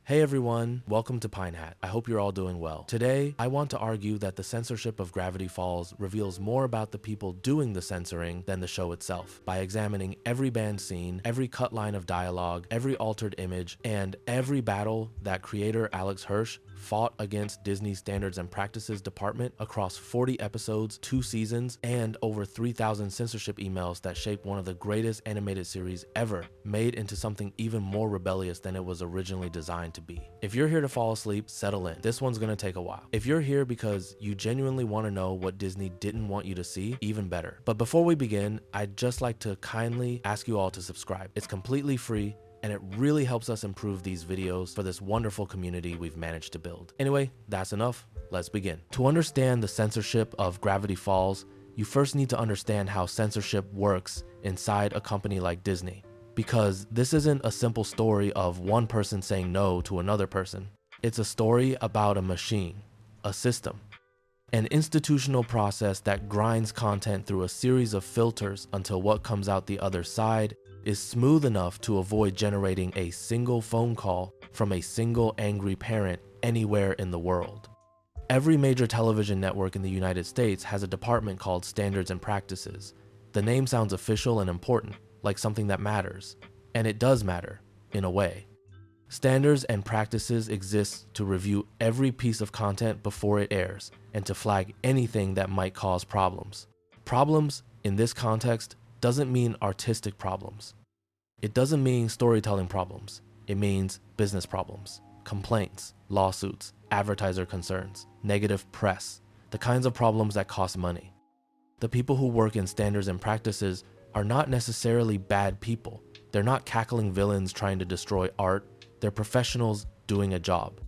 Hey everyone, welcome to Pine Hat. I hope you're all doing well. Today, I want to argue that the censorship of Gravity Falls reveals more about the people doing the censoring than the show itself, by examining every banned scene, every cut line of dialogue, every altered image, and every battle that creator Alex Hirsch fought against Disney's Standards and Practices Department across 40 episodes, 2 seasons, and over 3,000 censorship emails that shaped one of the greatest animated series ever, made into something even more rebellious than it was originally designed to be. If you're here to fall asleep, settle in. This one's gonna take a while. If you're here because you genuinely want to know what Disney didn't want you to see, even better. But before we begin, I'd just like to kindly ask you all to subscribe. It's completely free, and it really helps us improve these videos for this wonderful community we've managed to build. Anyway, that's enough. Let's begin. To understand the censorship of Gravity Falls, you first need to understand how censorship works inside a company like Disney. Because this isn't a simple story of one person saying no to another person. It's a story about a machine, a system, an institutional process that grinds content through a series of filters until what comes out the other side is smooth enough to avoid generating a single phone call from a single angry parent anywhere in the world. Every major television network in the United States has a department called Standards and Practices. The name sounds official and important, like something that matters. And it does matter, in a way. Standards and Practices exist to review every piece of content before it airs and to flag anything that might cause problems. Problems, in this context, doesn't mean artistic problems. It doesn't mean storytelling problems. It means business problems, complaints, lawsuits, advertiser concerns, negative press, the kinds of problems that cost money. The people who work in Standards and Practices are not necessarily bad people. They're not cackling villains trying to destroy art. They're professionals doing a job.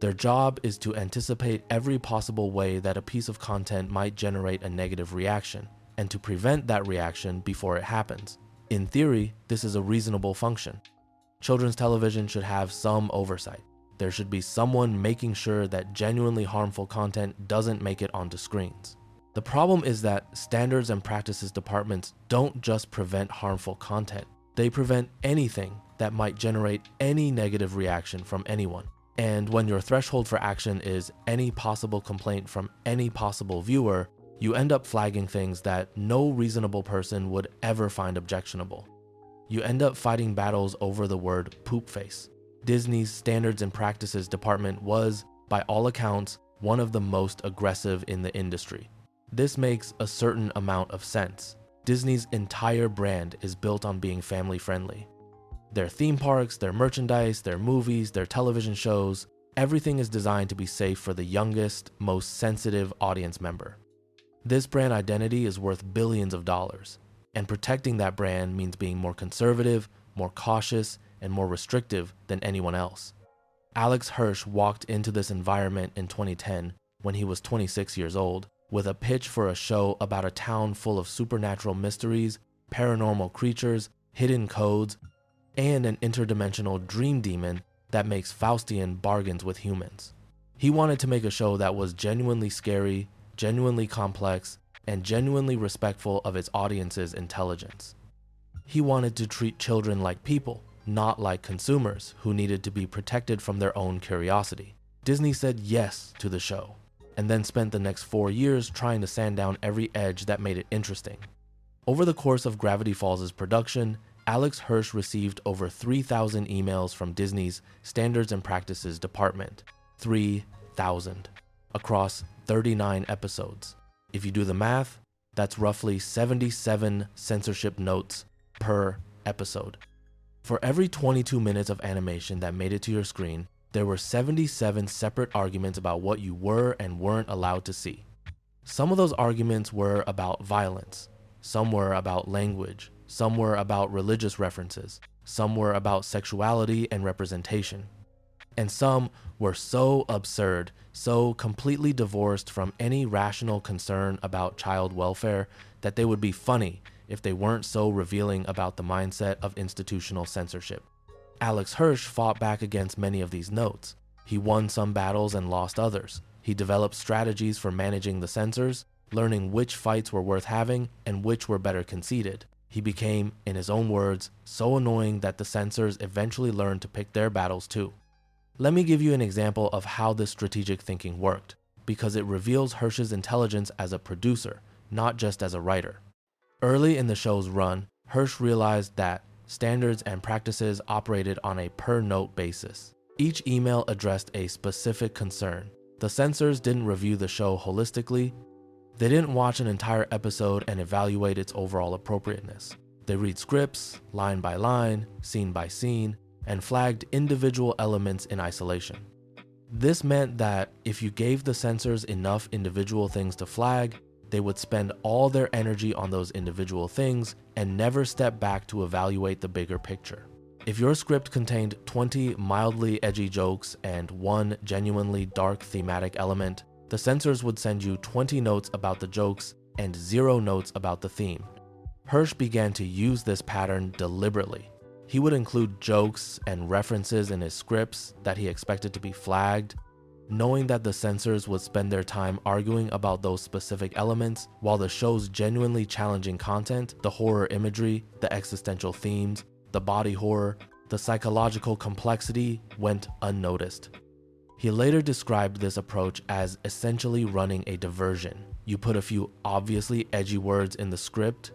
Their job is to anticipate every possible way that a piece of content might generate a negative reaction, and to prevent that reaction before it happens. In theory, this is a reasonable function. Children's television should have some oversight. There should be someone making sure that genuinely harmful content doesn't make it onto screens. The problem is that Standards and Practices departments don't just prevent harmful content. They prevent anything that might generate any negative reaction from anyone. And when your threshold for action is any possible complaint from any possible viewer, you end up flagging things that no reasonable person would ever find objectionable. You end up fighting battles over the word poop face. Disney's Standards and Practices department was, by all accounts, one of the most aggressive in the industry. This makes a certain amount of sense. Disney's entire brand is built on being family friendly. Their theme parks, their merchandise, their movies, their television shows, everything is designed to be safe for the youngest, most sensitive audience member. This brand identity is worth billions of dollars, and protecting that brand means being more conservative, more cautious, and more restrictive than anyone else. Alex Hirsch walked into this environment in 2010 when he was 26 years old with a pitch for a show about a town full of supernatural mysteries, paranormal creatures, hidden codes, and an interdimensional dream demon that makes Faustian bargains with humans. He wanted to make a show that was genuinely scary, genuinely complex, and genuinely respectful of its audience's intelligence. He wanted to treat children like people, not like consumers who needed to be protected from their own curiosity. Disney said yes to the show, and then spent the next 4 years trying to sand down every edge that made it interesting. Over the course of Gravity Falls' production, Alex Hirsch received over 3,000 emails from Disney's Standards and Practices department. 3,000. Across 39 episodes. If you do the math, that's roughly 77 censorship notes per episode. For every 22 minutes of animation that made it to your screen, there were 77 separate arguments about what you were and weren't allowed to see. Some of those arguments were about violence, some were about language, some were about religious references, some were about sexuality and representation. And some were so absurd, so completely divorced from any rational concern about child welfare that they would be funny if they weren't so revealing about the mindset of institutional censorship. Alex Hirsch fought back against many of these notes. He won some battles and lost others. He developed strategies for managing the censors, learning which fights were worth having and which were better conceded. He became, in his own words, so annoying that the censors eventually learned to pick their battles too. Let me give you an example of how this strategic thinking worked, because it reveals Hirsch's intelligence as a producer, not just as a writer. Early in the show's run, Hirsch realized that standards and practices operated on a per-note basis. Each email addressed a specific concern. The censors didn't review the show holistically. They didn't watch an entire episode and evaluate its overall appropriateness. They read scripts, line by line, scene by scene, and flagged individual elements in isolation. This meant that if you gave the censors enough individual things to flag, they would spend all their energy on those individual things and never step back to evaluate the bigger picture. If your script contained 20 mildly edgy jokes and one genuinely dark thematic element, the censors would send you 20 notes about the jokes and 0 notes about the theme. Hirsch began to use this pattern deliberately. He would include jokes and references in his scripts that he expected to be flagged, knowing that the censors would spend their time arguing about those specific elements, while the show's genuinely challenging content, the horror imagery, the existential themes, the body horror, the psychological complexity, went unnoticed. He later described this approach as essentially running a diversion. You put a few obviously edgy words in the script,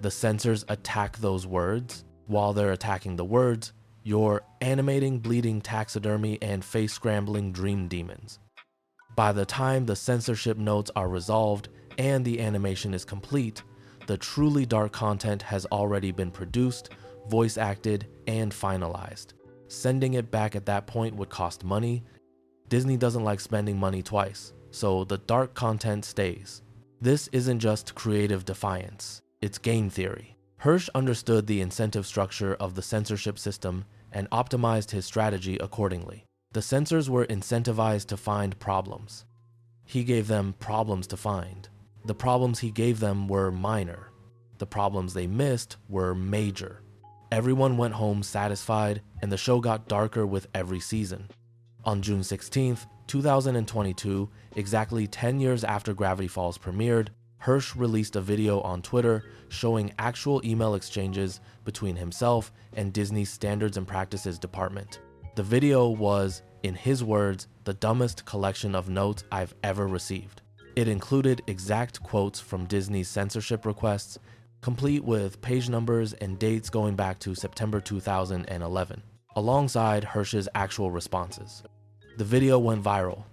the censors attack those words. While they're attacking the words, you're animating bleeding taxidermy and face-scrambling dream demons. By the time the censorship notes are resolved and the animation is complete, the truly dark content has already been produced, voice acted, and finalized. Sending it back at that point would cost money. Disney doesn't like spending money twice, so the dark content stays. This isn't just creative defiance, it's game theory. Hirsch understood the incentive structure of the censorship system and optimized his strategy accordingly. The censors were incentivized to find problems. He gave them problems to find. The problems he gave them were minor. The problems they missed were major. Everyone went home satisfied, and the show got darker with every season. On June 16th, 2022, exactly 10 years after Gravity Falls premiered, Hirsch released a video on Twitter showing actual email exchanges between himself and Disney's Standards and Practices department. The video was, in his words, the dumbest collection of notes I've ever received. It included exact quotes from Disney's censorship requests, complete with page numbers and dates going back to September 2011, alongside Hirsch's actual responses. The video went viral.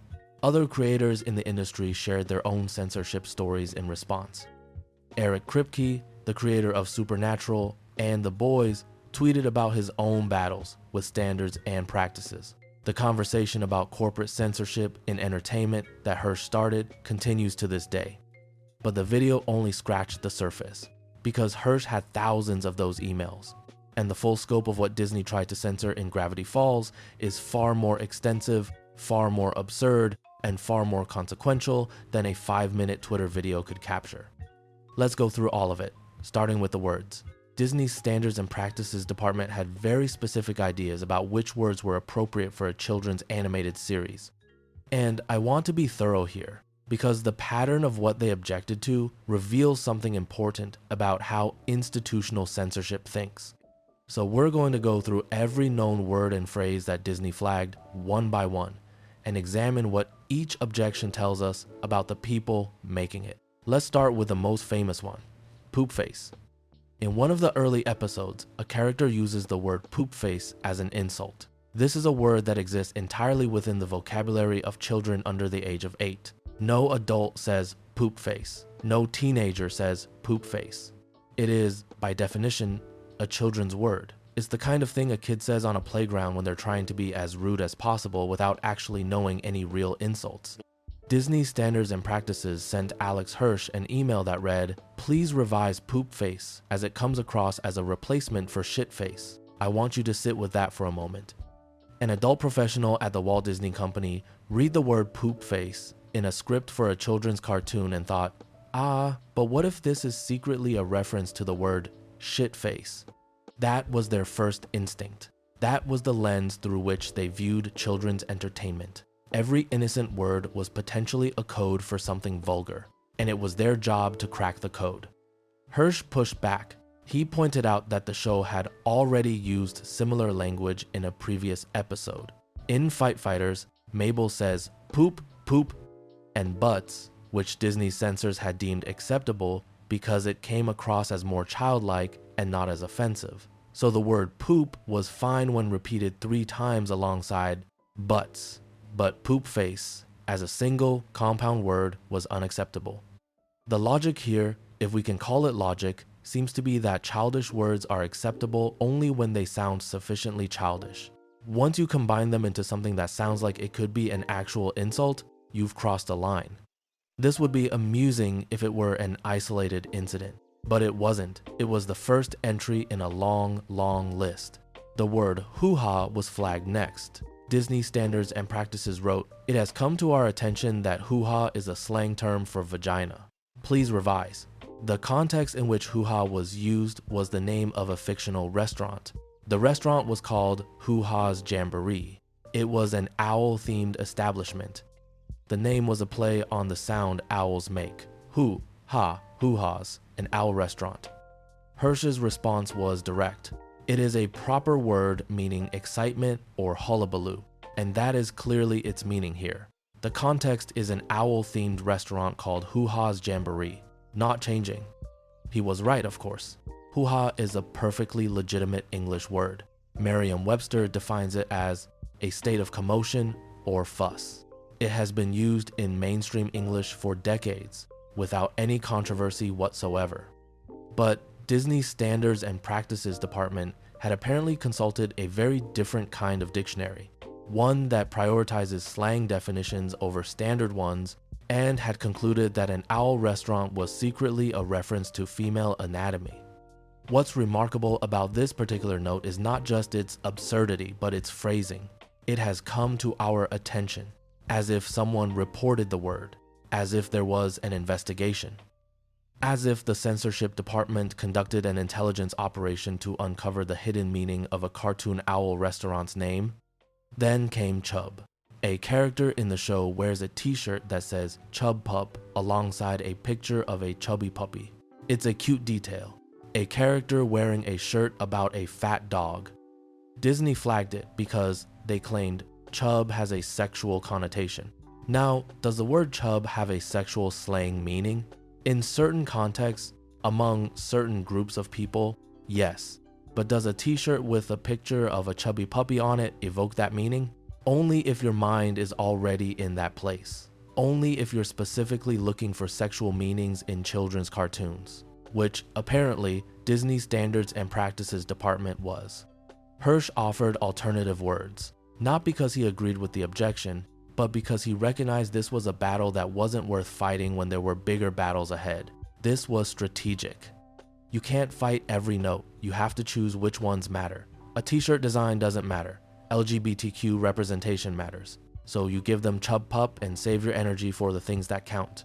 Other creators in the industry shared their own censorship stories in response. Eric Kripke, the creator of Supernatural and The Boys, tweeted about his own battles with standards and practices. The conversation about corporate censorship in entertainment that Hirsch started continues to this day. But the video only scratched the surface, because Hirsch had thousands of those emails. And the full scope of what Disney tried to censor in Gravity Falls is far more extensive, far more absurd, and far more consequential than a 5-minute Twitter video could capture. Let's go through all of it, starting with the words. Disney's Standards and Practices department had very specific ideas about which words were appropriate for a children's animated series. And I want to be thorough here, because the pattern of what they objected to reveals something important about how institutional censorship thinks. So we're going to go through every known word and phrase that Disney flagged one by one, and examine what each objection tells us about the people making it. Let's start with the most famous one, poop face. In one of the early episodes, a character uses the word poop face as an insult. This is a word that exists entirely within the vocabulary of children under the age of 8. No adult says poop face. No teenager says poop face. It is, by definition, a children's word. It's the kind of thing a kid says on a playground when they're trying to be as rude as possible without actually knowing any real insults. Disney's Standards and Practices sent Alex Hirsch an email that read, "Please revise poop face as it comes across as a replacement for shit face. I want you to sit with that for a moment." An adult professional at the Walt Disney Company read the word poop face in a script for a children's cartoon and thought, but what if this is secretly a reference to the word shit face? That was their first instinct. That was the lens through which they viewed children's entertainment. Every innocent word was potentially a code for something vulgar, and it was their job to crack the code. Hirsch pushed back. He pointed out that the show had already used similar language in a previous episode. In Fight Fighters, Mabel says poop, poop, and butts, which Disney censors had deemed acceptable because it came across as more childlike and not as offensive. So the word poop was fine when repeated 3 times alongside butts, but poop face as a single compound word was unacceptable. The logic here, if we can call it logic, seems to be that childish words are acceptable only when they sound sufficiently childish. Once you combine them into something that sounds like it could be an actual insult, you've crossed a line. This would be amusing if it were an isolated incident, but it wasn't. It was the first entry in a long, long list. The word hoo-ha was flagged next. Disney Standards and Practices wrote, "It has come to our attention that hoo-ha is a slang term for vagina. Please revise." The context in which hoo-ha was used was the name of a fictional restaurant. The restaurant was called Hoo-Ha's Jamboree. It was an owl-themed establishment. The name was a play on the sound owls make. Hoo-ha, hoo-ha's, an owl restaurant. Hirsch's response was direct. It is a proper word meaning excitement or hullabaloo, and that is clearly its meaning here. The context is an owl-themed restaurant called Hoo-Ha's Jamboree, not changing. He was right, of course. Hoo-ha is a perfectly legitimate English word. Merriam-Webster defines it as a state of commotion or fuss. It has been used in mainstream English for decades without any controversy whatsoever. But Disney's Standards and Practices Department had apparently consulted a very different kind of dictionary, one that prioritizes slang definitions over standard ones, and had concluded that an owl restaurant was secretly a reference to female anatomy. What's remarkable about this particular note is not just its absurdity, but its phrasing. It has come to our attention, as if someone reported the word, as if there was an investigation, as if the censorship department conducted an intelligence operation to uncover the hidden meaning of a cartoon owl restaurant's name. Then came Chub. A character in the show wears a t-shirt that says Chub Pup alongside a picture of a chubby puppy. It's a cute detail. A character wearing a shirt about a fat dog. Disney flagged it because they claimed chub has a sexual connotation. Now, does the word chub have a sexual slang meaning? In certain contexts, among certain groups of people, yes. But does a t-shirt with a picture of a chubby puppy on it evoke that meaning? Only if your mind is already in that place. Only if you're specifically looking for sexual meanings in children's cartoons, which apparently Disney Standards and Practices Department was. Hirsch offered alternative words, not because he agreed with the objection, but because he recognized this was a battle that wasn't worth fighting when there were bigger battles ahead. This was strategic. You can't fight every note, you have to choose which ones matter. A t-shirt design doesn't matter. LGBTQ representation matters. So you give them Chub Pup and save your energy for the things that count.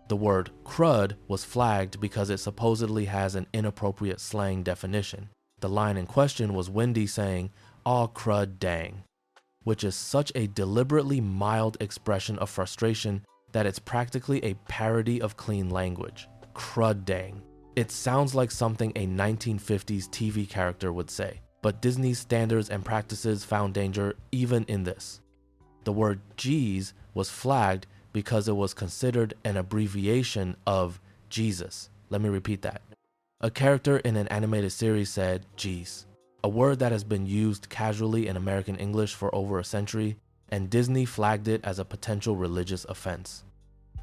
The word crud was flagged because it supposedly has an inappropriate slang definition. The line in question was Wendy saying, "Aw crud dang," which is such a deliberately mild expression of frustration that it's practically a parody of clean language. Crud dang. It sounds like something a 1950s TV character would say, but Disney's Standards and Practices found danger even in this. The word Jeez was flagged because it was considered an abbreviation of Jesus. Let me repeat that. A character in an animated series said Jeez, a word that has been used casually in American English for over a century, and Disney flagged it as a potential religious offense.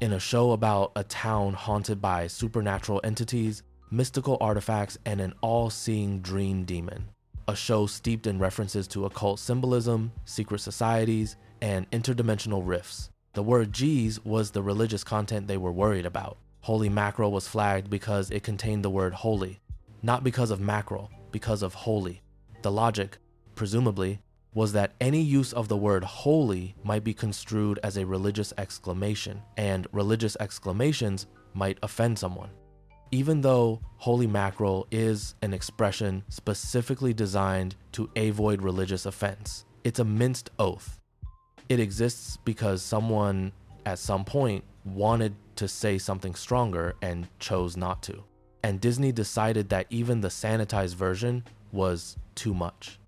In a show about a town haunted by supernatural entities, mystical artifacts, and an all-seeing dream demon. A show steeped in references to occult symbolism, secret societies, and interdimensional rifts. The word Jeez was the religious content they were worried about. Holy mackerel was flagged because it contained the word holy, not because of mackerel, because of holy. The logic, presumably, was that any use of the word holy might be construed as a religious exclamation, and religious exclamations might offend someone. Even though holy mackerel is an expression specifically designed to avoid religious offense, it's a minced oath. It exists because someone, at some point, wanted to say something stronger and chose not to. And Disney decided that even the sanitized version was too much.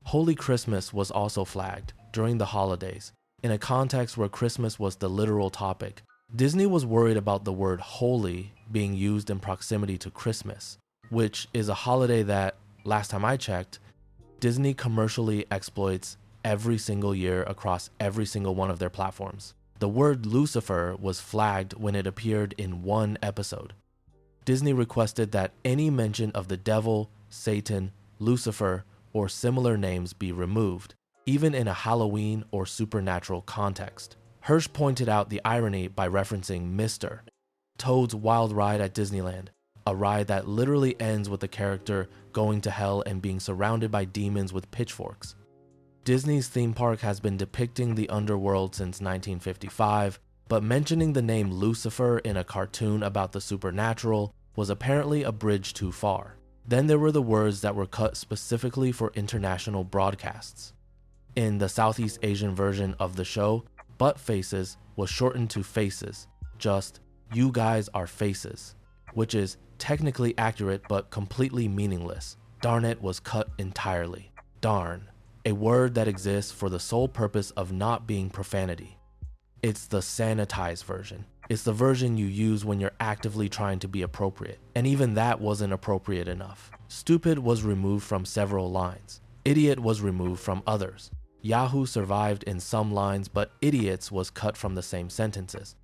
Holy Christmas was also flagged, during the holidays, in a context where Christmas was the literal topic. Disney was worried about the word holy being used in proximity to Christmas, which is a holiday that, last time I checked, Disney commercially exploits every single year across every single one of their platforms. The word Lucifer was flagged when it appeared in one episode. Disney requested that any mention of the devil, Satan, Lucifer, or similar names be removed, even in a Halloween or supernatural context. Hirsch pointed out the irony by referencing Mr. Toad's Wild Ride at Disneyland, a ride that literally ends with the character going to hell and being surrounded by demons with pitchforks. Disney's theme park has been depicting the underworld since 1955, but mentioning the name Lucifer in a cartoon about the supernatural was apparently a bridge too far. Then there were the words that were cut specifically for international broadcasts. In the Southeast Asian version of the show, butt faces was shortened to faces, just "you guys are faces," which is technically accurate but completely meaningless. Darn it was cut entirely. Darn, a word that exists for the sole purpose of not being profanity. It's the sanitized version. It's the version you use when you're actively trying to be appropriate, and even that wasn't appropriate enough. Stupid was removed from several lines. Idiot was removed from others. Yahoo survived in some lines, but idiots was cut from the same sentences.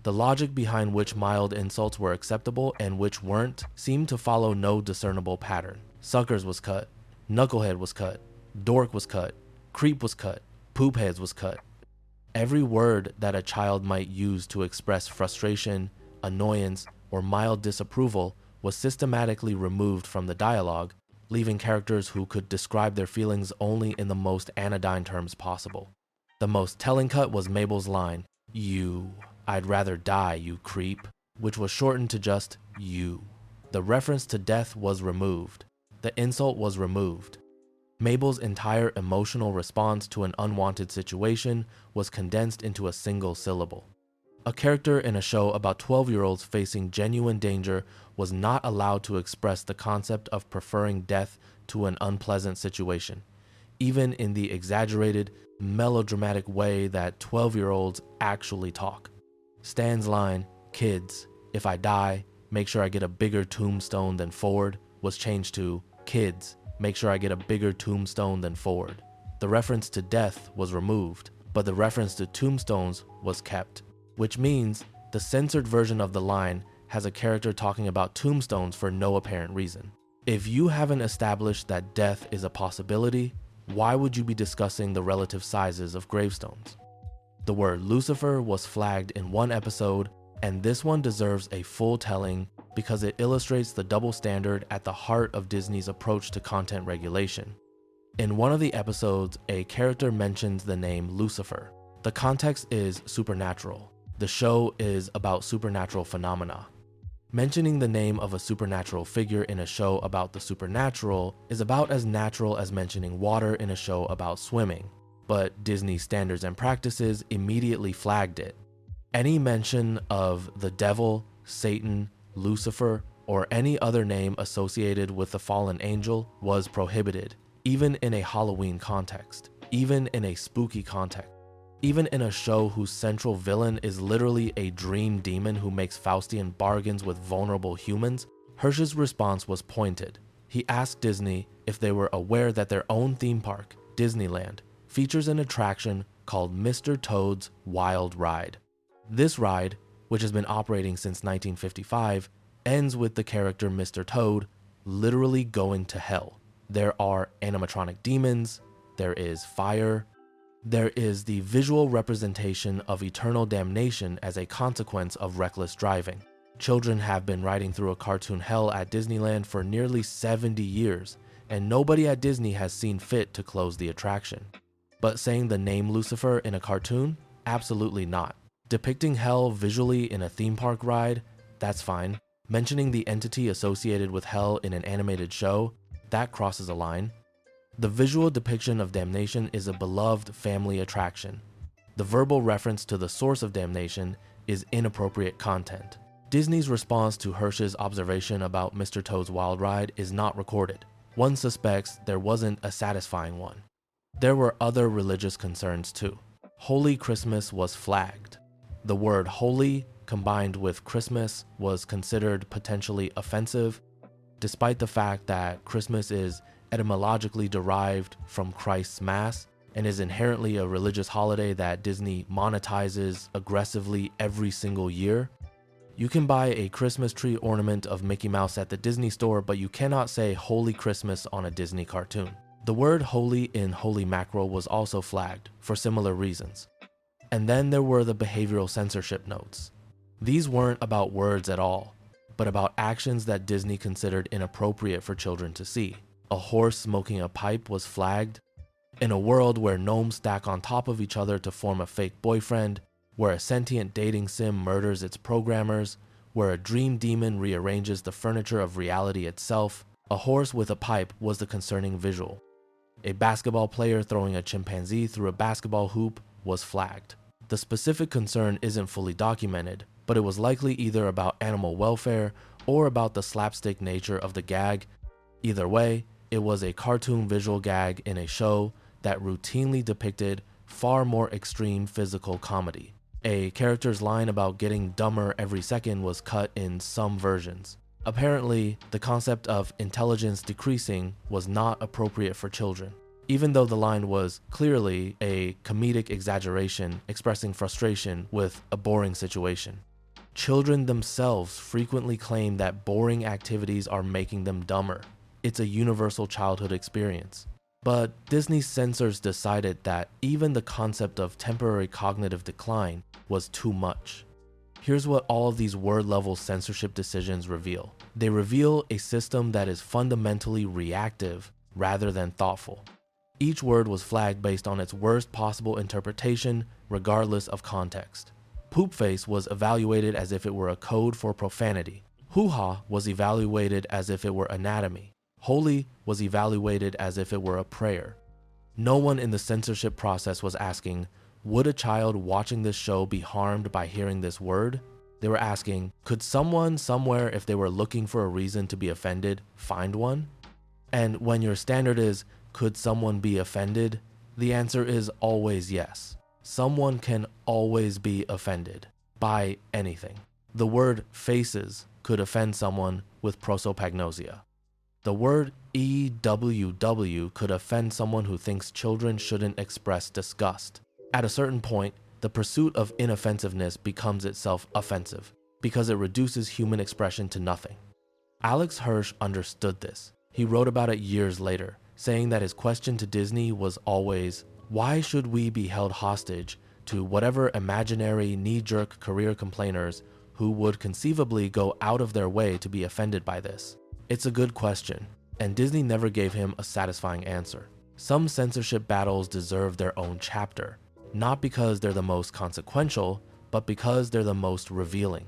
The logic behind which mild insults were acceptable and which weren't seemed to follow no discernible pattern. Suckers was cut, knucklehead was cut, dork was cut, creep was cut, poopheads was cut. Every word that a child might use to express frustration, annoyance, or mild disapproval was systematically removed from the dialogue, leaving characters who could describe their feelings only in the most anodyne terms possible. The most telling cut was Mabel's line, "You, I'd rather die, you creep," which was shortened to just "you." The reference to death was removed. The insult was removed. Mabel's entire emotional response to an unwanted situation was condensed into a single syllable. A character in a show about 12-year-olds facing genuine danger was not allowed to express the concept of preferring death to an unpleasant situation, even in the exaggerated, melodramatic way that 12-year-olds actually talk. Stan's line, "Kids, if I die, make sure I get a bigger tombstone than Ford," was changed to, "Kids, make sure I get a bigger tombstone than Ford." The reference to death was removed, but the reference to tombstones was kept, which means the censored version of the line has a character talking about tombstones for no apparent reason. If you haven't established that death is a possibility, why would you be discussing the relative sizes of gravestones? The word Lucifer was flagged in one episode, and this one deserves a full telling because it illustrates the double standard at the heart of Disney's approach to content regulation. In one of the episodes, a character mentions the name Lucifer. The context is supernatural. The show is about supernatural phenomena. Mentioning the name of a supernatural figure in a show about the supernatural is about as natural as mentioning water in a show about swimming, but Disney standards and practices immediately flagged it. Any mention of the devil, Satan, Lucifer, or any other name associated with the fallen angel was prohibited, even in a Halloween context, even in a spooky context, even in a show whose central villain is literally a dream demon who makes Faustian bargains with vulnerable humans. Hirsch's response was pointed. He asked Disney if they were aware that their own theme park, Disneyland, features an attraction called Mr. Toad's Wild Ride. This ride, which has been operating since 1955, ends with the character Mr. Toad literally going to hell. There are animatronic demons, there is fire, there is the visual representation of eternal damnation as a consequence of reckless driving. Children have been riding through a cartoon hell at Disneyland for nearly 70 years, and nobody at Disney has seen fit to close the attraction. But saying the name Lucifer in a cartoon? Absolutely not. Depicting hell visually in a theme park ride? That's fine. Mentioning the entity associated with hell in an animated show? That crosses a line. The visual depiction of damnation is a beloved family attraction. The verbal reference to the source of damnation is inappropriate content. Disney's response to Hirsch's observation about Mr. Toad's Wild Ride is not recorded. One suspects there wasn't a satisfying one. There were other religious concerns too. Holy Christmas was flagged. The word holy combined with Christmas was considered potentially offensive, despite the fact that Christmas is etymologically derived from Christ's Mass and is inherently a religious holiday that Disney monetizes aggressively every single year. You can buy a Christmas tree ornament of Mickey Mouse at the Disney store, but you cannot say Holy Christmas on a Disney cartoon. The word holy in Holy Mackerel was also flagged for similar reasons. And then there were the behavioral censorship notes. These weren't about words at all, but about actions that Disney considered inappropriate for children to see. A horse smoking a pipe was flagged. In a world where gnomes stack on top of each other to form a fake boyfriend, where a sentient dating sim murders its programmers, where a dream demon rearranges the furniture of reality itself, a horse with a pipe was the concerning visual. A basketball player throwing a chimpanzee through a basketball hoop was flagged. The specific concern isn't fully documented, but it was likely either about animal welfare or about the slapstick nature of the gag. Either way, it was a cartoon visual gag in a show that routinely depicted far more extreme physical comedy. A character's line about getting dumber every second was cut in some versions. Apparently, the concept of intelligence decreasing was not appropriate for children, even though the line was clearly a comedic exaggeration expressing frustration with a boring situation. Children themselves frequently claim that boring activities are making them dumber. It's a universal childhood experience. But Disney censors decided that even the concept of temporary cognitive decline was too much. Here's what all of these word-level censorship decisions reveal. They reveal a system that is fundamentally reactive rather than thoughtful. Each word was flagged based on its worst possible interpretation, regardless of context. Poopface was evaluated as if it were a code for profanity. Hoo-ha was evaluated as if it were anatomy. Holy was evaluated as if it were a prayer. No one in the censorship process was asking, would a child watching this show be harmed by hearing this word? They were asking, could someone somewhere, if they were looking for a reason to be offended, find one? And when your standard is, could someone be offended? The answer is always yes. Someone can always be offended by anything. The word faces could offend someone with prosopagnosia. The word EWW could offend someone who thinks children shouldn't express disgust. At a certain point, the pursuit of inoffensiveness becomes itself offensive because it reduces human expression to nothing. Alex Hirsch understood this. He wrote about it years later, saying that his question to Disney was always, why should we be held hostage to whatever imaginary knee-jerk career complainers who would conceivably go out of their way to be offended by this? It's a good question, and Disney never gave him a satisfying answer. Some censorship battles deserve their own chapter, not because they're the most consequential, but because they're the most revealing.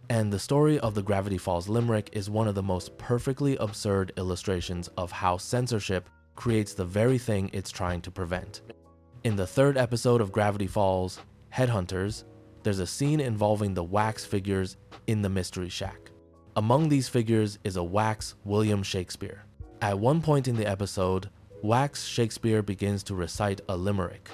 And the story of the Gravity Falls limerick is one of the most perfectly absurd illustrations of how censorship creates the very thing it's trying to prevent. In the third episode of Gravity Falls, Headhunters, there's a scene involving the wax figures in the Mystery Shack. Among these figures is a wax William Shakespeare. At one point in the episode, wax Shakespeare begins to recite a limerick.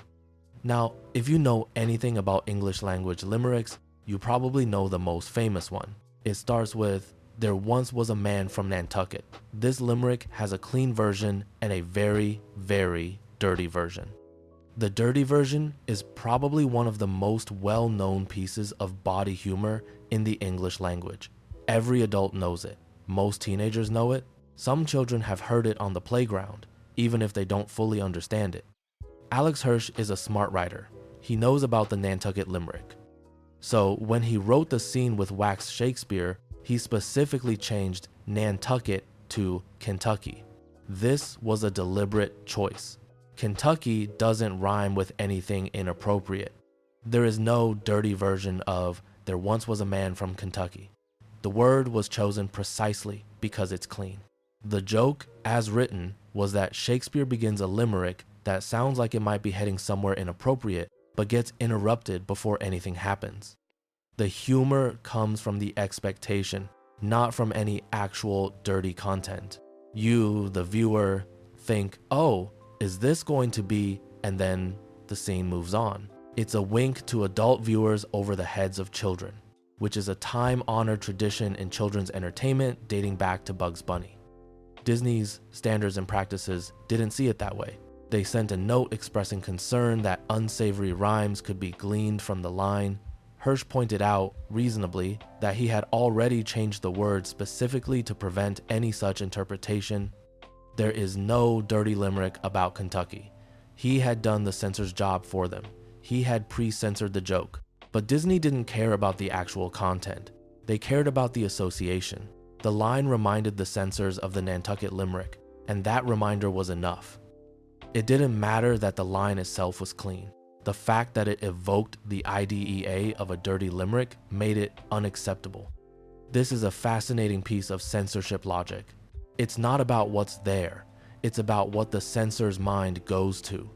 Now, if you know anything about English language limericks, you probably know the most famous one. It starts with, there once was a man from Nantucket. This limerick has a clean version and a very, very dirty version. The dirty version is probably one of the most well-known pieces of body humor in the English language. Every adult knows it. Most teenagers know it. Some children have heard it on the playground, even if they don't fully understand it. Alex Hirsch is a smart writer. He knows about the Nantucket limerick. So when he wrote the scene with wax Shakespeare, he specifically changed Nantucket to Kentucky. This was a deliberate choice. Kentucky doesn't rhyme with anything inappropriate. There is no dirty version of there once was a man from Kentucky. The word was chosen precisely because it's clean. The joke, as written, was that Shakespeare begins a limerick that sounds like it might be heading somewhere inappropriate, but gets interrupted before anything happens. The humor comes from the expectation, not from any actual dirty content. You, the viewer, think, oh, Is this going to be, and then the scene moves on. It's a wink to adult viewers over the heads of children, which is a time-honored tradition in children's entertainment dating back to Bugs Bunny. Disney's standards and practices didn't see it that way. They sent a note expressing concern that unsavory rhymes could be gleaned from the line. Hirsch pointed out, reasonably, that he had already changed the word specifically to prevent any such interpretation. There is no dirty limerick about Kentucky. He had done the censor's job for them. He had pre-censored the joke. But Disney didn't care about the actual content. They cared about the association. The line reminded the censors of the Nantucket limerick, and that reminder was enough. It didn't matter that the line itself was clean. The fact that it evoked the IDEA of a dirty limerick made it unacceptable. This is a fascinating piece of censorship logic. It's not about what's there, it's about what the censor's mind goes to.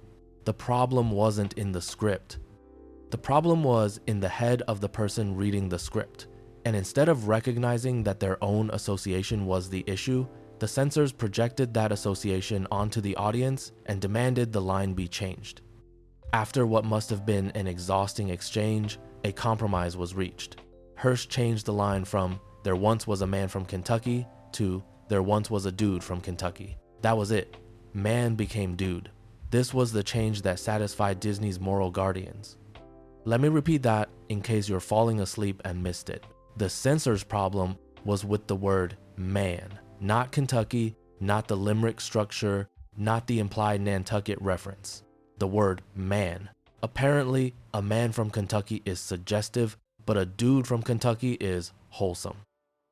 The problem wasn't in the script. The problem was in the head of the person reading the script. And instead of recognizing that their own association was the issue, the censors projected that association onto the audience and demanded the line be changed. After what must have been an exhausting exchange, a compromise was reached. Hirsch changed the line from "there once was a man from Kentucky" to "there once was a dude from Kentucky." That was it. Man became dude. This was the change that satisfied Disney's moral guardians. Let me repeat that in case you're falling asleep and missed it. The censor's problem was with the word man, not Kentucky, not the limerick structure, not the implied Nantucket reference. The word man. Apparently, a man from Kentucky is suggestive, but a dude from Kentucky is wholesome.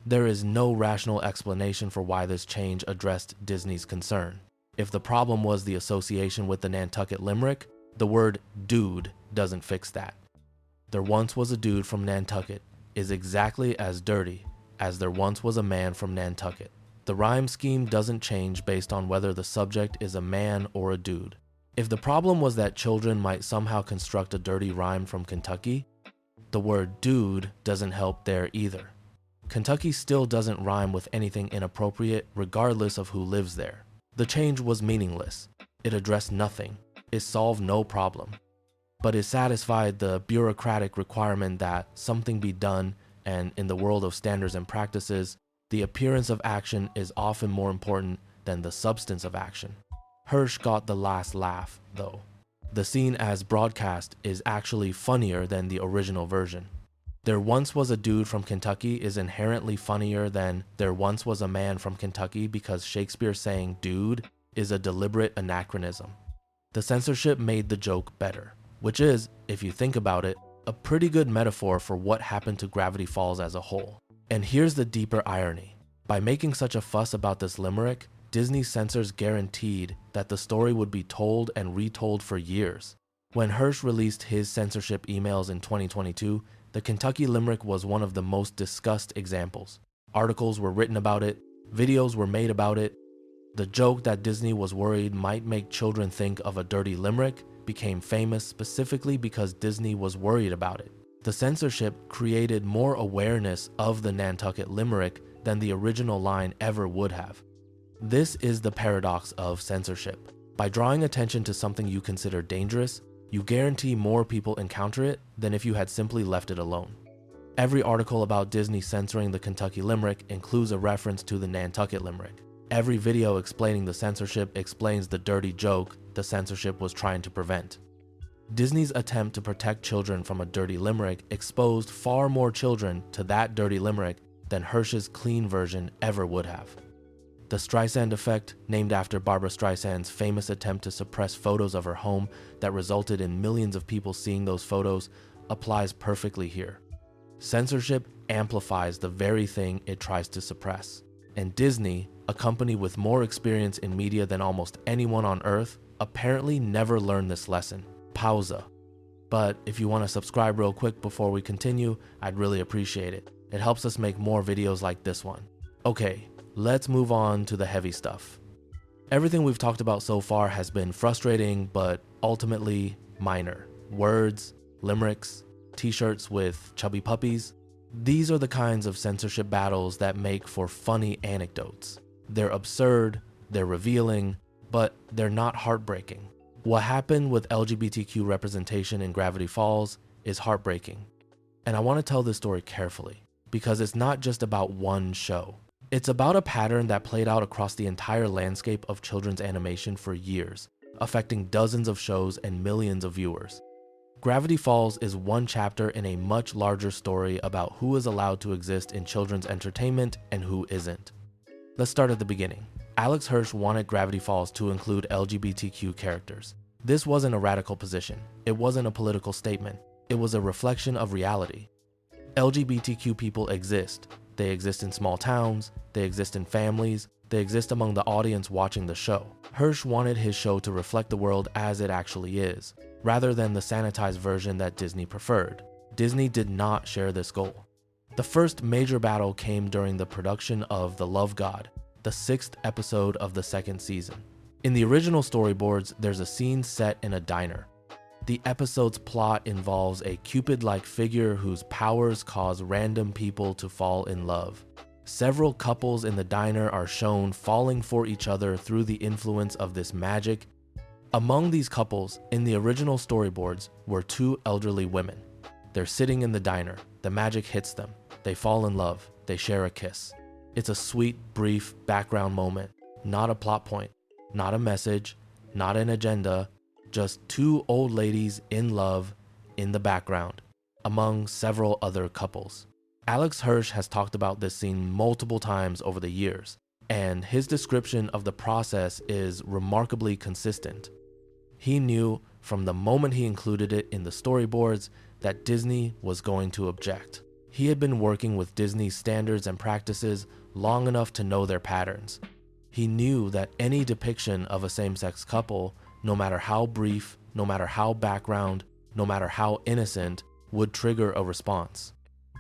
There is no rational explanation for why this change addressed Disney's concern. If the problem was the association with the Nantucket limerick, the word dude doesn't fix that. There once was a dude from Nantucket is exactly as dirty as there once was a man from Nantucket. The rhyme scheme doesn't change based on whether the subject is a man or a dude. If the problem was that children might somehow construct a dirty rhyme from Kentucky, the word dude doesn't help there either. Kentucky still doesn't rhyme with anything inappropriate regardless of who lives there. The change was meaningless. It addressed nothing. It solved no problem. But it satisfied the bureaucratic requirement that something be done, and in the world of standards and practices, the appearance of action is often more important than the substance of action. Hirsch got the last laugh, though. The scene as broadcast is actually funnier than the original version. There once was a dude from Kentucky is inherently funnier than there once was a man from Kentucky because Shakespeare saying dude is a deliberate anachronism. The censorship made the joke better, which is, if you think about it, a pretty good metaphor for what happened to Gravity Falls as a whole. And here's the deeper irony. By making such a fuss about this limerick, Disney censors guaranteed that the story would be told and retold for years. When Hirsch released his censorship emails in 2022, the Kentucky limerick was one of the most discussed examples. Articles were written about it, videos were made about it. The joke that Disney was worried might make children think of a dirty limerick became famous specifically because Disney was worried about it. The censorship created more awareness of the Nantucket limerick than the original line ever would have. This is the paradox of censorship. By drawing attention to something you consider dangerous, you guarantee more people encounter it than if you had simply left it alone. Every article about Disney censoring the Kentucky limerick includes a reference to the Nantucket limerick. Every video explaining the censorship explains the dirty joke the censorship was trying to prevent. Disney's attempt to protect children from a dirty limerick exposed far more children to that dirty limerick than Hirsch's clean version ever would have. The Streisand effect, named after Barbra Streisand's famous attempt to suppress photos of her home that resulted in millions of people seeing those photos, applies perfectly here. Censorship amplifies the very thing it tries to suppress. And Disney, a company with more experience in media than almost anyone on earth, apparently never learned this lesson. Pausa. But if you want to subscribe real quick before we continue, I'd really appreciate it. It helps us make more videos like this one. Okay, let's move on to the heavy stuff. Everything we've talked about so far has been frustrating, but ultimately minor. Words, limericks, t-shirts with chubby puppies. These are the kinds of censorship battles that make for funny anecdotes. They're absurd, they're revealing, but they're not heartbreaking. What happened with LGBTQ representation in Gravity Falls is heartbreaking. And I want to tell this story carefully, because it's not just about one show. It's about a pattern that played out across the entire landscape of children's animation for years, affecting dozens of shows and millions of viewers. Gravity Falls is one chapter in a much larger story about who is allowed to exist in children's entertainment and who isn't. Let's start at the beginning. Alex Hirsch wanted Gravity Falls to include LGBTQ characters. This wasn't a radical position. It wasn't a political statement. It was a reflection of reality. LGBTQ people exist. They exist in small towns, they exist in families, they exist among the audience watching the show. Hirsch wanted his show to reflect the world as it actually is, rather than the sanitized version that Disney preferred. Disney did not share this goal. The first major battle came during the production of The Love God, the 6th episode of the 2nd season. In the original storyboards, there's a scene set in a diner. The episode's plot involves a Cupid-like figure whose powers cause random people to fall in love. Several couples in the diner are shown falling for each other through the influence of this magic. Among these couples, in the original storyboards, were 2 elderly women. They're sitting in the diner, the magic hits them, they fall in love, they share a kiss. It's a sweet, brief background moment, not a plot point, not a message, not an agenda, just 2 old ladies in love in the background, among several other couples. Alex Hirsch has talked about this scene multiple times over the years, and his description of the process is remarkably consistent. He knew from the moment he included it in the storyboards that Disney was going to object. He had been working with Disney's standards and practices long enough to know their patterns. He knew that any depiction of a same-sex couple, no matter how brief, no matter how background, no matter how innocent, would trigger a response.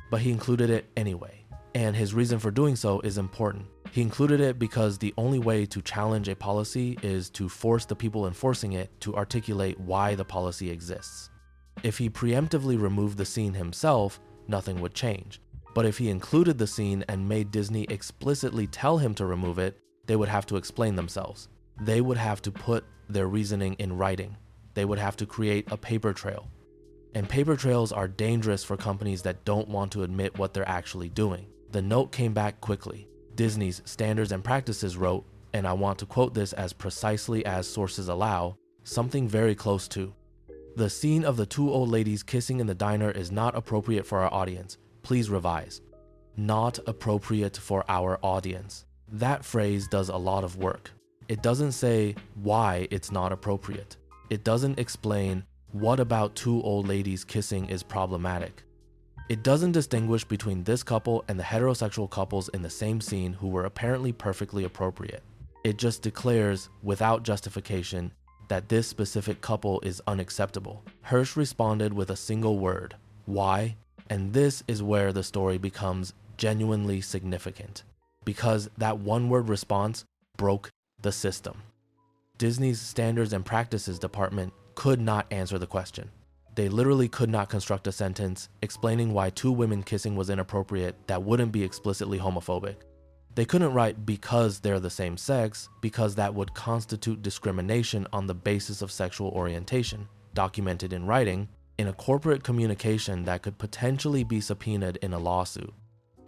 But he included it anyway, and his reason for doing so is important. He included it because the only way to challenge a policy is to force the people enforcing it to articulate why the policy exists. If he preemptively removed the scene himself, nothing would change. But if he included the scene and made Disney explicitly tell him to remove it, they would have to explain themselves. They would have to put their reasoning in writing. They would have to create a paper trail. And paper trails are dangerous for companies that don't want to admit what they're actually doing. The note came back quickly. Disney's Standards and Practices wrote, and I want to quote this as precisely as sources allow, something very close to. The scene of the 2 old ladies kissing in the diner is not appropriate for our audience. Please revise. Not appropriate for our audience. That phrase does a lot of work. It doesn't say why it's not appropriate. It doesn't explain what about 2 old ladies kissing is problematic. It doesn't distinguish between this couple and the heterosexual couples in the same scene who were apparently perfectly appropriate. It just declares, without justification, that this specific couple is unacceptable. Hirsch responded with a single word, why? And this is where the story becomes genuinely significant, because that one-word response broke the system. Disney's Standards and Practices department could not answer the question. They literally could not construct a sentence explaining why 2 women kissing was inappropriate that wouldn't be explicitly homophobic. They couldn't write because they're the same sex, because that would constitute discrimination on the basis of sexual orientation, documented in writing, in a corporate communication that could potentially be subpoenaed in a lawsuit.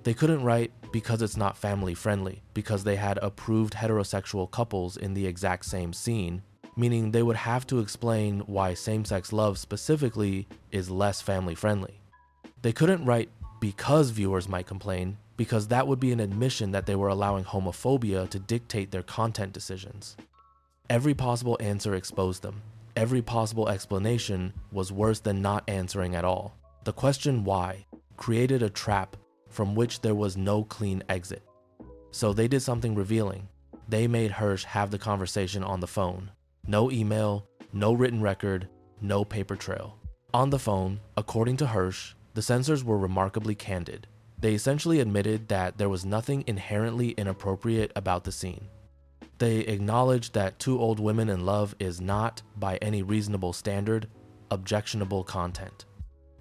They couldn't write because it's not family friendly, because they had approved heterosexual couples in the exact same scene, meaning they would have to explain why same-sex love specifically is less family friendly. They couldn't write because viewers might complain, because that would be an admission that they were allowing homophobia to dictate their content decisions. Every possible answer exposed them. Every possible explanation was worse than not answering at all. The question why created a trap from which there was no clean exit. So they did something revealing. They made Hirsch have the conversation on the phone. No email, no written record, no paper trail. On the phone, according to Hirsch, the censors were remarkably candid. They essentially admitted that there was nothing inherently inappropriate about the scene. They acknowledged that 2 old women in love is not, by any reasonable standard, objectionable content.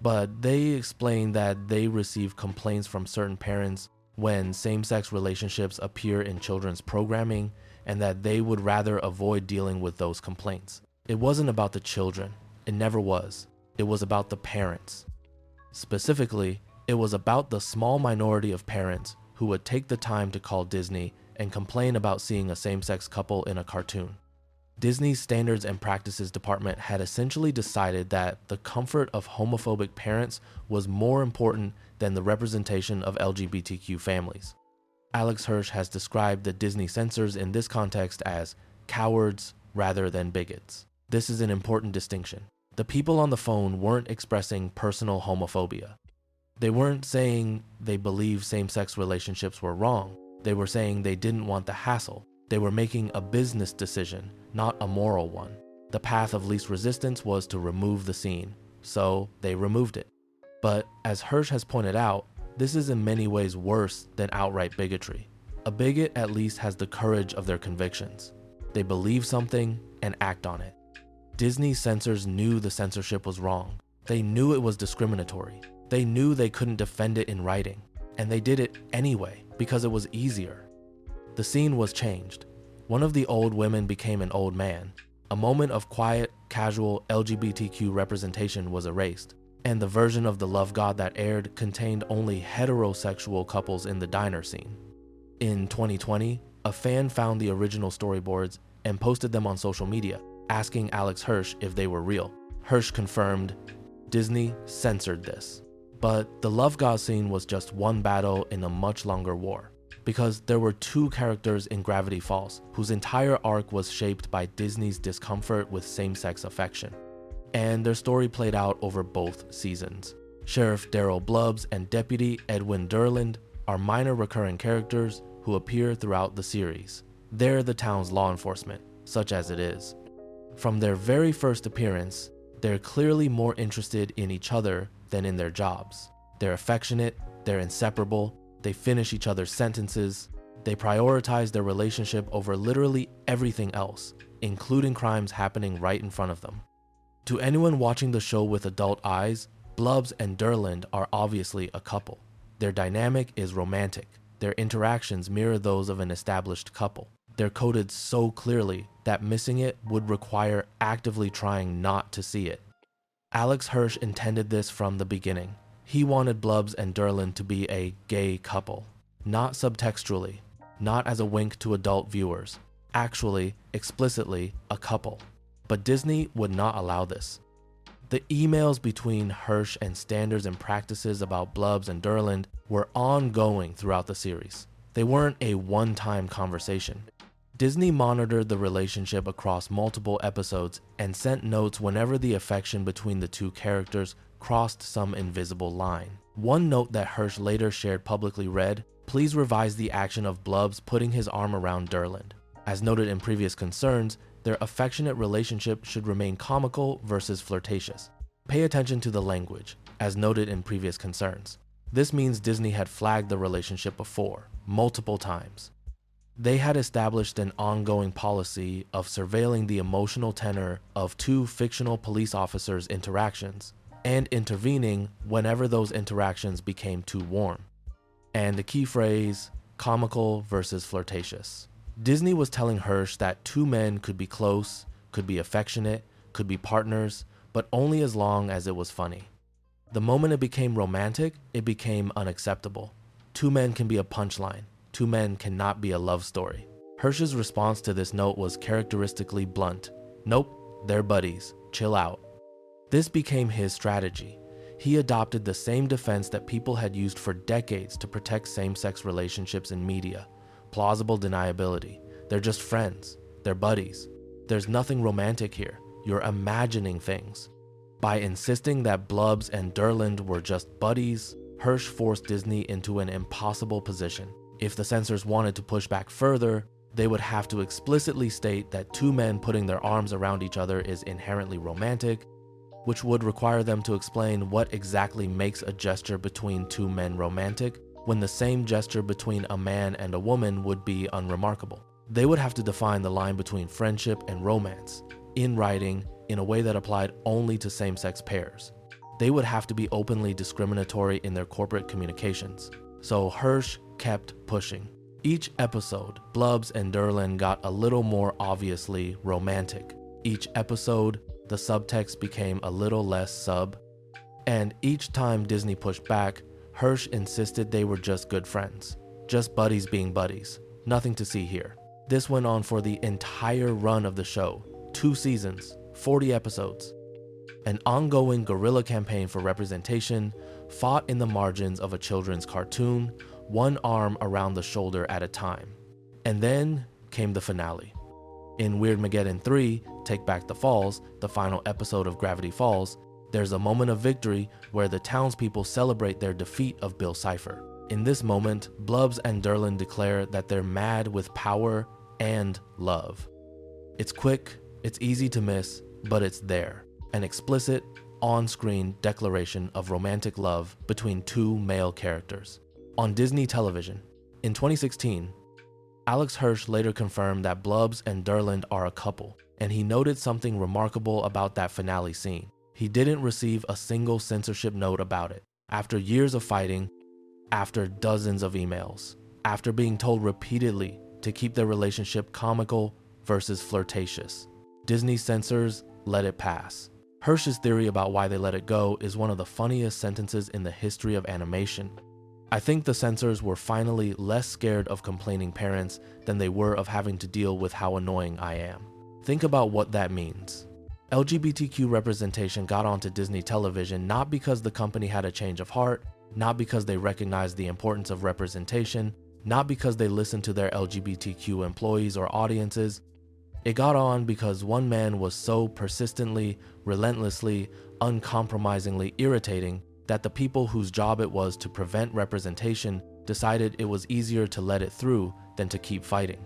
But they explained that they received complaints from certain parents when same-sex relationships appear in children's programming, and that they would rather avoid dealing with those complaints. It wasn't about the children. It never was. It was about the parents. Specifically, it was about the small minority of parents who would take the time to call Disney and complain about seeing a same-sex couple in a cartoon. Disney's Standards and Practices Department had essentially decided that the comfort of homophobic parents was more important than the representation of LGBTQ families. Alex Hirsch has described the Disney censors in this context as cowards rather than bigots. This is an important distinction. The people on the phone weren't expressing personal homophobia. They weren't saying they believed same-sex relationships were wrong. They were saying they didn't want the hassle. They were making a business decision, not a moral one. The path of least resistance was to remove the scene, so they removed it. But as Hirsch has pointed out, this is in many ways worse than outright bigotry. A bigot at least has the courage of their convictions. They believe something and act on it. Disney censors knew the censorship was wrong. They knew it was discriminatory. They knew they couldn't defend it in writing, and they did it anyway because it was easier. The scene was changed. One of the old women became an old man. A moment of quiet, casual LGBTQ representation was erased, and the version of the Love God that aired contained only heterosexual couples in the diner scene. In 2020, a fan found the original storyboards and posted them on social media, asking Alex Hirsch if they were real. Hirsch confirmed, Disney censored this. But the Love God scene was just one battle in a much longer war, because there were two characters in Gravity Falls whose entire arc was shaped by Disney's discomfort with same-sex affection. And their story played out over both seasons. Sheriff Daryl Blubbs and Deputy Edwin Durland are minor recurring characters who appear throughout the series. They're the town's law enforcement, such as it is. From their very first appearance, they're clearly more interested in each other than in their jobs. They're affectionate, they're inseparable, they finish each other's sentences, they prioritize their relationship over literally everything else, including crimes happening right in front of them. To anyone watching the show with adult eyes, Blubbs and Durland are obviously a couple. Their dynamic is romantic. Their interactions mirror those of an established couple. They're coded so clearly that missing it would require actively trying not to see it. Alex Hirsch intended this from the beginning. He wanted Blubbs and Durland to be a gay couple, not subtextually, not as a wink to adult viewers, actually, explicitly, a couple. But Disney would not allow this. The emails between Hirsch and Standards and Practices about Blubbs and Durland were ongoing throughout the series. They weren't a one-time conversation. Disney monitored the relationship across multiple episodes and sent notes whenever the affection between the two characters crossed some invisible line. One note that Hirsch later shared publicly read, "Please revise the action of Blubbs putting his arm around Durland. As noted in previous concerns, their affectionate relationship should remain comical versus flirtatious. Pay attention to the language, as noted in previous concerns." This means Disney had flagged the relationship before, multiple times. They had established an ongoing policy of surveilling the emotional tenor of two fictional police officers' interactions and intervening whenever those interactions became too warm. And the key phrase, comical versus flirtatious. Disney was telling Hirsch that two men could be close, could be affectionate, could be partners, but only as long as it was funny. The moment it became romantic, it became unacceptable. Two men can be a punchline. Two men cannot be a love story. Hirsch's response to this note was characteristically blunt. Nope, they're buddies. Chill out. This became his strategy. He adopted the same defense that people had used for decades to protect same-sex relationships in media. Plausible deniability. They're just friends. They're buddies. There's nothing romantic here. You're imagining things. By insisting that Blubbs and Durland were just buddies, Hirsch forced Disney into an impossible position. If the censors wanted to push back further, they would have to explicitly state that two men putting their arms around each other is inherently romantic, which would require them to explain what exactly makes a gesture between two men romantic, when the same gesture between a man and a woman would be unremarkable. They would have to define the line between friendship and romance, in writing, in a way that applied only to same-sex pairs. They would have to be openly discriminatory in their corporate communications. So Hirsch kept pushing. Each episode, Blubs and Derlin got a little more obviously romantic. Each episode, the subtext became a little less sub. And each time Disney pushed back, Hirsch insisted they were just good friends. Just buddies being buddies. Nothing to see here. This went on for the entire run of the show. 2 seasons, 40 episodes. An ongoing guerrilla campaign for representation, fought in the margins of a children's cartoon, one arm around the shoulder at a time. And then came the finale. In Weirdmageddon 3, Take Back the Falls, the final episode of Gravity Falls, there's a moment of victory where the townspeople celebrate their defeat of Bill Cipher. In this moment, Blubs and Derlin declare that they're mad with power and love. It's quick, it's easy to miss, but it's there. An explicit, on-screen declaration of romantic love between 2 male characters. On Disney television, in 2016, Alex Hirsch later confirmed that Blubs and Derlin are a couple, and he noted something remarkable about that finale scene. He didn't receive a single censorship note about it. After years of fighting, after dozens of emails, after being told repeatedly to keep their relationship comical versus flirtatious, Disney censors let it pass. Hirsch's theory about why they let it go is one of the funniest sentences in the history of animation. I think the censors were finally less scared of complaining parents than they were of having to deal with how annoying I am. Think about what that means. LGBTQ representation got onto Disney television not because the company had a change of heart, not because they recognized the importance of representation, not because they listened to their LGBTQ employees or audiences. It got on because one man was so persistently, relentlessly, uncompromisingly irritating that the people whose job it was to prevent representation decided it was easier to let it through than to keep fighting.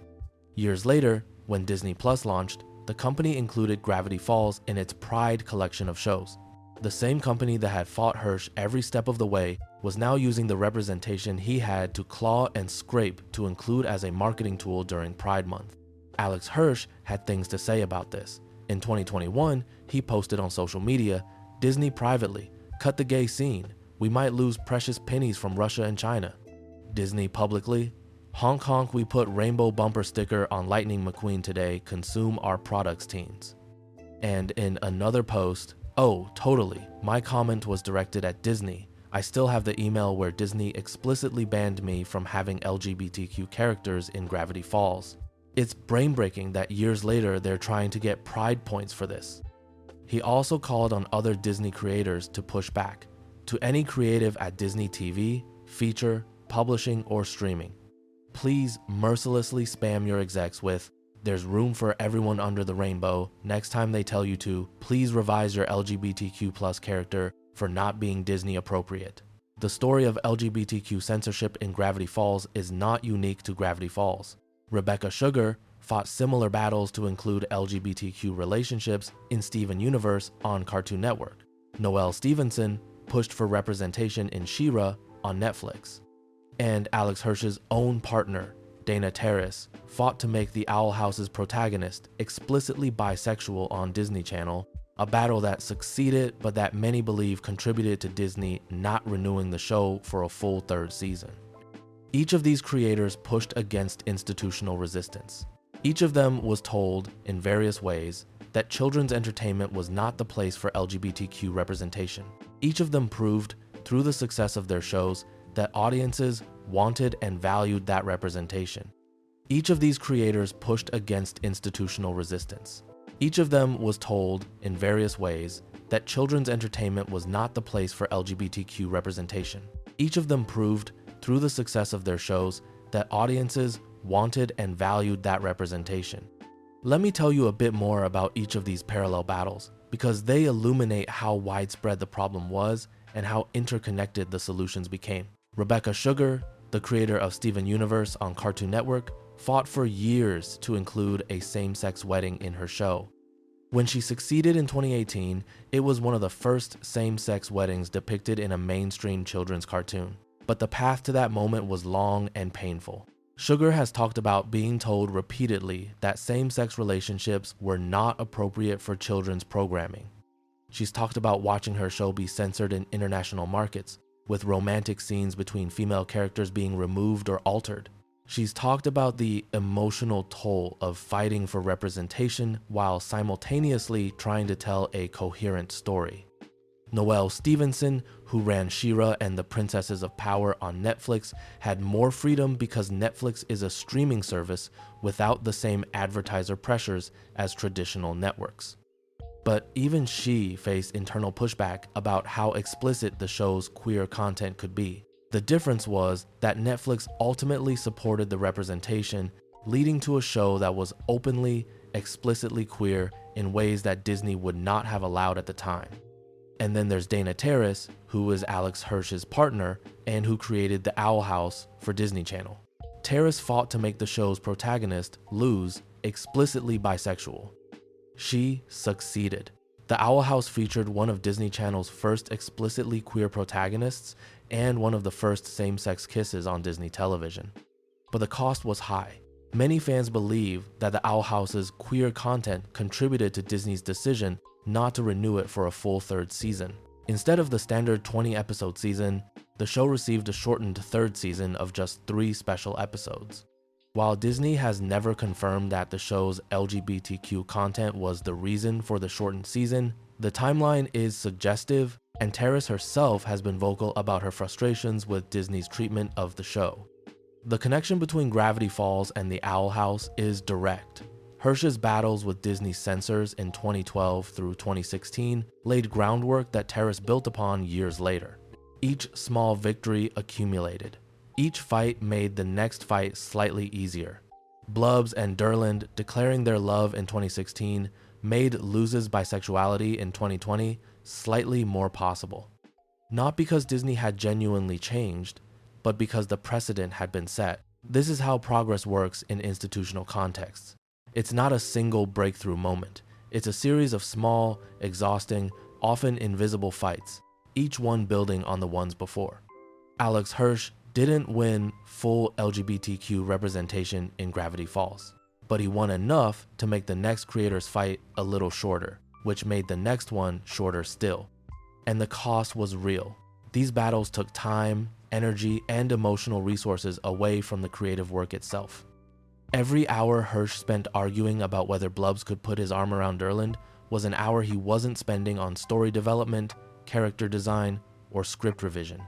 Years later, when Disney Plus launched, the company included Gravity Falls in its Pride collection of shows. The same company that had fought Hirsch every step of the way was now using the representation he had to claw and scrape to include as a marketing tool during Pride Month. Alex Hirsch had things to say about this. In 2021, he posted on social media, "Disney privately, cut the gay scene. We might lose precious pennies from Russia and China." Disney publicly, "Honk honk, we put rainbow bumper sticker on Lightning McQueen today, consume our products, teens." And in another post, "Oh, totally, my comment was directed at Disney. I still have the email where Disney explicitly banned me from having LGBTQ characters in Gravity Falls. It's brain-breaking that years later they're trying to get pride points for this." He also called on other Disney creators to push back. To any creative at Disney TV, feature, publishing, or streaming, please mercilessly spam your execs with, "There's room for everyone under the rainbow. Next time they tell you to, please revise your LGBTQ+ character for not being Disney appropriate." The story of LGBTQ censorship in Gravity Falls is not unique to Gravity Falls. Rebecca Sugar fought similar battles to include LGBTQ relationships in Steven Universe on Cartoon Network. Noelle Stevenson pushed for representation in She-Ra on Netflix. And Alex Hirsch's own partner, Dana Terrace, fought to make the Owl House's protagonist explicitly bisexual on Disney Channel, a battle that succeeded but that many believe contributed to Disney not renewing the show for a full 3rd season. Each of these creators pushed against institutional resistance. Each of them was told, in various ways, that children's entertainment was not the place for LGBTQ representation. Each of them proved, through the success of their shows, that audiences wanted and valued that representation. Each of these creators pushed against institutional resistance. Each of them was told, in various ways, that children's entertainment was not the place for LGBTQ representation. Each of them proved, through the success of their shows, that audiences wanted and valued that representation. Let me tell you a bit more about each of these parallel battles, because they illuminate how widespread the problem was and how interconnected the solutions became. Rebecca Sugar, the creator of Steven Universe on Cartoon Network, fought for years to include a same-sex wedding in her show. When she succeeded in 2018, it was one of the first same-sex weddings depicted in a mainstream children's cartoon. But the path to that moment was long and painful. Sugar has talked about being told repeatedly that same-sex relationships were not appropriate for children's programming. She's talked about watching her show be censored in international markets, with romantic scenes between female characters being removed or altered. She's talked about the emotional toll of fighting for representation while simultaneously trying to tell a coherent story. Noelle Stevenson, who ran She-Ra and the Princesses of Power on Netflix, had more freedom because Netflix is a streaming service without the same advertiser pressures as traditional networks. But even she faced internal pushback about how explicit the show's queer content could be. The difference was that Netflix ultimately supported the representation, leading to a show that was openly, explicitly queer in ways that Disney would not have allowed at the time. And then there's Dana Terrace, who was Alex Hirsch's partner and who created The Owl House for Disney Channel. Terrace fought to make the show's protagonist, Luz, explicitly bisexual. She succeeded. The Owl House featured one of Disney Channel's first explicitly queer protagonists and one of the first same-sex kisses on Disney television. But the cost was high. Many fans believe that the Owl House's queer content contributed to Disney's decision not to renew it for a full third season. Instead of the standard 20-episode season, the show received a shortened third season of just 3 special episodes. While Disney has never confirmed that the show's LGBTQ content was the reason for the shortened season, the timeline is suggestive, and Terrace herself has been vocal about her frustrations with Disney's treatment of the show. The connection between Gravity Falls and The Owl House is direct. Hirsch's battles with Disney's censors in 2012 through 2016 laid groundwork that Terrace built upon years later. Each small victory accumulated. Each fight made the next fight slightly easier. Blubs and Durland declaring their love in 2016 made Luz's bisexuality in 2020 slightly more possible. Not because Disney had genuinely changed, but because the precedent had been set. This is how progress works in institutional contexts. It's not a single breakthrough moment. It's a series of small, exhausting, often invisible fights, each one building on the ones before. Alex Hirsch didn't win full LGBTQ representation in Gravity Falls, but he won enough to make the next creator's fight a little shorter, which made the next one shorter still. And the cost was real. These battles took time, energy, and emotional resources away from the creative work itself. Every hour Hirsch spent arguing about whether Blubs could put his arm around Durland was an hour he wasn't spending on story development, character design, or script revision.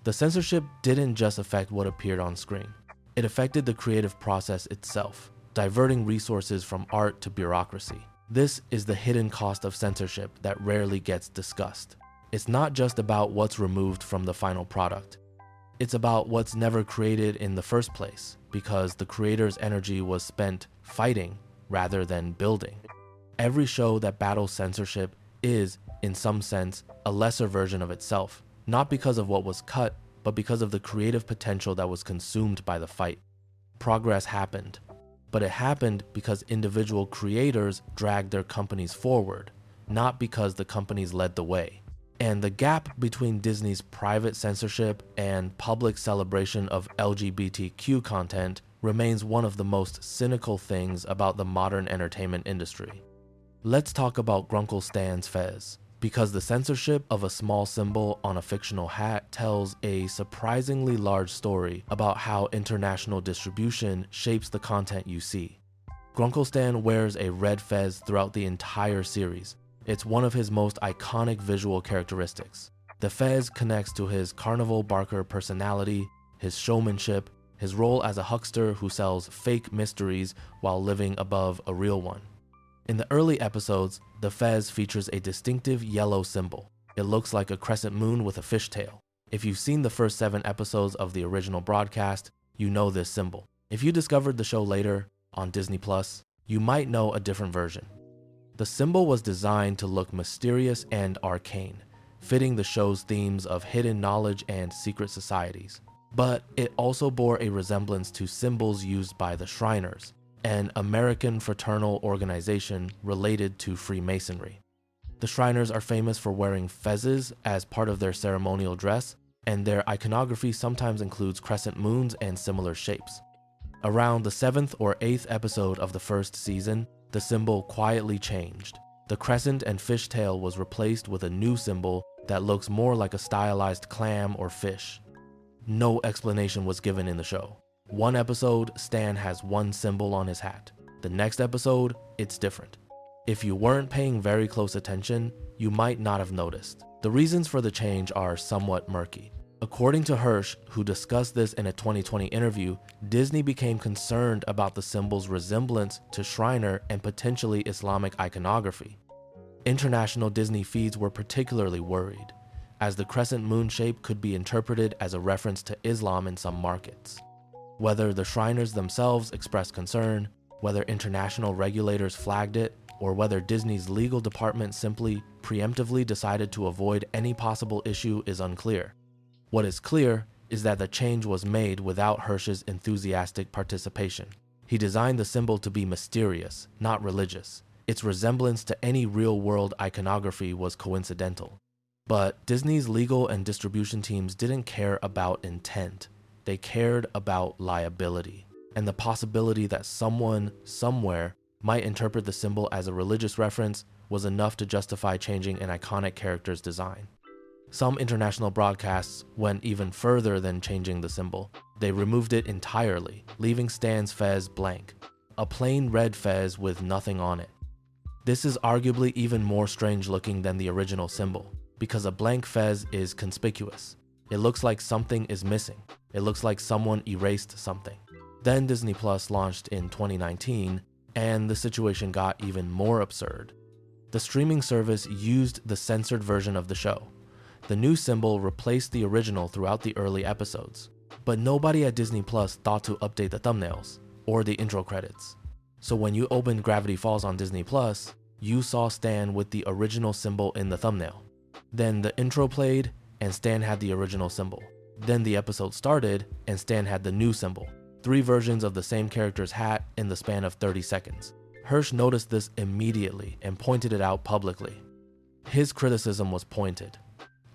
The censorship didn't just affect what appeared on screen. It affected the creative process itself, diverting resources from art to bureaucracy. This is the hidden cost of censorship that rarely gets discussed. It's not just about what's removed from the final product. It's about what's never created in the first place, because the creator's energy was spent fighting rather than building. Every show that battles censorship is, in some sense, a lesser version of itself, not because of what was cut, but because of the creative potential that was consumed by the fight. Progress happened, but it happened because individual creators dragged their companies forward, not because the companies led the way. And the gap between Disney's private censorship and public celebration of LGBTQ content remains one of the most cynical things about the modern entertainment industry. Let's talk about Grunkle Stan's fez, because the censorship of a small symbol on a fictional hat tells a surprisingly large story about how international distribution shapes the content you see. Grunkle Stan wears a red fez throughout the entire series. It's one of his most iconic visual characteristics. The fez connects to his carnival barker personality, his showmanship, his role as a huckster who sells fake mysteries while living above a real one. In the early episodes, the fez features a distinctive yellow symbol. It looks like a crescent moon with a fishtail. If you've seen the first 7 episodes of the original broadcast, you know this symbol. If you discovered the show later, on Disney+, you might know a different version. The symbol was designed to look mysterious and arcane, fitting the show's themes of hidden knowledge and secret societies. But it also bore a resemblance to symbols used by the Shriners, an American fraternal organization related to Freemasonry. The Shriners are famous for wearing fezzes as part of their ceremonial dress, and their iconography sometimes includes crescent moons and similar shapes. Around the 7th or 8th episode of the first season, the symbol quietly changed. The crescent and fishtail was replaced with a new symbol that looks more like a stylized clam or fish. No explanation was given in the show. One episode, Stan has one symbol on his hat. The next episode, it's different. If you weren't paying very close attention, you might not have noticed. The reasons for the change are somewhat murky. According to Hirsch, who discussed this in a 2020 interview, Disney became concerned about the symbol's resemblance to Shriner and potentially Islamic iconography. International Disney feeds were particularly worried, as the crescent moon shape could be interpreted as a reference to Islam in some markets. Whether the Shriners themselves expressed concern, whether international regulators flagged it, or whether Disney's legal department simply preemptively decided to avoid any possible issue is unclear. What is clear is that the change was made without Hirsch's enthusiastic participation. He designed the symbol to be mysterious, not religious. Its resemblance to any real-world iconography was coincidental. But Disney's legal and distribution teams didn't care about intent. They cared about liability, and the possibility that someone, somewhere, might interpret the symbol as a religious reference was enough to justify changing an iconic character's design. Some international broadcasts went even further than changing the symbol. They removed it entirely, leaving Stan's fez blank, a plain red fez with nothing on it. This is arguably even more strange looking than the original symbol, because a blank fez is conspicuous. It looks like something is missing. It looks like someone erased something. Then Disney Plus launched in 2019, and the situation got even more absurd. The streaming service used the censored version of the show. The new symbol replaced the original throughout the early episodes, but nobody at Disney Plus thought to update the thumbnails or the intro credits. So when you opened Gravity Falls on Disney Plus, you saw Stan with the original symbol in the thumbnail. Then the intro played, and Stan had the original symbol. Then the episode started, and Stan had the new symbol. 3 versions of the same character's hat in the span of 30 seconds. Hirsch noticed this immediately and pointed it out publicly. His criticism was pointed.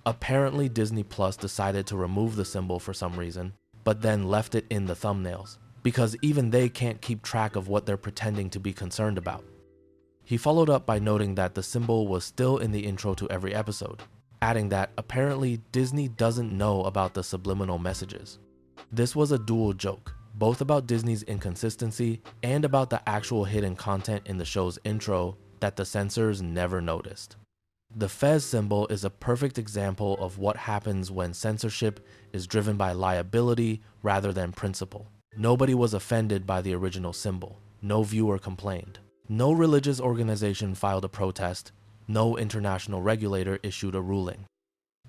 Apparently Disney Plus decided to remove the symbol for some reason, but then left it in the thumbnails, because even they can't keep track of what they're pretending to be concerned about. He followed up by noting that the symbol was still in the intro to every episode, adding that apparently Disney doesn't know about the subliminal messages. This was a dual joke, both about Disney's inconsistency and about the actual hidden content in the show's intro that the censors never noticed. The fez symbol is a perfect example of what happens when censorship is driven by liability rather than principle. Nobody was offended by the original symbol. No viewer complained. No religious organization filed a protest. No international regulator issued a ruling.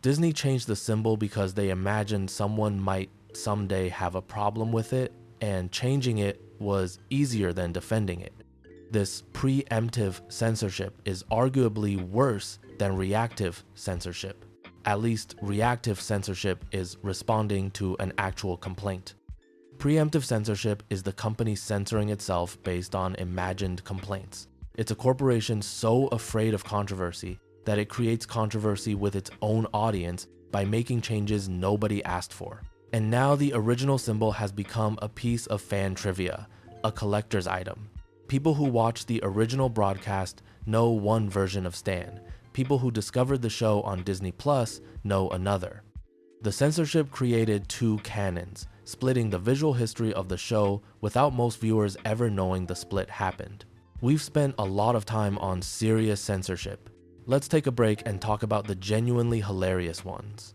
Disney changed the symbol because they imagined someone might someday have a problem with it, and changing it was easier than defending it. This preemptive censorship is arguably worse than reactive censorship. At least reactive censorship is responding to an actual complaint. Preemptive censorship is the company censoring itself based on imagined complaints. It's a corporation so afraid of controversy that it creates controversy with its own audience by making changes nobody asked for. And now the original symbol has become a piece of fan trivia, a collector's item. People who watched the original broadcast know one version of Stan. People who discovered the show on Disney Plus know another. The censorship created 2 canons, splitting the visual history of the show without most viewers ever knowing the split happened. We've spent a lot of time on serious censorship. Let's take a break and talk about the genuinely hilarious ones.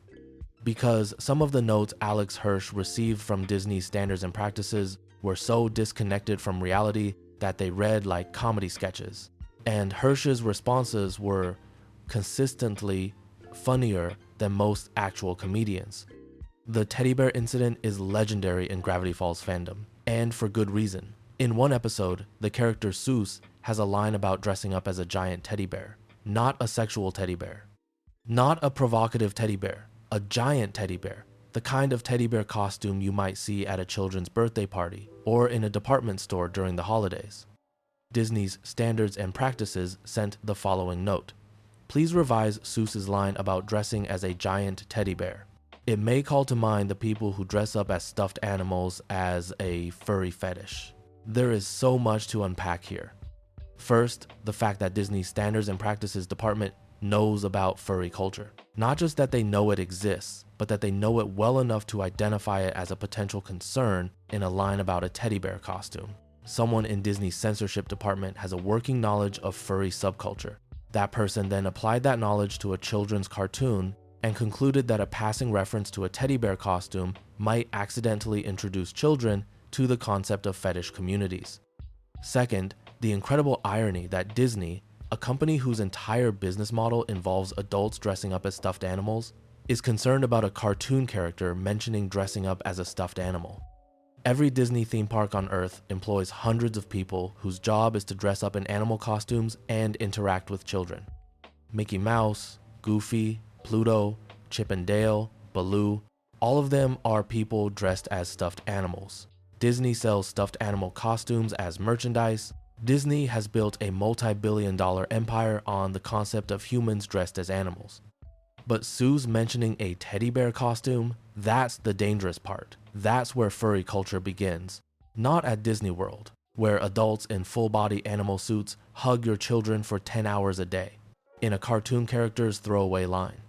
Because some of the notes Alex Hirsch received from Disney's standards and practices were so disconnected from reality that they read like comedy sketches. And Hirsch's responses were consistently funnier than most actual comedians. The teddy bear incident is legendary in Gravity Falls fandom, and for good reason. In one episode, the character Seuss has a line about dressing up as a giant teddy bear, not a sexual teddy bear. Not a provocative teddy bear, a giant teddy bear, the kind of teddy bear costume you might see at a children's birthday party or in a department store during the holidays. Disney's standards and practices sent the following note. Please revise Seuss's line about dressing as a giant teddy bear. It may call to mind the people who dress up as stuffed animals as a furry fetish. There is so much to unpack here. First, the fact that Disney's standards and practices department knows about furry culture. Not just that they know it exists, but that they know it well enough to identify it as a potential concern in a line about a teddy bear costume. Someone in Disney's censorship department has a working knowledge of furry subculture. That person then applied that knowledge to a children's cartoon and concluded that a passing reference to a teddy bear costume might accidentally introduce children to the concept of fetish communities. Second, the incredible irony that Disney, a company whose entire business model involves adults dressing up as stuffed animals, is concerned about a cartoon character mentioning dressing up as a stuffed animal. Every Disney theme park on Earth employs hundreds of people whose job is to dress up in animal costumes and interact with children. Mickey Mouse, Goofy, Pluto, Chip and Dale, Baloo, all of them are people dressed as stuffed animals. Disney sells stuffed animal costumes as merchandise. Disney has built a multi-billion-dollar empire on the concept of humans dressed as animals. But Sue's mentioning a teddy bear costume, that's the dangerous part. That's where furry culture begins. Not at Disney World, where adults in full-body animal suits hug your children for 10 hours a day, in a cartoon character's throwaway line.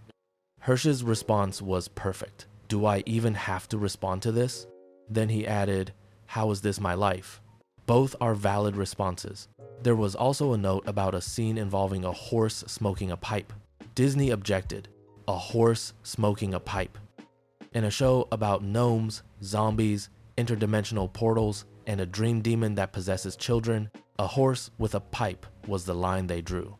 Hirsch's response was perfect. Do I even have to respond to this? Then he added, how is this my life? Both are valid responses. There was also a note about a scene involving a horse smoking a pipe. Disney objected. A horse smoking a pipe. In a show about gnomes, zombies, interdimensional portals, and a dream demon that possesses children, a horse with a pipe was the line they drew.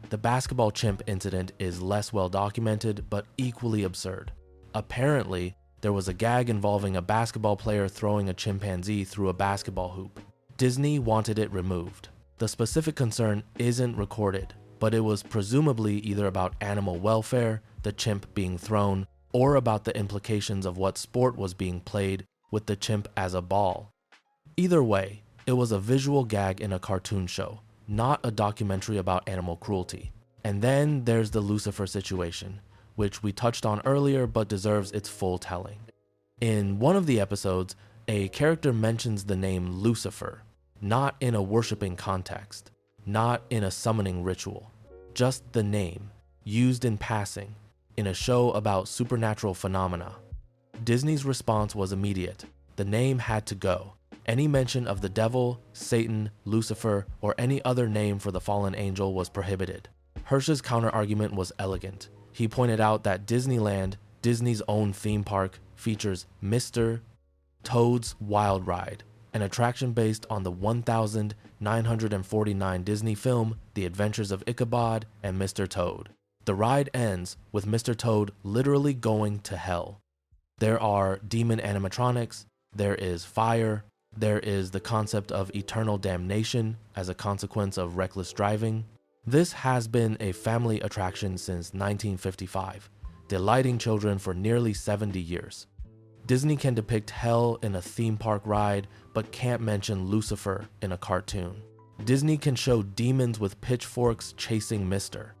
The basketball chimp incident is less well documented, but equally absurd. Apparently, there was a gag involving a basketball player throwing a chimpanzee through a basketball hoop. Disney wanted it removed. The specific concern isn't recorded, but it was presumably either about animal welfare, the chimp being thrown, or about the implications of what sport was being played with the chimp as a ball. Either way, it was a visual gag in a cartoon show, not a documentary about animal cruelty. And then there's the Lucifer situation, which we touched on earlier but deserves its full telling. In one of the episodes, a character mentions the name Lucifer, not in a worshipping context, not in a summoning ritual, just the name, used in passing, in a show about supernatural phenomena. Disney's response was immediate. The name had to go. Any mention of the devil, Satan, Lucifer, or any other name for the fallen angel was prohibited. Hirsch's counter-argument was elegant. He pointed out that Disneyland, Disney's own theme park, features Mr. Toad's Wild Ride, an attraction based on the 1949 Disney film The Adventures of Ichabod and Mr. Toad. The ride ends with Mr. Toad literally going to hell. There are demon animatronics, there is fire, there is the concept of eternal damnation as a consequence of reckless driving. This has been a family attraction since 1955, delighting children for nearly 70 years. Disney can depict hell in a theme park ride, but can't mention Lucifer in a cartoon. Disney can show demons with pitchforks chasing Mr.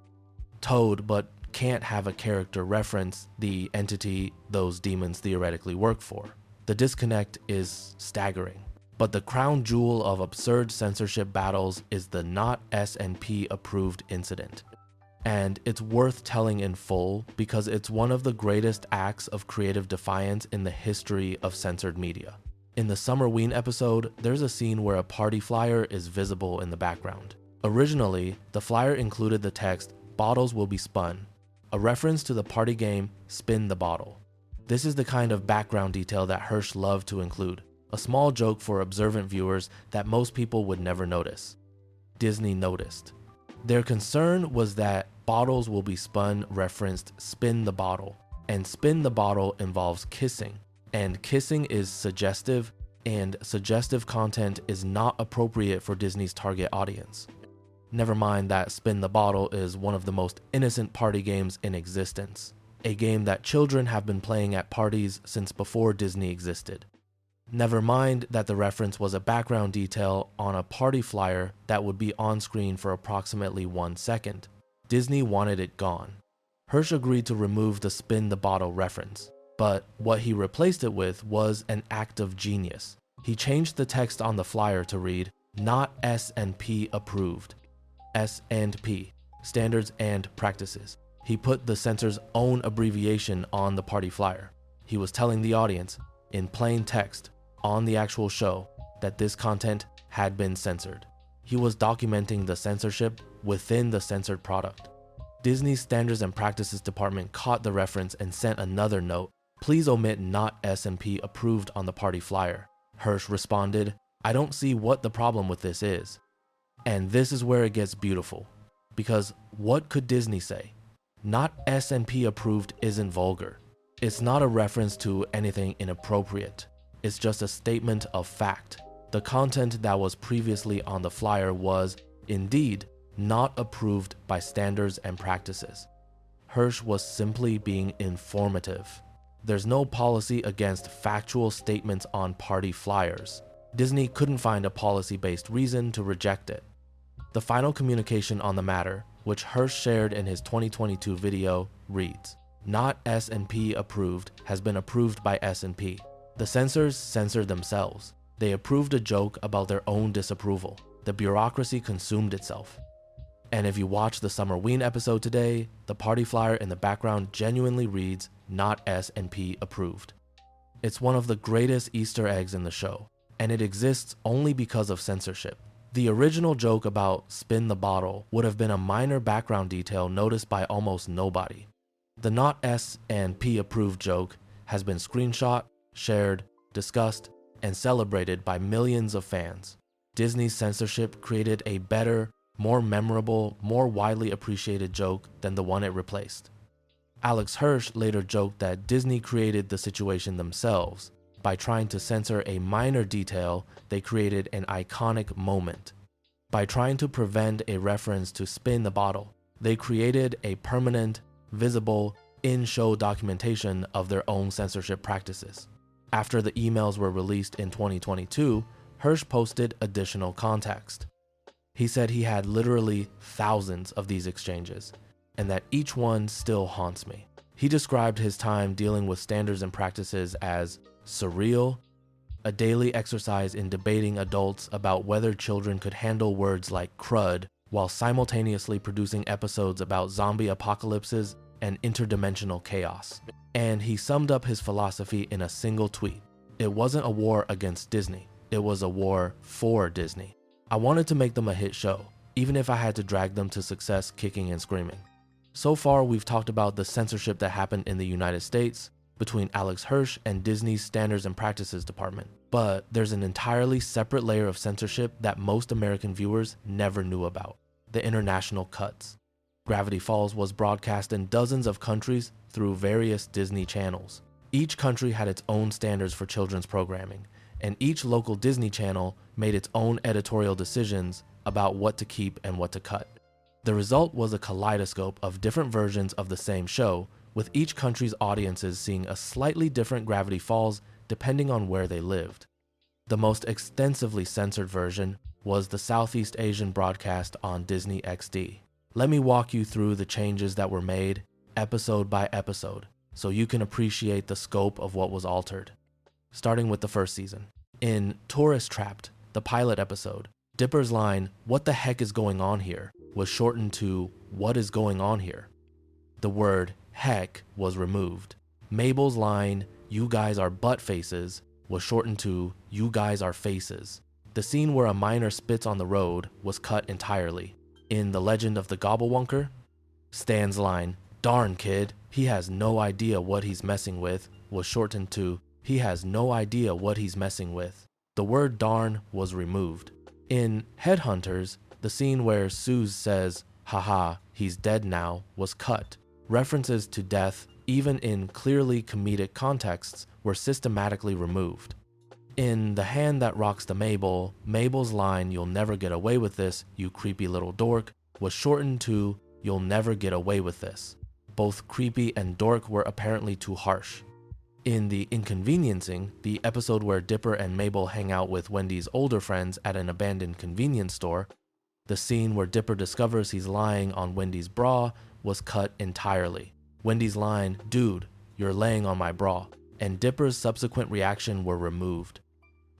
Toad, but can't have a character reference the entity those demons theoretically work for. The disconnect is staggering. But the crown jewel of absurd censorship battles is the not S&P approved incident. And it's worth telling in full because it's one of the greatest acts of creative defiance in the history of censored media. In the Summerween episode, there's a scene where a party flyer is visible in the background. Originally, the flyer included the text, "Bottles will be spun," a reference to the party game Spin the Bottle. This is the kind of background detail that Hirsch loved to include, a small joke for observant viewers that most people would never notice. Disney noticed. Their concern was that "bottles will be spun" referenced Spin the Bottle, and Spin the Bottle involves kissing, and kissing is suggestive, and suggestive content is not appropriate for Disney's target audience. Never mind that Spin the Bottle is one of the most innocent party games in existence, a game that children have been playing at parties since before Disney existed. Never mind that the reference was a background detail on a party flyer that would be on screen for approximately 1 second. Disney wanted it gone. Hirsch agreed to remove the Spin the Bottle reference, but what he replaced it with was an act of genius. He changed the text on the flyer to read, "Not S&P approved." S&P. standards, and practices. He put the censor's own abbreviation on the party flyer. He was telling the audience, in plain text, on the actual show, that this content had been censored. He was documenting the censorship within the censored product. Disney's Standards and Practices Department caught the reference and sent another note. Please omit "not S&P approved" on the party flyer. Hirsch responded, I don't see what the problem with this is. And this is where it gets beautiful. Because what could Disney say? Not S&P approved isn't vulgar. It's not a reference to anything inappropriate. It's just a statement of fact. The content that was previously on the flyer was, indeed, not approved by standards and practices. Hirsch was simply being informative. There's no policy against factual statements on party flyers. Disney couldn't find a policy-based reason to reject it. The final communication on the matter, which Hirsch shared in his 2022 video, reads, "Not S&P approved has been approved by S&P. The censors censored themselves. They approved a joke about their own disapproval. The bureaucracy consumed itself." And if you watch the Summerween episode today, the party flyer in the background genuinely reads, "Not S&P approved." It's one of the greatest Easter eggs in the show, and it exists only because of censorship. The original joke about "spin the bottle" would have been a minor background detail noticed by almost nobody. The "not S&P approved" joke has been screenshot, shared, discussed, and celebrated by millions of fans. Disney's censorship created a better, more memorable, more widely appreciated joke than the one it replaced. Alex Hirsch later joked that Disney created the situation themselves. By trying to censor a minor detail, they created an iconic moment. By trying to prevent a reference to "spin the bottle," they created a permanent, visible, in-show documentation of their own censorship practices. After the emails were released in 2022, Hirsch posted additional context. He said he had literally thousands of these exchanges, and that each one still haunts me. He described his time dealing with standards and practices as surreal, a daily exercise in debating adults about whether children could handle words like crud, while simultaneously producing episodes about zombie apocalypses and interdimensional chaos. And he summed up his philosophy in a single tweet. It wasn't a war against Disney, it was a war for Disney. I wanted to make them a hit show, even if I had to drag them to success kicking and screaming. So far, we've talked about the censorship that happened in the United States between Alex Hirsch and Disney's Standards and Practices Department. But there's an entirely separate layer of censorship that most American viewers never knew about: the international cuts. Gravity Falls was broadcast in dozens of countries through various Disney channels. Each country had its own standards for children's programming, and each local Disney channel made its own editorial decisions about what to keep and what to cut. The result was a kaleidoscope of different versions of the same show, with each country's audiences seeing a slightly different Gravity Falls depending on where they lived. The most extensively censored version was the Southeast Asian broadcast on Disney XD. Let me walk you through the changes that were made, episode by episode, so you can appreciate the scope of what was altered. Starting with the first season. In Tourist Trapped, the pilot episode, Dipper's line, "What the heck is going on here?" was shortened to "What is going on here?" The word heck was removed. Mabel's line, "You guys are butt faces," was shortened to "You guys are faces." The scene where a miner spits on the road was cut entirely. In The Legend of the Gobblewonker, Stan's line, "Darn kid, he has no idea what he's messing with," was shortened to "He has no idea what he's messing with." The word darn was removed. In Headhunters, the scene where Suze says, "Haha, he's dead now," was cut. References to death, even in clearly comedic contexts, were systematically removed. In The Hand That Rocks the Mabel, Mabel's line, "You'll never get away with this, you creepy little dork," was shortened to "You'll never get away with this." Both creepy and dork were apparently too harsh. In The Inconveniencing, the episode where Dipper and Mabel hang out with Wendy's older friends at an abandoned convenience store, the scene where Dipper discovers he's lying on Wendy's bra was cut entirely. Wendy's line, "Dude, you're laying on my bra," and Dipper's subsequent reaction were removed.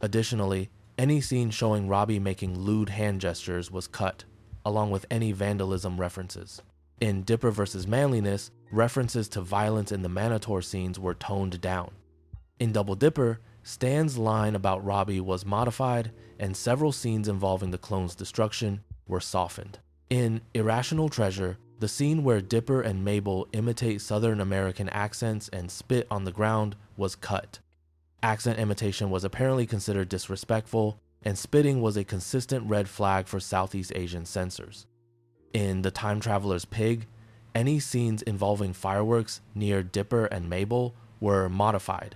Additionally, any scene showing Robbie making lewd hand gestures was cut, along with any vandalism references. In Dipper vs. Manliness, references to violence in the Manitor scenes were toned down. In Double Dipper, Stan's line about Robbie was modified, and several scenes involving the clone's destruction were softened. In Irrational Treasure, the scene where Dipper and Mabel imitate Southern American accents and spit on the ground was cut. Accent imitation was apparently considered disrespectful, and spitting was a consistent red flag for Southeast Asian censors. In The Time Traveler's Pig, any scenes involving fireworks near Dipper and Mabel were modified.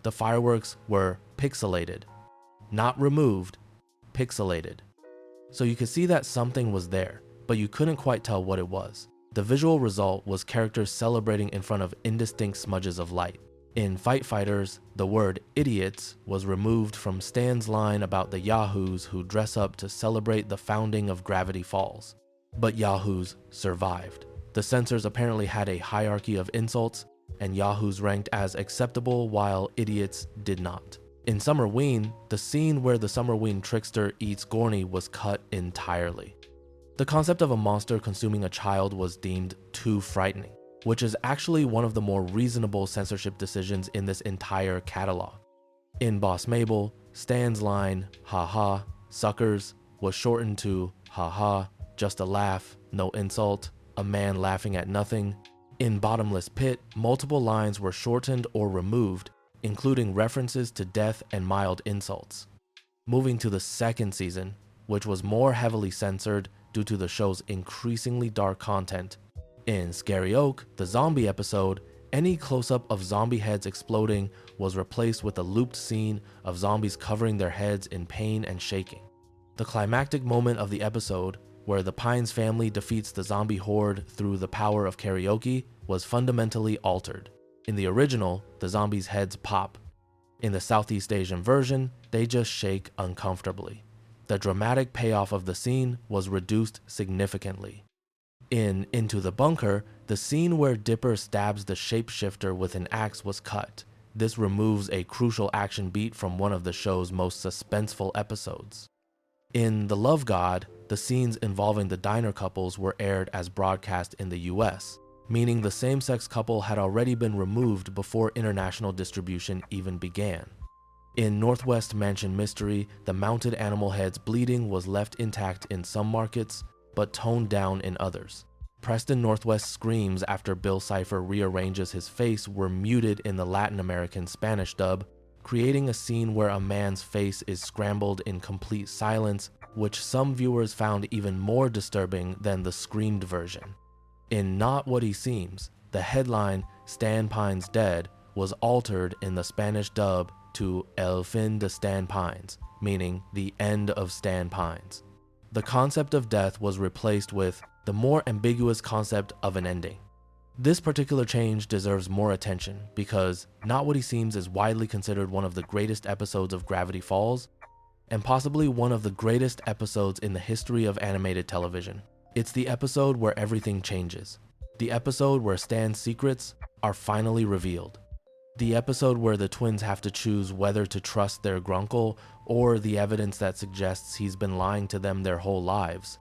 The fireworks were pixelated. Not removed, pixelated. So you could see that something was there, but you couldn't quite tell what it was. The visual result was characters celebrating in front of indistinct smudges of light. In Fight Fighters, the word idiots was removed from Stan's line about the yahoos who dress up to celebrate the founding of Gravity Falls. But yahoos survived. The censors apparently had a hierarchy of insults, and yahoos ranked as acceptable while idiots did not. In Summerween, the scene where the Summerween trickster eats Gorney was cut entirely. The concept of a monster consuming a child was deemed too frightening, which is actually one of the more reasonable censorship decisions in this entire catalog. In Boss Mabel, Stan's line, haha, suckers, was shortened to haha, just a laugh, no insult, a man laughing at nothing. In Bottomless Pit, multiple lines were shortened or removed, including references to death and mild insults. Moving to the second season, which was more heavily censored due to the show's increasingly dark content. In Scary Oak, the zombie episode, any close-up of zombie heads exploding was replaced with a looped scene of zombies covering their heads in pain and shaking. The climactic moment of the episode, where the Pines family defeats the zombie horde through the power of karaoke, was fundamentally altered. In the original, the zombies' heads pop. In the Southeast Asian version, they just shake uncomfortably. The dramatic payoff of the scene was reduced significantly. In Into the Bunker, the scene where Dipper stabs the shapeshifter with an axe was cut. This removes a crucial action beat from one of the show's most suspenseful episodes. In The Love God, the scenes involving the diner couples were aired as broadcast in the US, meaning the same-sex couple had already been removed before international distribution even began. In Northwest Mansion Mystery, the mounted animal head's bleeding was left intact in some markets, but toned down in others. Preston Northwest's screams after Bill Cipher rearranges his face were muted in the Latin American Spanish dub, creating a scene where a man's face is scrambled in complete silence, which some viewers found even more disturbing than the screamed version. In Not What He Seems, the headline, "Stan Pines Dead," was altered in the Spanish dub to "El fin de Stan Pines," meaning the end of Stan Pines. The concept of death was replaced with the more ambiguous concept of an ending. This particular change deserves more attention because Not What He Seems is widely considered one of the greatest episodes of Gravity Falls, and possibly one of the greatest episodes in the history of animated television. It's the episode where everything changes. The episode where Stan's secrets are finally revealed. The episode where the twins have to choose whether to trust their Grunkle or the evidence that suggests he's been lying to them their whole lives.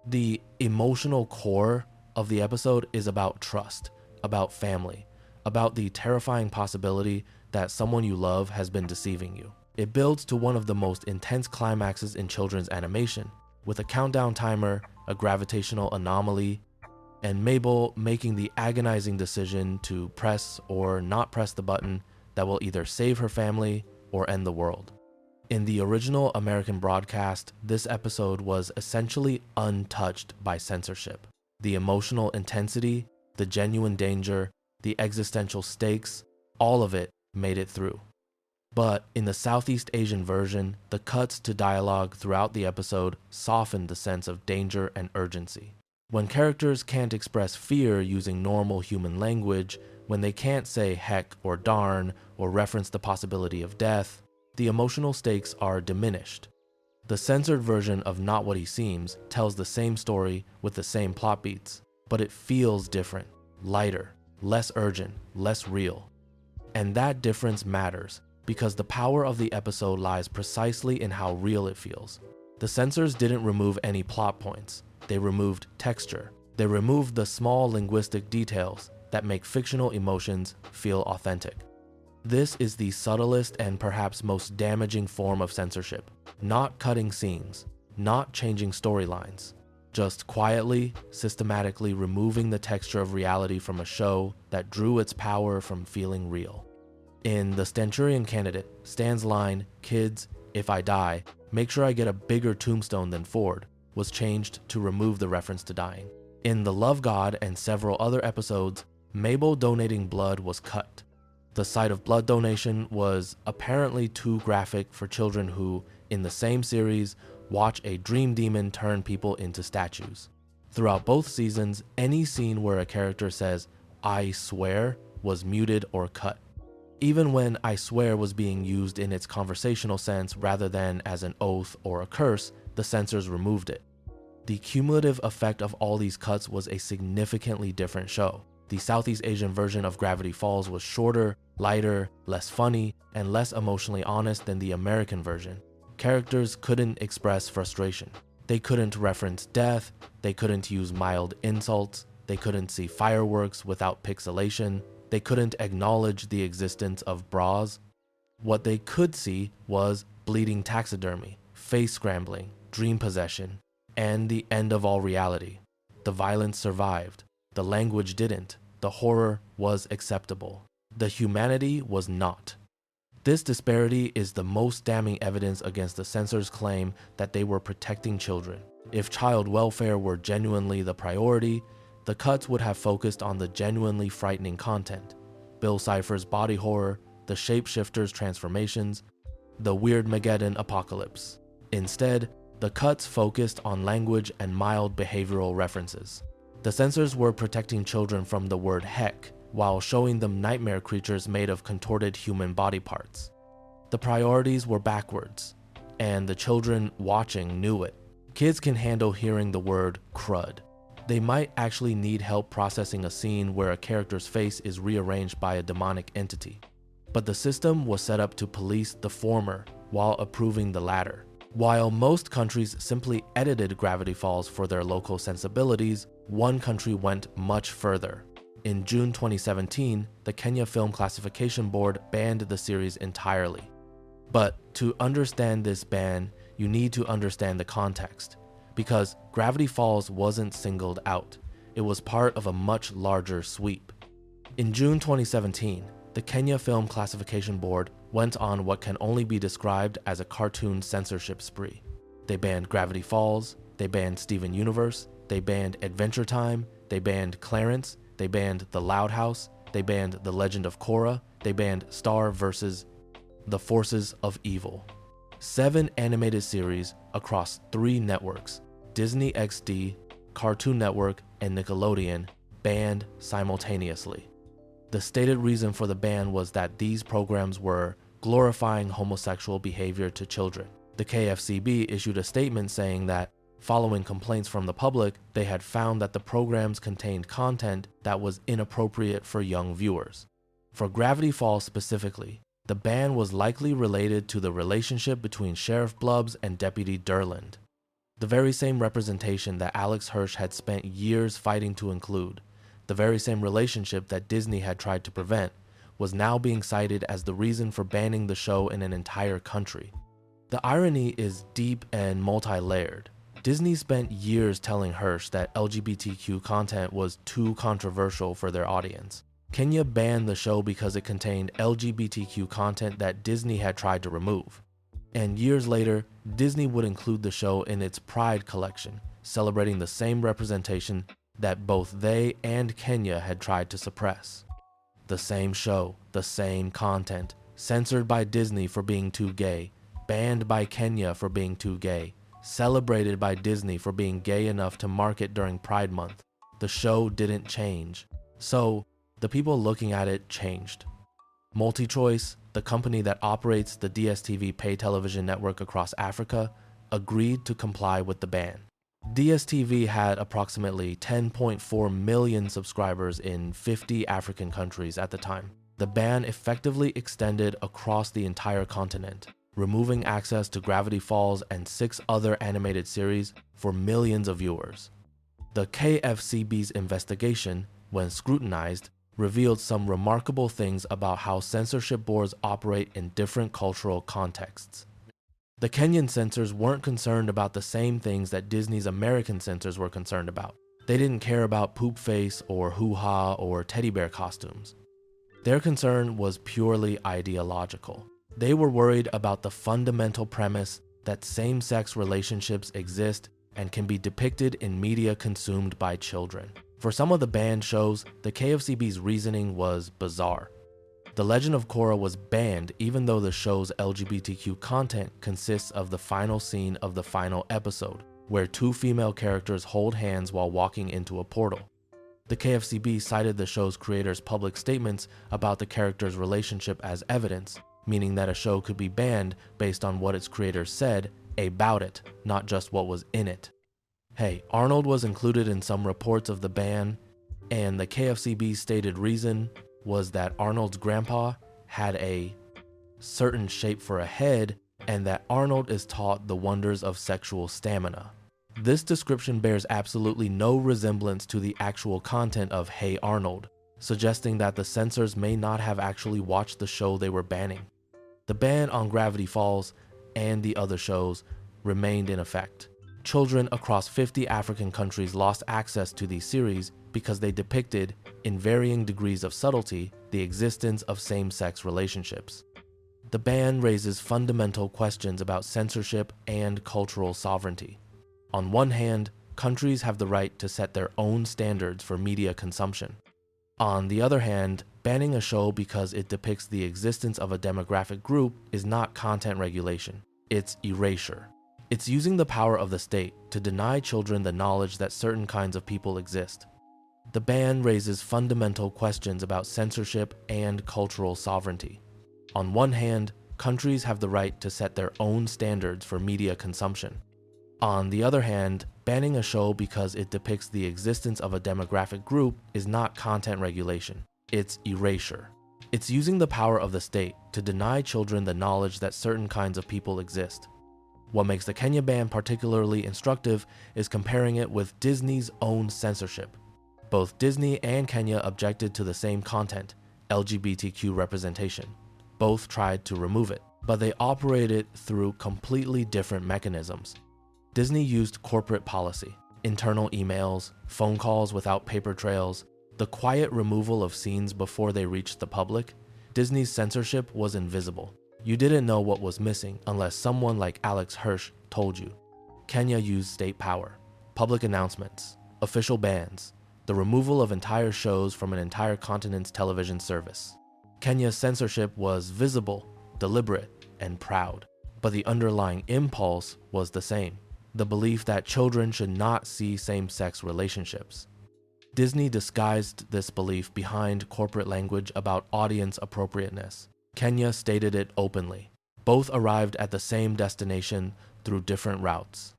The emotional core of the episode is about trust, about family, about the terrifying possibility that someone you love has been deceiving you. It builds to one of the most intense climaxes in children's animation, with a countdown timer, a gravitational anomaly, and Mabel making the agonizing decision to press or not press the button that will either save her family or end the world. In the original American broadcast, this episode was essentially untouched by censorship. The emotional intensity, the genuine danger, the existential stakes, all of it made it through. But in the Southeast Asian version, the cuts to dialogue throughout the episode softened the sense of danger and urgency. When characters can't express fear using normal human language, when they can't say heck or darn or reference the possibility of death, the emotional stakes are diminished. The censored version of Not What He Seems tells the same story with the same plot beats, but it feels different, lighter, less urgent, less real. And that difference matters, because the power of the episode lies precisely in how real it feels. The censors didn't remove any plot points. They removed texture. They removed the small linguistic details that make fictional emotions feel authentic. This is the subtlest and perhaps most damaging form of censorship. Not cutting scenes, not changing storylines, just quietly, systematically removing the texture of reality from a show that drew its power from feeling real. In The Censoring Candidate, Stan's line, "Kids, if I die, make sure I get a bigger tombstone than Ford," was changed to remove the reference to dying. In The Love God and several other episodes, Mabel donating blood was cut. The sight of blood donation was apparently too graphic for children who, in the same series, watch a dream demon turn people into statues. Throughout both seasons, any scene where a character says, "I swear," was muted or cut. Even when "I swear" was being used in its conversational sense rather than as an oath or a curse, the censors removed it. The cumulative effect of all these cuts was a significantly different show. The Southeast Asian version of Gravity Falls was shorter, lighter, less funny, and less emotionally honest than the American version. Characters couldn't express frustration. They couldn't reference death, they couldn't use mild insults, they couldn't see fireworks without pixelation, they couldn't acknowledge the existence of bras. What they could see was bleeding taxidermy, face scrambling, dream possession, and the end of all reality. The violence survived. The language didn't. The horror was acceptable. The humanity was not. This disparity is the most damning evidence against the censors' claim that they were protecting children. If child welfare were genuinely the priority, the cuts would have focused on the genuinely frightening content. Bill Cipher's body horror, the shapeshifters' transformations, the Weirdmageddon apocalypse. Instead, the cuts focused on language and mild behavioral references. The censors were protecting children from the word heck, while showing them nightmare creatures made of contorted human body parts. The priorities were backwards, and the children watching knew it. Kids can handle hearing the word crud. They might actually need help processing a scene where a character's face is rearranged by a demonic entity. But the system was set up to police the former while approving the latter. While most countries simply edited Gravity Falls for their local sensibilities, one country went much further. In June 2017, the Kenya Film Classification Board banned the series entirely. But to understand this ban, you need to understand the context, because Gravity Falls wasn't singled out. It was part of a much larger sweep. In June 2017, the Kenya Film Classification Board went on what can only be described as a cartoon censorship spree. They banned Gravity Falls, they banned Steven Universe, they banned Adventure Time, they banned Clarence, they banned The Loud House, they banned The Legend of Korra, they banned Star vs. The Forces of Evil. 7 animated series across 3 networks, Disney XD, Cartoon Network, and Nickelodeon, banned simultaneously. The stated reason for the ban was that these programs were glorifying homosexual behavior to children. The KFCB issued a statement saying that, following complaints from the public, they had found that the programs contained content that was inappropriate for young viewers. For Gravity Falls specifically, the ban was likely related to the relationship between Sheriff Blubbs and Deputy Durland, the very same representation that Alex Hirsch had spent years fighting to include. The very same relationship that Disney had tried to prevent was now being cited as the reason for banning the show in an entire country. The irony is deep and multi-layered. Disney spent years telling Hirsch that LGBTQ content was too controversial for their audience. Kenya banned the show because it contained LGBTQ content that Disney had tried to remove. And years later, Disney would include the show in its Pride collection, celebrating the same representation that both they and Kenya had tried to suppress. The same show, the same content, censored by Disney for being too gay, banned by Kenya for being too gay, celebrated by Disney for being gay enough to market during Pride Month. The show didn't change. So, the people looking at it changed. MultiChoice, the company that operates the DSTV pay television network across Africa, agreed to comply with the ban. DSTV had approximately 10.4 million subscribers in 50 African countries at the time. The ban effectively extended across the entire continent, removing access to Gravity Falls and 6 other animated series for millions of viewers. The KFCB's investigation, when scrutinized, revealed some remarkable things about how censorship boards operate in different cultural contexts. The Kenyan censors weren't concerned about the same things that Disney's American censors were concerned about. They didn't care about poop face or hoo-ha or teddy bear costumes. Their concern was purely ideological. They were worried about the fundamental premise that same-sex relationships exist and can be depicted in media consumed by children. For some of the banned shows, the KFCB's reasoning was bizarre. The Legend of Korra was banned even though the show's LGBTQ content consists of the final scene of the final episode, where 2 female characters hold hands while walking into a portal. The KFCB cited the show's creators' public statements about the characters' relationship as evidence, meaning that a show could be banned based on what its creators said about it, not just what was in it. Hey, Arnold was included in some reports of the ban, and the KFCB's stated reason was that Arnold's grandpa had a certain shape for a head and that Arnold is taught the wonders of sexual stamina. This description bears absolutely no resemblance to the actual content of Hey Arnold, suggesting that the censors may not have actually watched the show they were banning. The ban on Gravity Falls and the other shows remained in effect. Children across 50 African countries lost access to these series because they depicted, in varying degrees of subtlety, the existence of same-sex relationships. The ban raises fundamental questions about censorship and cultural sovereignty. On one hand, countries have the right to set their own standards for media consumption. On the other hand, banning a show because it depicts the existence of a demographic group is not content regulation, it's erasure. It's using the power of the state to deny children the knowledge that certain kinds of people exist. The ban raises fundamental questions about censorship and cultural sovereignty. On one hand, countries have the right to set their own standards for media consumption. On the other hand, banning a show because it depicts the existence of a demographic group is not content regulation, it's erasure. It's using the power of the state to deny children the knowledge that certain kinds of people exist. What makes the Kenya ban particularly instructive is comparing it with Disney's own censorship. Both Disney and Kenya objected to the same content, LGBTQ representation. Both tried to remove it, but they operated through completely different mechanisms. Disney used corporate policy, internal emails, phone calls without paper trails, the quiet removal of scenes before they reached the public. Disney's censorship was invisible. You didn't know what was missing unless someone like Alex Hirsch told you. Kenya used state power, public announcements, official bans, the removal of entire shows from an entire continent's television service. Kenya's censorship was visible, deliberate, and proud, but the underlying impulse was the same, the belief that children should not see same-sex relationships. Disney disguised this belief behind corporate language about audience appropriateness. Kenya stated it openly. Both arrived at the same destination through different routes.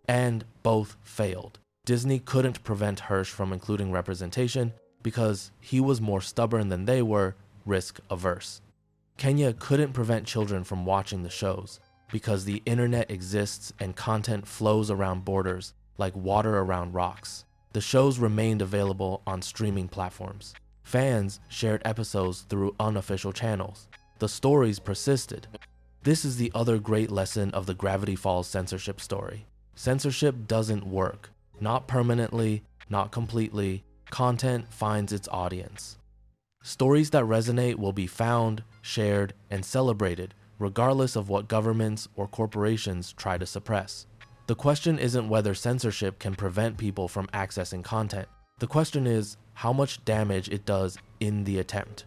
And both failed. Disney couldn't prevent Hirsch from including representation because he was more stubborn than they were, risk-averse. Kenya couldn't prevent children from watching the shows because the internet exists and content flows around borders like water around rocks. The shows remained available on streaming platforms. Fans shared episodes through unofficial channels. The stories persisted. This is the other great lesson of the Gravity Falls censorship story. Censorship doesn't work. Not permanently, not completely. Content finds its audience. Stories that resonate will be found, shared, and celebrated, regardless of what governments or corporations try to suppress. The question isn't whether censorship can prevent people from accessing content. The question is how much damage it does in the attempt.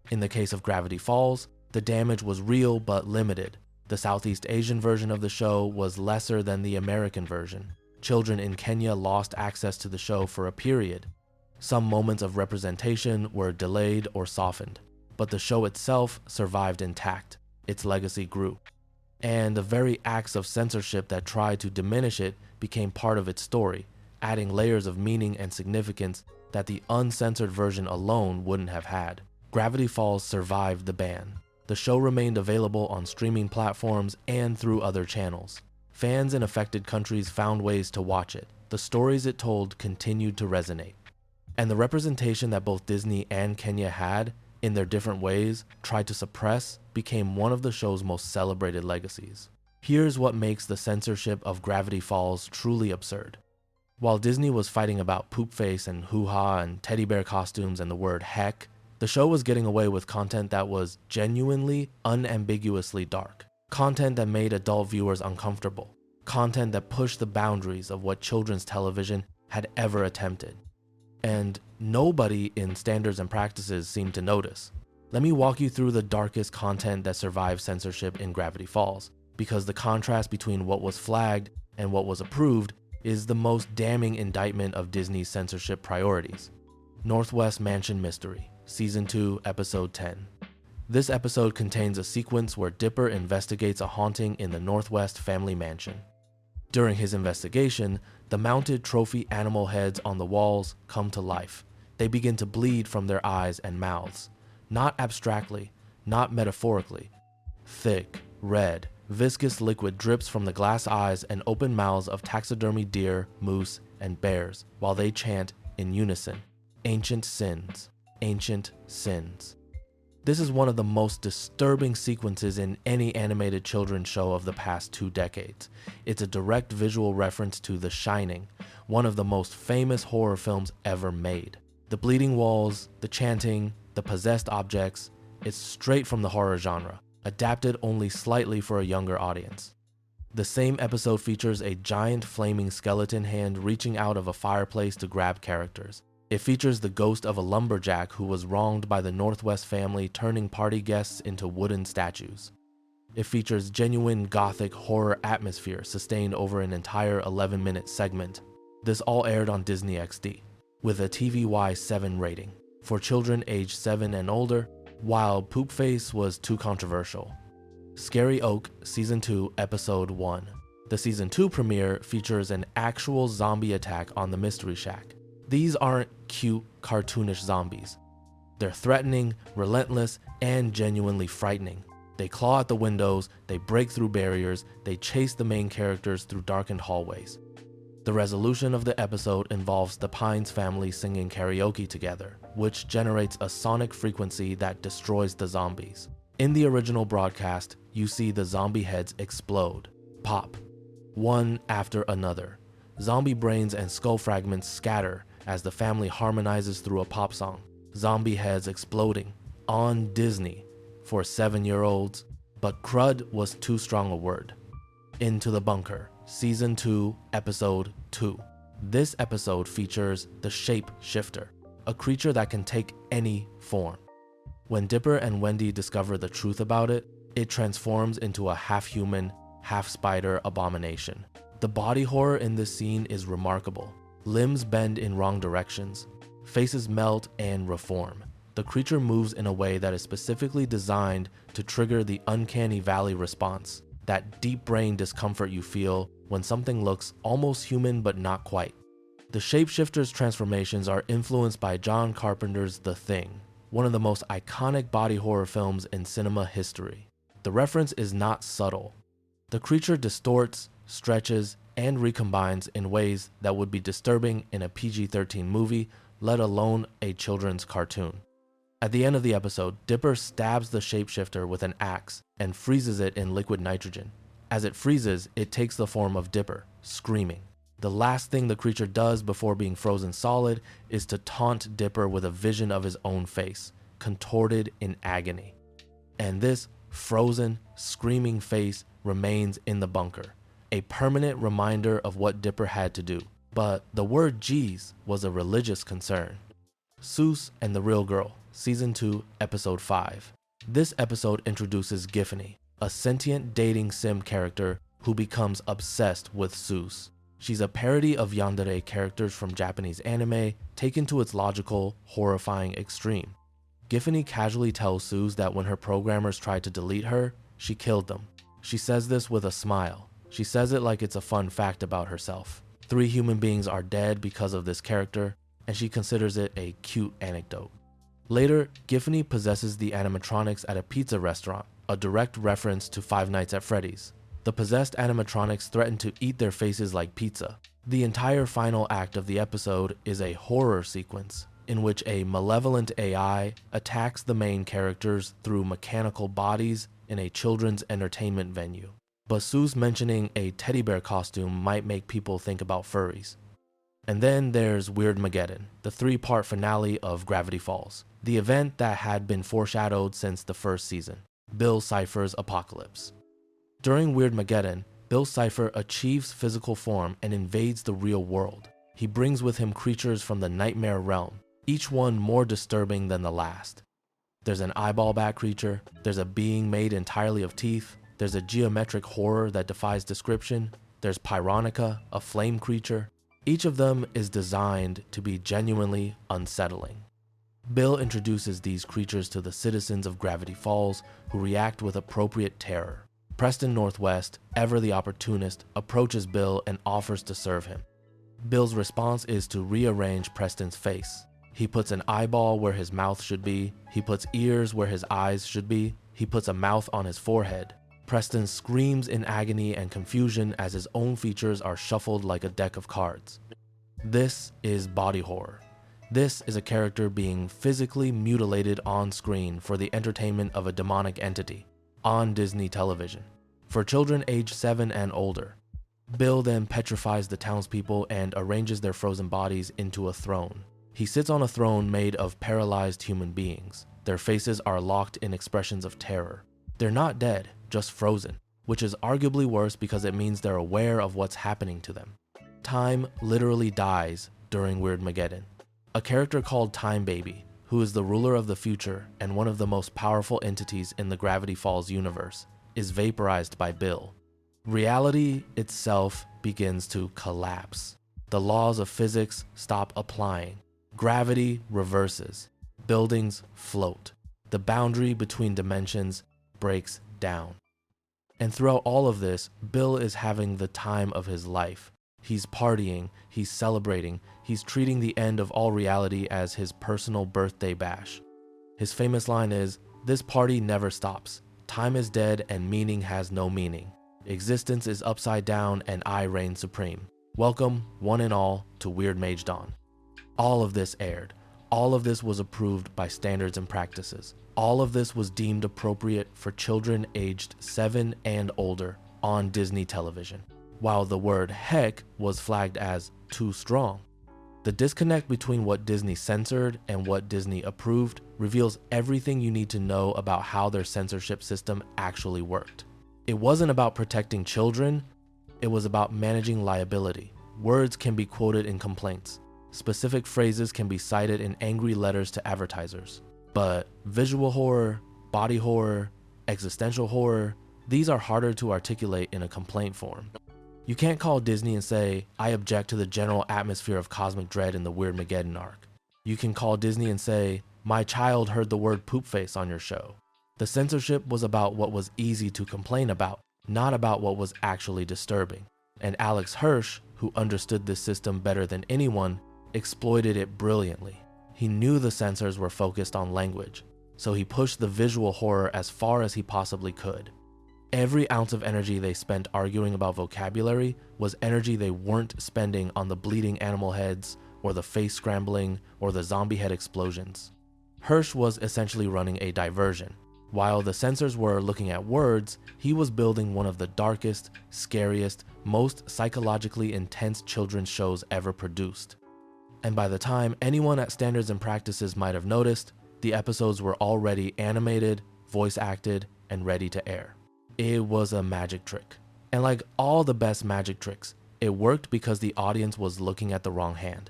In the case of Gravity Falls, the damage was real but limited. The Southeast Asian version of the show was lesser than the American version. Children in Kenya lost access to the show for a period. Some moments of representation were delayed or softened, but the show itself survived intact. Its legacy grew. And the very acts of censorship that tried to diminish it became part of its story, adding layers of meaning and significance that the uncensored version alone wouldn't have had. Gravity Falls survived the ban. The show remained available on streaming platforms and through other channels. Fans in affected countries found ways to watch it. The stories it told continued to resonate. And the representation that both Disney and Kenya had, in their different ways, tried to suppress, became one of the show's most celebrated legacies. Here's what makes the censorship of Gravity Falls truly absurd. While Disney was fighting about poop face and hoo-ha and teddy bear costumes and the word heck, the show was getting away with content that was genuinely, unambiguously dark. Content that made adult viewers uncomfortable. Content that pushed the boundaries of what children's television had ever attempted. And nobody in standards and practices seemed to notice. Let me walk you through the darkest content that survived censorship in Gravity Falls, because the contrast between what was flagged and what was approved is the most damning indictment of Disney's censorship priorities. Northwest Mansion Mystery, Season 2, Episode 10. This episode contains a sequence where Dipper investigates a haunting in the Northwest family mansion. During his investigation, the mounted trophy animal heads on the walls come to life. They begin to bleed from their eyes and mouths. Not abstractly, not metaphorically. Thick, red, viscous liquid drips from the glass eyes and open mouths of taxidermy deer, moose, and bears while they chant in unison, "Ancient sins, ancient sins." This is one of the most disturbing sequences in any animated children's show of the past 2 decades. It's a direct visual reference to The Shining, one of the most famous horror films ever made. The bleeding walls, the chanting, the possessed objects, it's straight from the horror genre, adapted only slightly for a younger audience. The same episode features a giant flaming skeleton hand reaching out of a fireplace to grab characters. It features the ghost of a lumberjack who was wronged by the Northwest family, turning party guests into wooden statues. It features genuine gothic horror atmosphere sustained over an entire 11-minute segment. This all aired on Disney XD, with a TVY 7 rating, for children aged 7 and older, while Poop Face was too controversial. Scary Oak, Season 2, Episode 1. The Season 2 premiere features an actual zombie attack on the Mystery Shack. These aren't cute, cartoonish zombies. They're threatening, relentless, and genuinely frightening. They claw at the windows, they break through barriers, they chase the main characters through darkened hallways. The resolution of the episode involves the Pines family singing karaoke together, which generates a sonic frequency that destroys the zombies. In the original broadcast, you see the zombie heads explode, pop, one after another. Zombie brains and skull fragments scatter as the family harmonizes through a pop song. Zombie heads exploding on Disney for 7-year-olds, but crud was too strong a word. Into the Bunker, Season 2, Episode 2. This episode features the Shape Shifter, a creature that can take any form. When Dipper and Wendy discover the truth about it, it transforms into a half-human, half-spider abomination. The body horror in this scene is remarkable. Limbs bend in wrong directions, faces melt and reform. The creature moves in a way that is specifically designed to trigger the uncanny valley response, that deep brain discomfort you feel when something looks almost human but not quite. The shapeshifter's transformations are influenced by John Carpenter's The Thing, one of the most iconic body horror films in cinema history. The reference is not subtle. The creature distorts, stretches, and recombines in ways that would be disturbing in a PG-13 movie, let alone a children's cartoon. At the end of the episode, Dipper stabs the shapeshifter with an axe and freezes it in liquid nitrogen. As it freezes, it takes the form of Dipper, screaming. The last thing the creature does before being frozen solid is to taunt Dipper with a vision of his own face, contorted in agony. And this frozen, screaming face remains in the bunker, a permanent reminder of what Dipper had to do. But the word geez was a religious concern. Seuss and the Real Girl, Season 2, Episode 5. This episode introduces Giffany, a sentient dating sim character who becomes obsessed with Seuss. She's a parody of yandere characters from Japanese anime, taken to its logical, horrifying extreme. Giffany casually tells Seuss that when her programmers tried to delete her, she killed them. She says this with a smile. She says it like it's a fun fact about herself. 3 human beings are dead because of this character, and she considers it a cute anecdote. Later, Giffany possesses the animatronics at a pizza restaurant, a direct reference to Five Nights at Freddy's. The possessed animatronics threaten to eat their faces like pizza. The entire final act of the episode is a horror sequence in which a malevolent AI attacks the main characters through mechanical bodies in a children's entertainment venue. But Sue's mentioning a teddy bear costume might make people think about furries. And then there's Weirdmageddon, the 3-part finale of Gravity Falls, the event that had been foreshadowed since the first season, Bill Cipher's apocalypse. During Weirdmageddon, Bill Cipher achieves physical form and invades the real world. He brings with him creatures from the nightmare realm, each one more disturbing than the last. There's an eyeball bat creature, there's a being made entirely of teeth, there's a geometric horror that defies description, there's Pyronica, a flame creature. Each of them is designed to be genuinely unsettling. Bill introduces these creatures to the citizens of Gravity Falls, who react with appropriate terror. Preston Northwest, ever the opportunist, approaches Bill and offers to serve him. Bill's response is to rearrange Preston's face. He puts an eyeball where his mouth should be, he puts ears where his eyes should be, he puts a mouth on his forehead. Preston screams in agony and confusion as his own features are shuffled like a deck of cards. This is body horror. This is a character being physically mutilated on screen for the entertainment of a demonic entity, on Disney television, for children aged 7 and older. Bill then petrifies the townspeople and arranges their frozen bodies into a throne. He sits on a throne made of paralyzed human beings. Their faces are locked in expressions of terror. They're not dead, just frozen, which is arguably worse because it means they're aware of what's happening to them. Time literally dies during Weirdmageddon. A character called Time Baby, who is the ruler of the future and one of the most powerful entities in the Gravity Falls universe, is vaporized by Bill. Reality itself begins to collapse. The laws of physics stop applying. Gravity reverses. Buildings float. The boundary between dimensions breaks down. And throughout all of this, Bill is having the time of his life. He's partying, he's celebrating, he's treating the end of all reality as his personal birthday bash. His famous line is, "This party never stops. Time is dead and meaning has no meaning. Existence is upside down and I reign supreme. Welcome, one and all, to Weirdmageddon." All of this aired. All of this was approved by standards and practices. All of this was deemed appropriate for children aged 7 and older on Disney television, while the word heck was flagged as too strong. The disconnect between what Disney censored and what Disney approved reveals everything you need to know about how their censorship system actually worked. It wasn't about protecting children, it was about managing liability. Words can be quoted in complaints. Specific phrases can be cited in angry letters to advertisers. But visual horror, body horror, existential horror, these are harder to articulate in a complaint form. You can't call Disney and say, "I object to the general atmosphere of cosmic dread in the Weirdmageddon arc." You can call Disney and say, "My child heard the word poop face on your show." The censorship was about what was easy to complain about, not about what was actually disturbing. And Alex Hirsch, who understood this system better than anyone, exploited it brilliantly. He knew the censors were focused on language, so he pushed the visual horror as far as he possibly could. Every ounce of energy they spent arguing about vocabulary was energy they weren't spending on the bleeding animal heads, or the face scrambling, or the zombie head explosions. Hirsch was essentially running a diversion. While the censors were looking at words, he was building one of the darkest, scariest, most psychologically intense children's shows ever produced. And by the time anyone at Standards and Practices might have noticed, the episodes were already animated, voice acted, and ready to air. It was a magic trick. And like all the best magic tricks, it worked because the audience was looking at the wrong hand.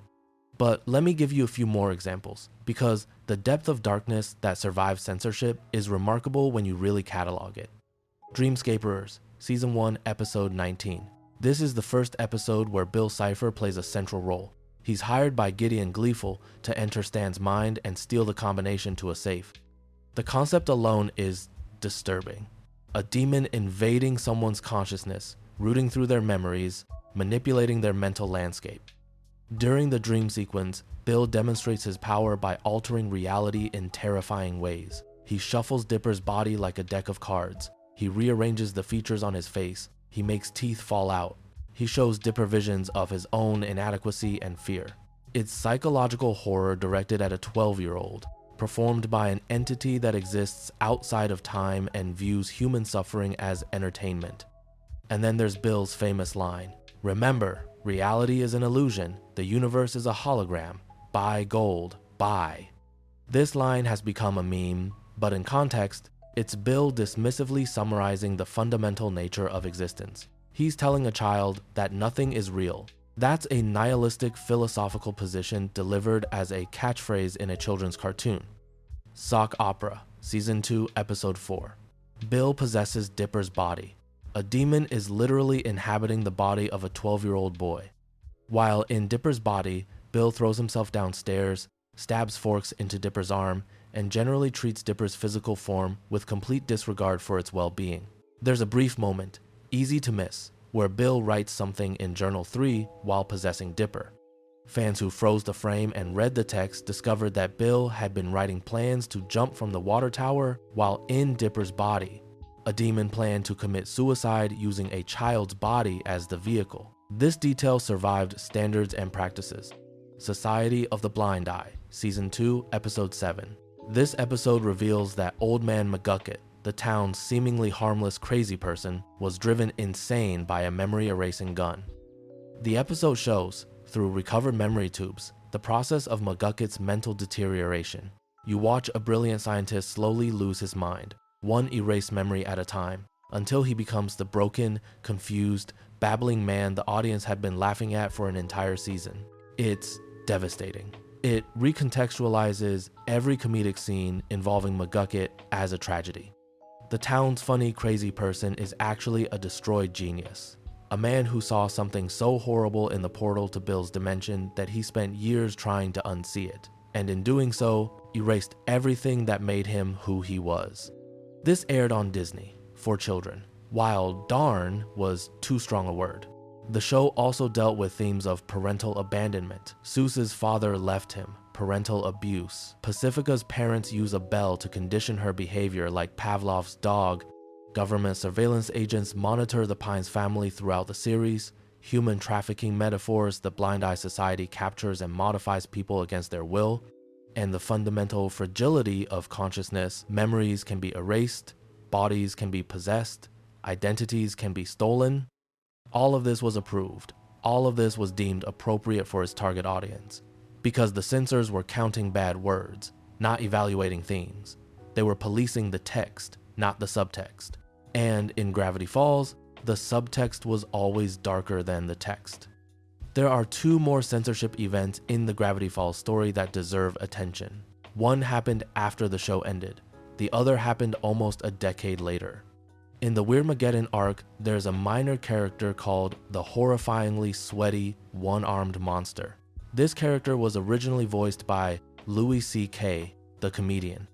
But let me give you a few more examples, because the depth of darkness that survives censorship is remarkable when you really catalog it. Dreamscaperers, Season 1, Episode 19. This is the first episode where Bill Cipher plays a central role. He's hired by Gideon Gleeful to enter Stan's mind and steal the combination to a safe. The concept alone is disturbing. A demon invading someone's consciousness, rooting through their memories, manipulating their mental landscape. During the dream sequence, Bill demonstrates his power by altering reality in terrifying ways. He shuffles Dipper's body like a deck of cards. He rearranges the features on his face. He makes teeth fall out. He shows Dipper visions of his own inadequacy and fear. It's psychological horror directed at a 12-year-old, performed by an entity that exists outside of time and views human suffering as entertainment. And then there's Bill's famous line, "Remember, reality is an illusion. The universe is a hologram. Buy gold, buy." This line has become a meme, but in context, it's Bill dismissively summarizing the fundamental nature of existence. He's telling a child that nothing is real. That's a nihilistic philosophical position delivered as a catchphrase in a children's cartoon. Sock Opera, Season 2, Episode 4. Bill possesses Dipper's body. A demon is literally inhabiting the body of a 12-year-old boy. While in Dipper's body, Bill throws himself downstairs, stabs forks into Dipper's arm, and generally treats Dipper's physical form with complete disregard for its well-being. There's a brief moment, easy to miss, where Bill writes something in Journal 3 while possessing Dipper. Fans who froze the frame and read the text discovered that Bill had been writing plans to jump from the water tower while in Dipper's body. A demon planned to commit suicide using a child's body as the vehicle. This detail survived standards and practices. Society of the Blind Eye, Season 2, Episode 7. This episode reveals that Old Man McGucket, the town's seemingly harmless crazy person, was driven insane by a memory-erasing gun. The episode shows, through recovered memory tubes, the process of McGucket's mental deterioration. You watch a brilliant scientist slowly lose his mind, one erased memory at a time, until he becomes the broken, confused, babbling man the audience had been laughing at for an entire season. It's devastating. It recontextualizes every comedic scene involving McGucket as a tragedy. The town's funny, crazy person is actually a destroyed genius. A man who saw something so horrible in the portal to Bill's dimension that he spent years trying to unsee it, and in doing so, erased everything that made him who he was. This aired on Disney, for children, while darn was too strong a word. The show also dealt with themes of parental abandonment. Seuss's father left him, parental abuse. Pacifica's parents use a bell to condition her behavior like Pavlov's dog. Government surveillance agents monitor the Pines family throughout the series. Human trafficking metaphors the Blind Eye Society captures and modifies people against their will. And the fundamental fragility of consciousness. Memories can be erased, bodies can be possessed, identities can be stolen. All of this was approved. All of this was deemed appropriate for its target audience. Because the censors were counting bad words, not evaluating themes. They were policing the text, not the subtext. And in Gravity Falls, the subtext was always darker than the text. There are two more censorship events in the Gravity Falls story that deserve attention. One happened after the show ended. The other happened almost a decade later. In the Weirdmageddon arc, there's a minor character called the horrifyingly sweaty, one-armed monster. This character was originally voiced by Louis C.K., the comedian.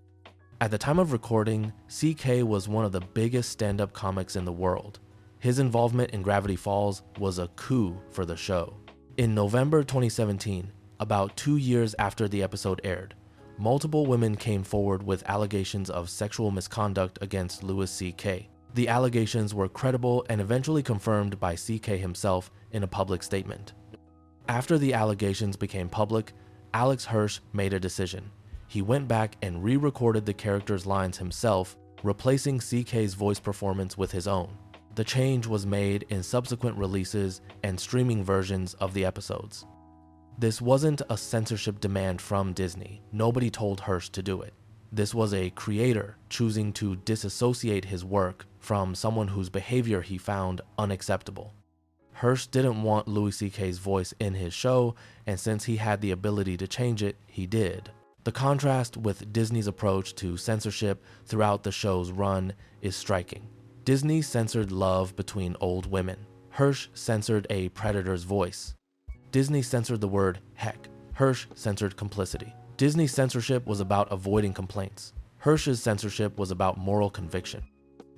At the time of recording, C.K. was one of the biggest stand-up comics in the world. His involvement in Gravity Falls was a coup for the show. In November 2017, about 2 years after the episode aired, multiple women came forward with allegations of sexual misconduct against Louis C.K. The allegations were credible and eventually confirmed by C.K. himself in a public statement. After the allegations became public, Alex Hirsch made a decision. He went back and re-recorded the character's lines himself, replacing C.K.'s voice performance with his own. The change was made in subsequent releases and streaming versions of the episodes. This wasn't a censorship demand from Disney. Nobody told Hirsch to do it. This was a creator choosing to disassociate his work from someone whose behavior he found unacceptable. Hirsch didn't want Louis C.K.'s voice in his show, and since he had the ability to change it, he did. The contrast with Disney's approach to censorship throughout the show's run is striking. Disney censored love between old women. Hirsch censored a predator's voice. Disney censored the word heck. Hirsch censored complicity. Disney's censorship was about avoiding complaints. Hirsch's censorship was about moral conviction.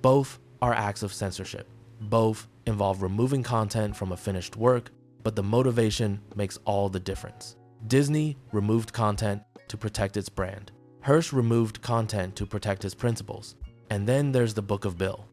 Both are acts of censorship. Both involve removing content from a finished work but the motivation makes all the difference. Disney removed content to protect its brand. Hirsch removed content to protect his principles. And then there's the Book of Bill.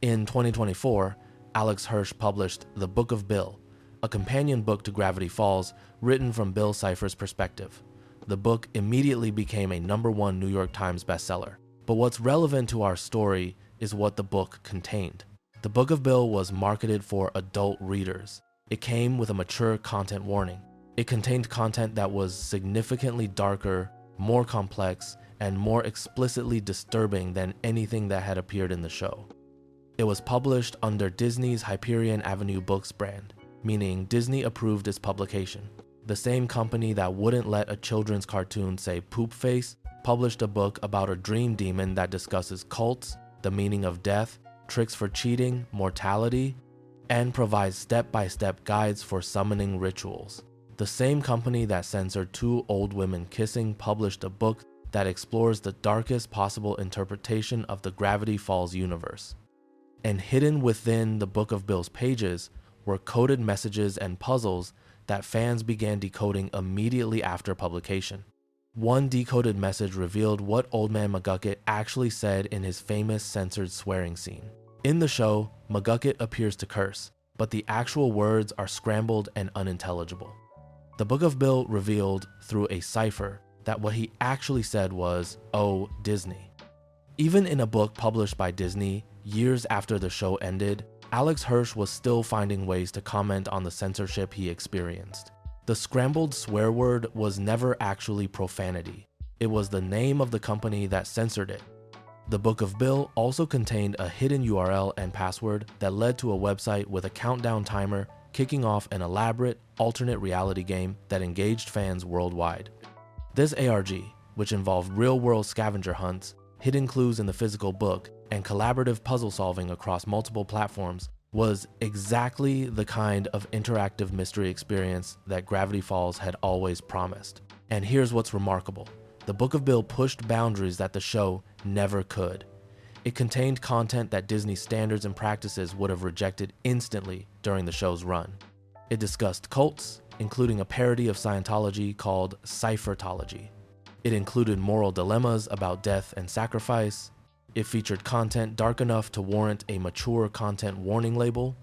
In 2024, Alex Hirsch published The Book of Bill, a companion book to Gravity Falls written from Bill Cipher's perspective. The book immediately became a #1 New York Times bestseller. But what's relevant to our story is what the book contained. The Book of Bill was marketed for adult readers. It came with a mature content warning. It contained content that was significantly darker, more complex, and more explicitly disturbing than anything that had appeared in the show. It was published under Disney's Hyperion Avenue Books brand, meaning Disney approved its publication. The same company that wouldn't let a children's cartoon say poop face published a book about a dream demon that discusses cults, the meaning of death, tricks for cheating, mortality, and provides step-by-step guides for summoning rituals. The same company that censored 2 old women kissing published a book that explores the darkest possible interpretation of the Gravity Falls universe. And hidden within the Book of Bill's pages were coded messages and puzzles that fans began decoding immediately after publication. One decoded message revealed what Old Man McGucket actually said in his famous censored swearing scene. In the show, McGucket appears to curse, but the actual words are scrambled and unintelligible. The Book of Bill revealed through a cipher that what he actually said was, "Oh, Disney." Even in a book published by Disney years after the show ended, Alex Hirsch was still finding ways to comment on the censorship he experienced. The scrambled swear word was never actually profanity. It was the name of the company that censored it. The Book of Bill also contained a hidden URL and password that led to a website with a countdown timer kicking off an elaborate alternate reality game that engaged fans worldwide. This ARG, which involved real-world scavenger hunts, hidden clues in the physical book, and collaborative puzzle solving across multiple platforms, was exactly the kind of interactive mystery experience that Gravity Falls had always promised. And here's what's remarkable. The Book of Bill pushed boundaries that the show never could. It contained content that Disney's standards and practices would have rejected instantly during the show's run. It discussed cults, including a parody of Scientology called Cyphertology. It included moral dilemmas about death and sacrifice. It featured content dark enough to warrant a mature content warning label.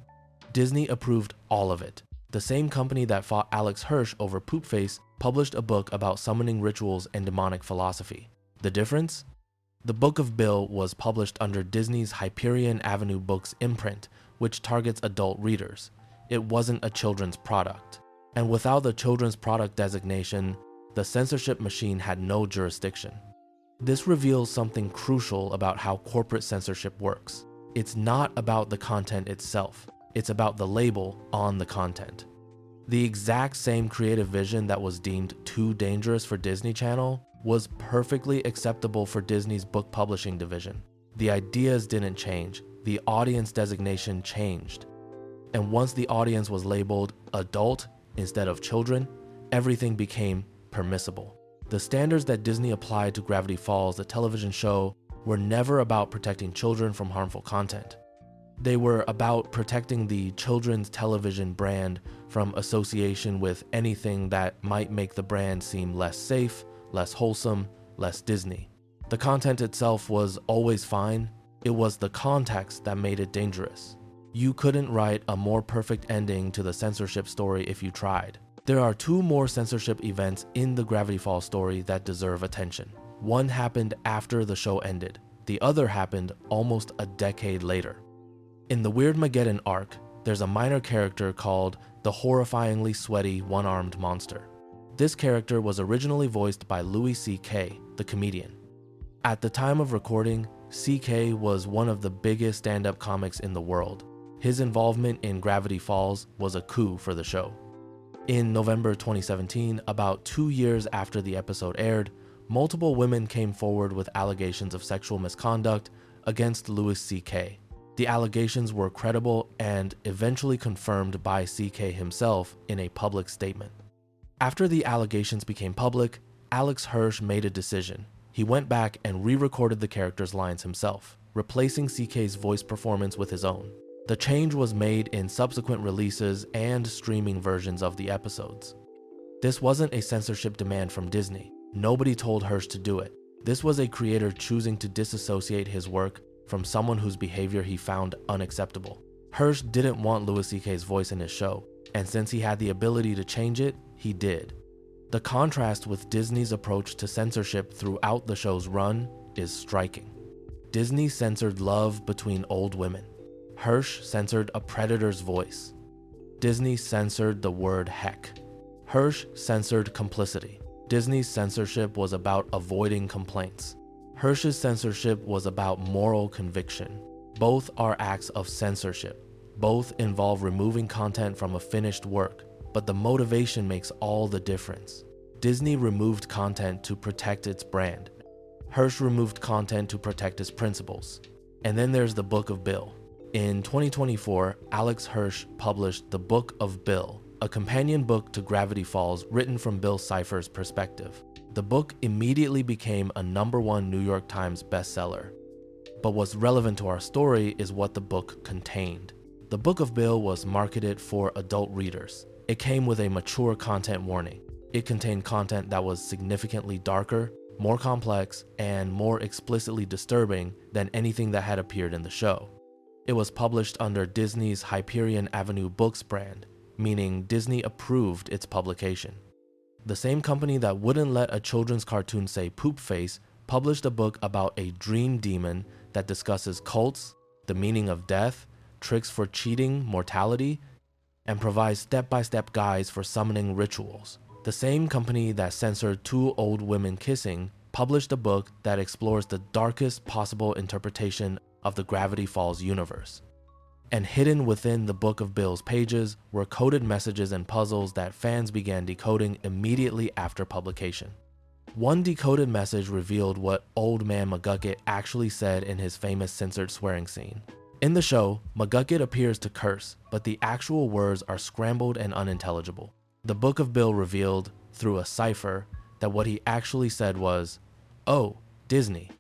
Disney approved all of it. The same company that fought Alex Hirsch over Poopface published a book about summoning rituals and demonic philosophy. The difference? The Book of Bill was published under Disney's Hyperion Avenue Books imprint, which targets adult readers. It wasn't a children's product. And without the children's product designation, the censorship machine had no jurisdiction. This reveals something crucial about how corporate censorship works. It's not about the content itself. It's about the label on the content. The exact same creative vision that was deemed too dangerous for Disney Channel was perfectly acceptable for Disney's book publishing division. The ideas didn't change. The audience designation changed. And once the audience was labeled adult instead of children, everything became permissible. The standards that Disney applied to Gravity Falls, the television show, were never about protecting children from harmful content. They were about protecting the children's television brand from association with anything that might make the brand seem less safe, less wholesome, less Disney. The content itself was always fine. It was the context that made it dangerous. You couldn't write a more perfect ending to the censorship story if you tried. There are 2 more censorship events in the Gravity Falls story that deserve attention. One happened after the show ended. The other happened almost a decade later. In the Weirdmageddon arc, there's a minor character called the horrifyingly sweaty one-armed monster. This character was originally voiced by Louis C.K., the comedian. At the time of recording, C.K. was one of the biggest stand-up comics in the world. His involvement in Gravity Falls was a coup for the show. In November 2017, about 2 years after the episode aired, multiple women came forward with allegations of sexual misconduct against Louis C.K. The allegations were credible and eventually confirmed by C.K. himself in a public statement. After the allegations became public, Alex Hirsch made a decision. He went back and re-recorded the character's lines himself, replacing C.K.'s voice performance with his own. The change was made in subsequent releases and streaming versions of the episodes. This wasn't a censorship demand from Disney. Nobody told Hirsch to do it. This was a creator choosing to disassociate his work from someone whose behavior he found unacceptable. Hirsch didn't want Louis C.K.'s voice in his show, and since he had the ability to change it, he did. The contrast with Disney's approach to censorship throughout the show's run is striking. Disney censored love between old women. Hirsch censored a predator's voice. Disney censored the word heck. Hirsch censored complicity. Disney's censorship was about avoiding complaints. Hirsch's censorship was about moral conviction. Both are acts of censorship. Both involve removing content from a finished work, but the motivation makes all the difference. Disney removed content to protect its brand. Hirsch removed content to protect his principles. And then there's the Book of Bill. In 2024, Alex Hirsch published The Book of Bill, a companion book to Gravity Falls written from Bill Cipher's perspective. The book immediately became a #1 New York Times bestseller. But what's relevant to our story is what the book contained. The Book of Bill was marketed for adult readers. It came with a mature content warning. It contained content that was significantly darker, more complex, and more explicitly disturbing than anything that had appeared in the show. It was published under Disney's Hyperion Avenue Books brand, meaning Disney approved its publication. The same company that wouldn't let a children's cartoon say poop face published a book about a dream demon that discusses cults, the meaning of death, tricks for cheating mortality, and provides step-by-step guides for summoning rituals. The same company that censored 2 old women kissing published a book that explores the darkest possible interpretation of the Gravity Falls universe. And hidden within the Book of Bill's pages were coded messages and puzzles that fans began decoding immediately after publication. One decoded message revealed what Old Man McGucket actually said in his famous censored swearing scene. In the show, McGucket appears to curse, but the actual words are scrambled and unintelligible. The Book of Bill revealed, through a cipher, that what he actually said was, "Oh, Disney."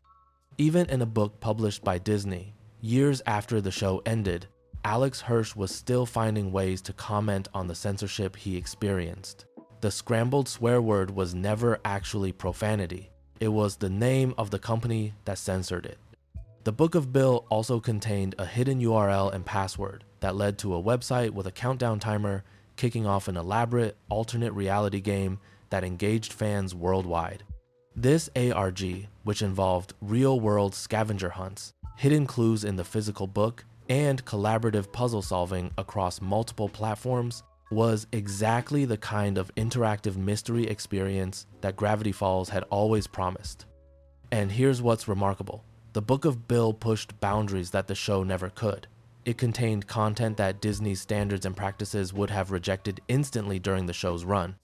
Even in a book published by Disney, years after the show ended, Alex Hirsch was still finding ways to comment on the censorship he experienced. The scrambled swear word was never actually profanity. It was the name of the company that censored it. The Book of Bill also contained a hidden URL and password that led to a website with a countdown timer kicking off an elaborate alternate reality game that engaged fans worldwide. This ARG, which involved real-world scavenger hunts, hidden clues in the physical book, and collaborative puzzle solving across multiple platforms, was exactly the kind of interactive mystery experience that Gravity Falls had always promised. And here's what's remarkable. The Book of Bill pushed boundaries that the show never could. It contained content that Disney's standards and practices would have rejected instantly during the show's run.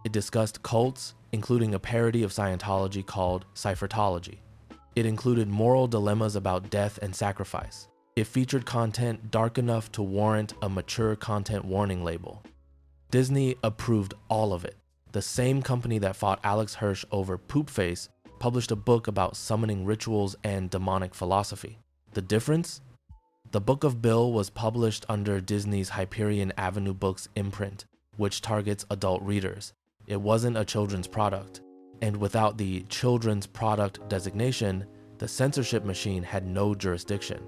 It discussed cults, including a parody of Scientology called Cyphertology. It included moral dilemmas about death and sacrifice. It featured content dark enough to warrant a mature content warning label. Disney approved all of it. The same company that fought Alex Hirsch over Poop Face published a book about summoning rituals and demonic philosophy. The difference? The Book of Bill was published under Disney's Hyperion Avenue Books imprint, which targets adult readers. It wasn't a children's product, and without the children's product designation, the censorship machine had no jurisdiction.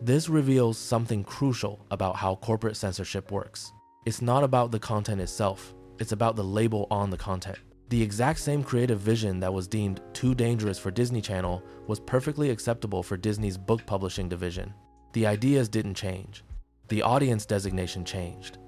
This reveals something crucial about how corporate censorship works. It's not about the content itself, it's about the label on the content. The exact same creative vision that was deemed too dangerous for Disney Channel was perfectly acceptable for Disney's book publishing division. The ideas didn't change. The audience designation changed.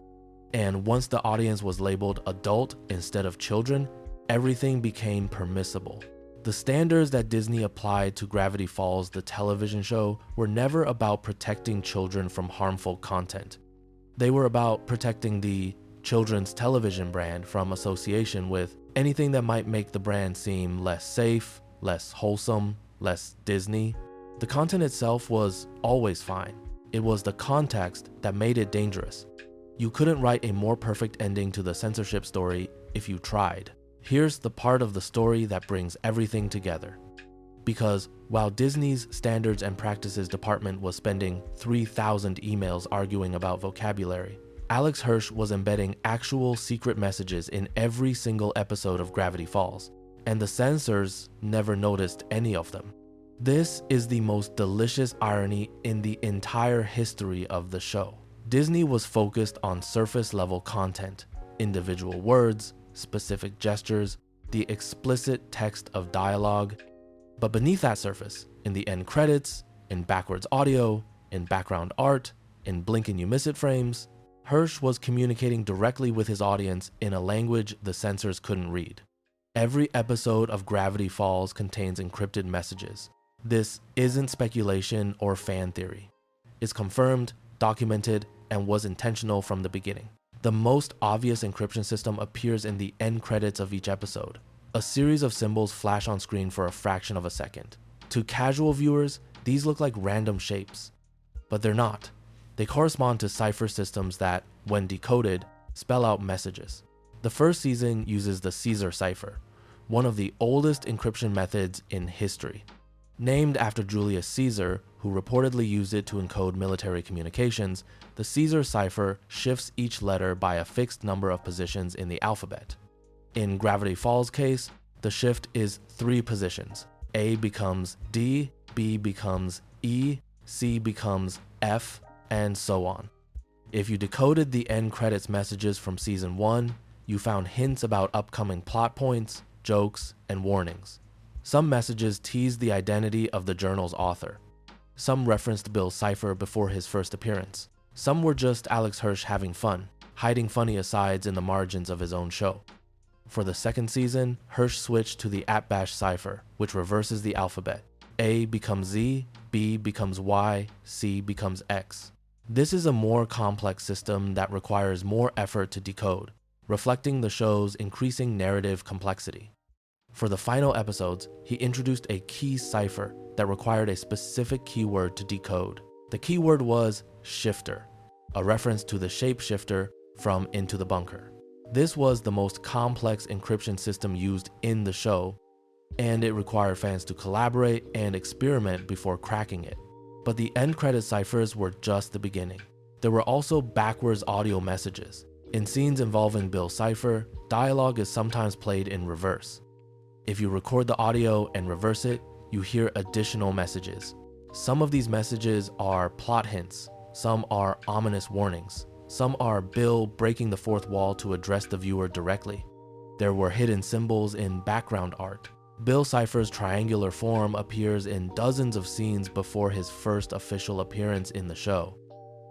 And once the audience was labeled adult instead of children, everything became permissible. The standards that Disney applied to Gravity Falls, the television show, were never about protecting children from harmful content. They were about protecting the children's television brand from association with anything that might make the brand seem less safe, less wholesome, less Disney. The content itself was always fine. It was the context that made it dangerous. You couldn't write a more perfect ending to the censorship story if you tried. Here's the part of the story that brings everything together. Because while Disney's Standards and Practices Department was spending 3,000 emails arguing about vocabulary, Alex Hirsch was embedding actual secret messages in every single episode of Gravity Falls, and the censors never noticed any of them. This is the most delicious irony in the entire history of the show. Disney was focused on surface-level content, individual words, specific gestures, the explicit text of dialogue. But beneath that surface, in the end credits, in backwards audio, in background art, in blink and you miss it frames, Hirsch was communicating directly with his audience in a language the censors couldn't read. Every episode of Gravity Falls contains encrypted messages. This isn't speculation or fan theory. It's confirmed, documented, and was intentional from the beginning. The most obvious encryption system appears in the end credits of each episode. A series of symbols flash on screen for a fraction of a second. To casual viewers, these look like random shapes, but they're not. They correspond to cipher systems that, when decoded, spell out messages. The first season uses the Caesar cipher, one of the oldest encryption methods in history. Named after Julius Caesar, who reportedly used it to encode military communications, the Caesar cipher shifts each letter by a fixed number of positions in the alphabet. In Gravity Falls' case, the shift is 3 positions. A becomes D, B becomes E, C becomes F, and so on. If you decoded the end credits messages from season 1, you found hints about upcoming plot points, jokes, and warnings. Some messages teased the identity of the journal's author. Some referenced Bill's cipher before his first appearance. Some were just Alex Hirsch having fun, hiding funny asides in the margins of his own show. For the second season, Hirsch switched to the @bash cipher, which reverses the alphabet. A becomes Z, B becomes Y, C becomes X. This is a more complex system that requires more effort to decode, reflecting the show's increasing narrative complexity. For the final episodes, he introduced a key cipher that required a specific keyword to decode. The keyword was shifter, a reference to the shapeshifter from Into the Bunker. This was the most complex encryption system used in the show, and it required fans to collaborate and experiment before cracking it. But the end credit ciphers were just the beginning. There were also backwards audio messages. In scenes involving Bill's cipher, dialogue is sometimes played in reverse. If you record the audio and reverse it, you hear additional messages. Some of these messages are plot hints, some are ominous warnings, some are Bill breaking the fourth wall to address the viewer directly. There were hidden symbols in background art. Bill Cipher's triangular form appears in dozens of scenes before his first official appearance in the show.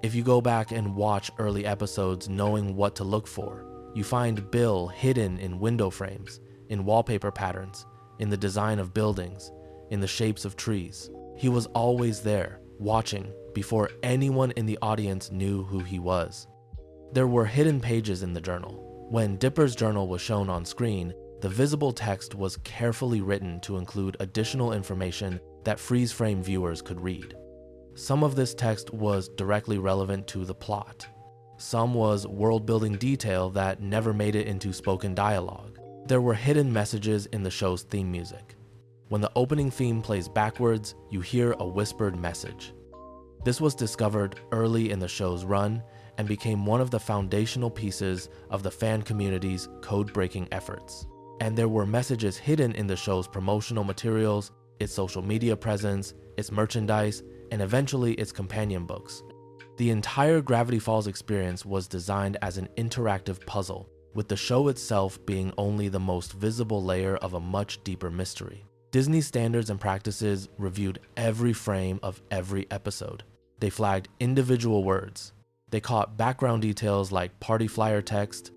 If you go back and watch early episodes knowing what to look for, you find Bill hidden in window frames, in wallpaper patterns, in the design of buildings, in the shapes of trees. He was always there, watching, before anyone in the audience knew who he was. There were hidden pages in the journal. When Dipper's journal was shown on screen, the visible text was carefully written to include additional information that freeze-frame viewers could read. Some of this text was directly relevant to the plot. Some was world-building detail that never made it into spoken dialogue. There were hidden messages in the show's theme music. When the opening theme plays backwards, you hear a whispered message. This was discovered early in the show's run and became one of the foundational pieces of the fan community's code-breaking efforts. And there were messages hidden in the show's promotional materials, its social media presence, its merchandise, and eventually its companion books. The entire Gravity Falls experience was designed as an interactive puzzle, with the show itself being only the most visible layer of a much deeper mystery. Disney's Standards and Practices reviewed every frame of every episode. They flagged individual words. They caught background details like party flyer text.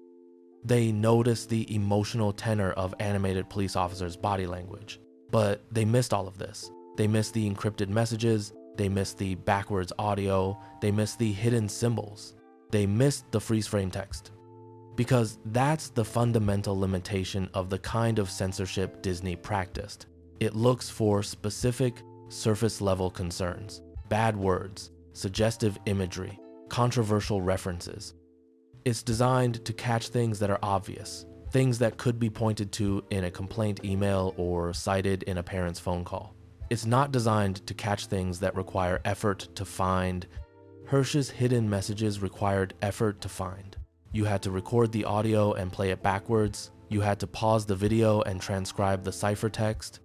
They noticed the emotional tenor of animated police officers' body language. But they missed all of this. They missed the encrypted messages. They missed the backwards audio. They missed the hidden symbols. They missed the freeze-frame text. Because that's the fundamental limitation of the kind of censorship Disney practiced. It looks for specific, surface-level concerns, bad words, suggestive imagery, controversial references. It's designed to catch things that are obvious, things that could be pointed to in a complaint email or cited in a parent's phone call. It's not designed to catch things that require effort to find. Hirsch's hidden messages required effort to find. You had to record the audio and play it backwards. You had to pause the video and transcribe the ciphertext.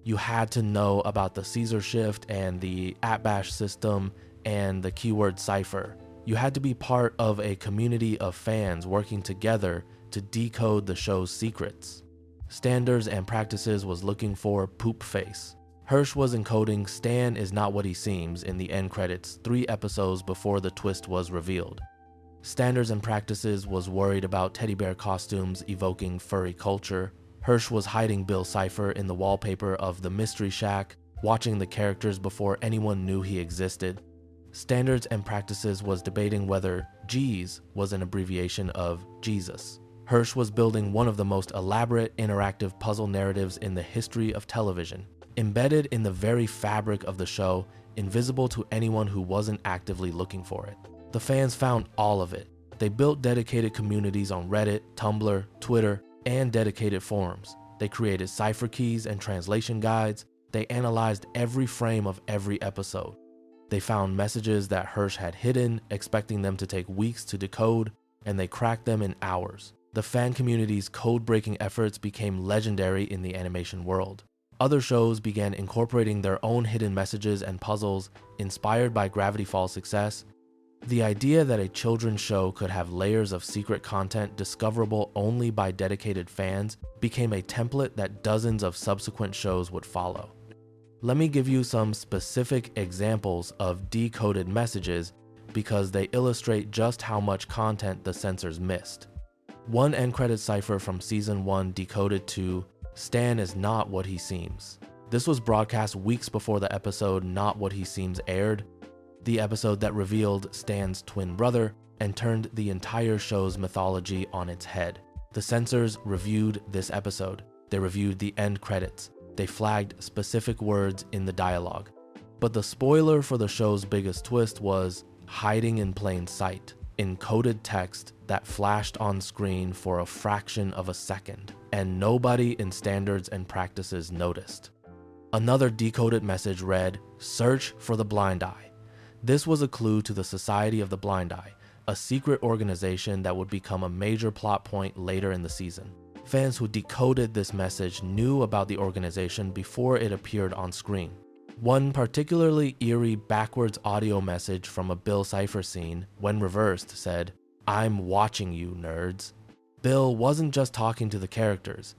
You had to know about the censorship and the @bash system and the keyword cipher. You had to be part of a community of fans working together to decode the show's secrets. Standards and Practices was looking for poop face. Hirsch was encoding Stan is not what he seems in the end credits 3 episodes before the twist was revealed. Standards and Practices was worried about teddy bear costumes evoking furry culture. Hirsch was hiding Bill Cipher in the wallpaper of the Mystery Shack, watching the characters before anyone knew he existed. Standards and Practices was debating whether G's was an abbreviation of Jesus. Hirsch was building one of the most elaborate interactive puzzle narratives in the history of television, embedded in the very fabric of the show, invisible to anyone who wasn't actively looking for it. The fans found all of it. They built dedicated communities on Reddit, Tumblr, Twitter, and dedicated forums. They created cipher keys and translation guides. They analyzed every frame of every episode. They found messages that Hirsch had hidden, expecting them to take weeks to decode, and they cracked them in hours. The fan community's code-breaking efforts became legendary in the animation world. Other shows began incorporating their own hidden messages and puzzles inspired by Gravity Falls' success. The idea that a children's show could have layers of secret content discoverable only by dedicated fans became a template that dozens of subsequent shows would follow. Let me give you some specific examples of decoded messages because they illustrate just how much content the censors missed. One end credit cipher from season 1 decoded to Stan is not what he seems. This was broadcast weeks before the episode Not What He Seems aired, the episode that revealed Stan's twin brother and turned the entire show's mythology on its head. The censors reviewed this episode. They reviewed the end credits. They flagged specific words in the dialogue. But the spoiler for the show's biggest twist was hiding in plain sight, encoded text that flashed on screen for a fraction of a second, and nobody in Standards and Practices noticed. Another decoded message read, "Search for the Blind Eye." This was a clue to the Society of the Blind Eye, a secret organization that would become a major plot point later in the season. Fans who decoded this message knew about the organization before it appeared on screen. One particularly eerie backwards audio message from a Bill Cipher scene, when reversed, said, "I'm watching you, nerds." Bill wasn't just talking to the characters.